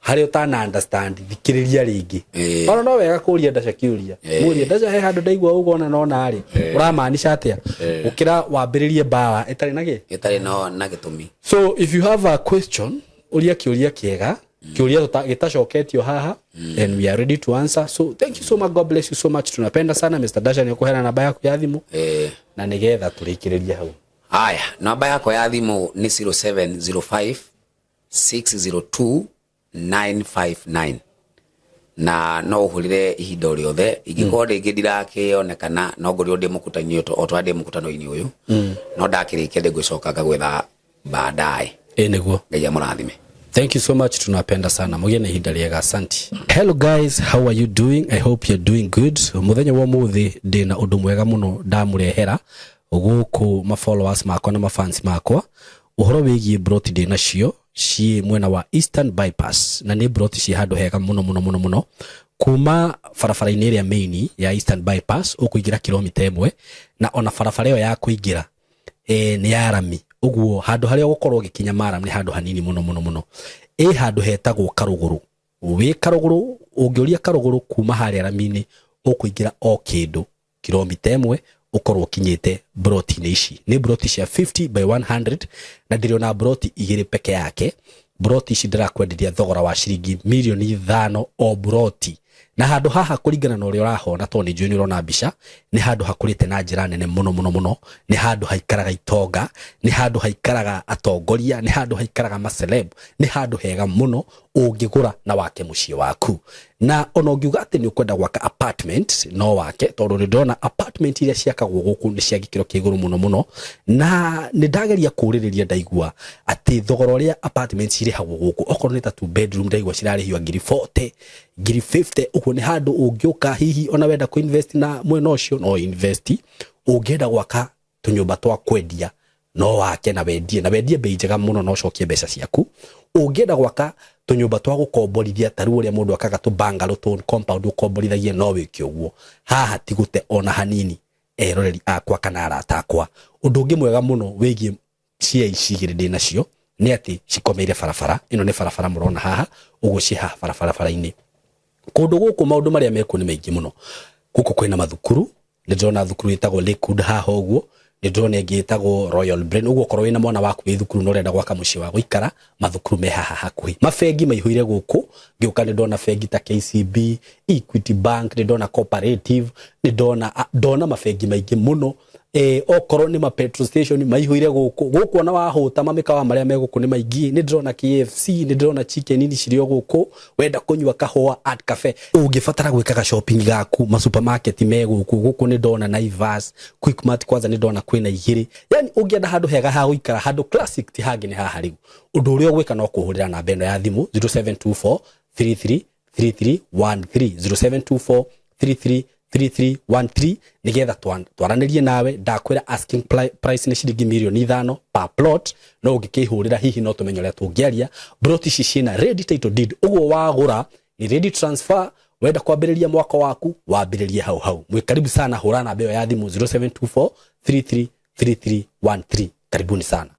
hari utana understand thikiriria ringi ona no wega kuria ndaca kiuria muria ndaca he handu ndaigua ugona no nari uramaanisha atia ukira wambiririe bawa itari na gitumi so if you have a question uria kiuria kiega kiuria gitacoketio haha and we are ready to answer so thank you so much God bless you so much tunapenda sana Mr. Dasha ni kuhera namba yako ya thimu na nigetha turikiriria hau haya namba yako ya thimu ni 0705 602 959 na no uhurire ihinda riothe ingiko ringi ndirakionekana no ngori ndi mukutani o twande mukutano-ini uyu no ndakirikia ndigwicoka ngagwetha baadaye niguo Ngai amurathime. Thank you so much tunapenda sana mugene ihinda riega asante. Hello guys, how are you doing? I hope you're doing good. Muthenya wa muthi ndina undu mwega muno ndamurehera guku ma followers makwa na ma fans makwa uhoro wigie broti ndina cio ci mwena wa Eastern Bypass na ni broti ci handu hega muno kuma farafara-ini ria main ya Eastern Bypass ukuingira kilomita 1 na ona farafara yo ya kuingira ni ya rami uguo handu haria gukorwo gikinya maram ni handu hanini muno handu hetagwo Karuguru wi Karuguru ungiuria Karuguru kuma haria rami-ini ukuingira o kindu kilomita 1 ukorwo kinyite broti ici ni broti cia 50 by 100 na ndiriona broti igiri peke yake broti ici ndirakwenderia thogora wa ciringi milioni 5 o broti na handu haha kuringana na uria urahona to ni njui ni urona mbica ni handu hakurite na njira nene muno ni handu haikaraga itonga ni handu haikaraga atongoria ni handu haikaraga ma celeb ni handu hega muno ungigura na wake muciĩ waku na ona ungiuga ati ni ukwenda gwaka apartment no wake tondu ni ndona apartment iria ciakagwo guku ni cia gikiro kiguru muno na ni ndageria kuririria ndaigua ati thogora uria apartments irihagwo guku okorwo ni ta 2 bedroom ndaigua cirarihio ngiri 40 ngiri 50 uko ni handu ungiuka hihi ona wenda ku invest na mwena ucio no invest ungienda gwaka tunyumba twa kwendia no wake na wendie bei njega muno no cokie mbeca ciaku ungienda gwaka tunyumba twa gukomborithia taru uria mundu akaga tu bungalow tu compound ukomborithagie no wiki uguo haha tigute ona hanini eroreri akwa kana arata akwa undu ungi mwega muno wigie cia icigire ndina cio ni ati cikomeire barabara ino ni barabara murona haha uguo ci haha barabara-ini kundu guku maundu maria meku ni maingi muno guku kwina mathukuru ndona thukuru itagwo Lakewood haha uguo ni drone ngitagwo Royal Brain ugo korwo wina mwana waku wi thukuru no renda gwaka muci wa guikara mathukuru me haha hakuhi mafengi maihuire guku ngiuka ni ndona fengi ta KCB Equity Bank ni ndona Cooperative ni ndona mafengi maingi muno okorwo ni ma petrol station maihuire guku ona wahuta mamikawa maria meguku ni maingi ni ndona KFC ni ndona chicken ni cirio guku wenda kunywa kahua at cafe ungifatara gwikaga shopping gaku ma supermarket guku ni ndona Naivas Quickmart kwanza ni ndona kwina igiri yani ungienda handu hega ha guikara handu classic ti hangi ni haha riu undu uria gwika no kuhurira namba eno ya thimu 0724 333313 0724 3313 nigetha twaranirie nawe ndakwira asking price ni shilingi milioni 5 per plot no ungikihurira hihi no tumenyo ria tungiaria broti cicina ready title deed ugo wagura ni ready transfer wenda kwambiriria mwaka waku wambiririe hau mwikaribu sana hurana beo ya thimu 0724 333313 karibuni sana.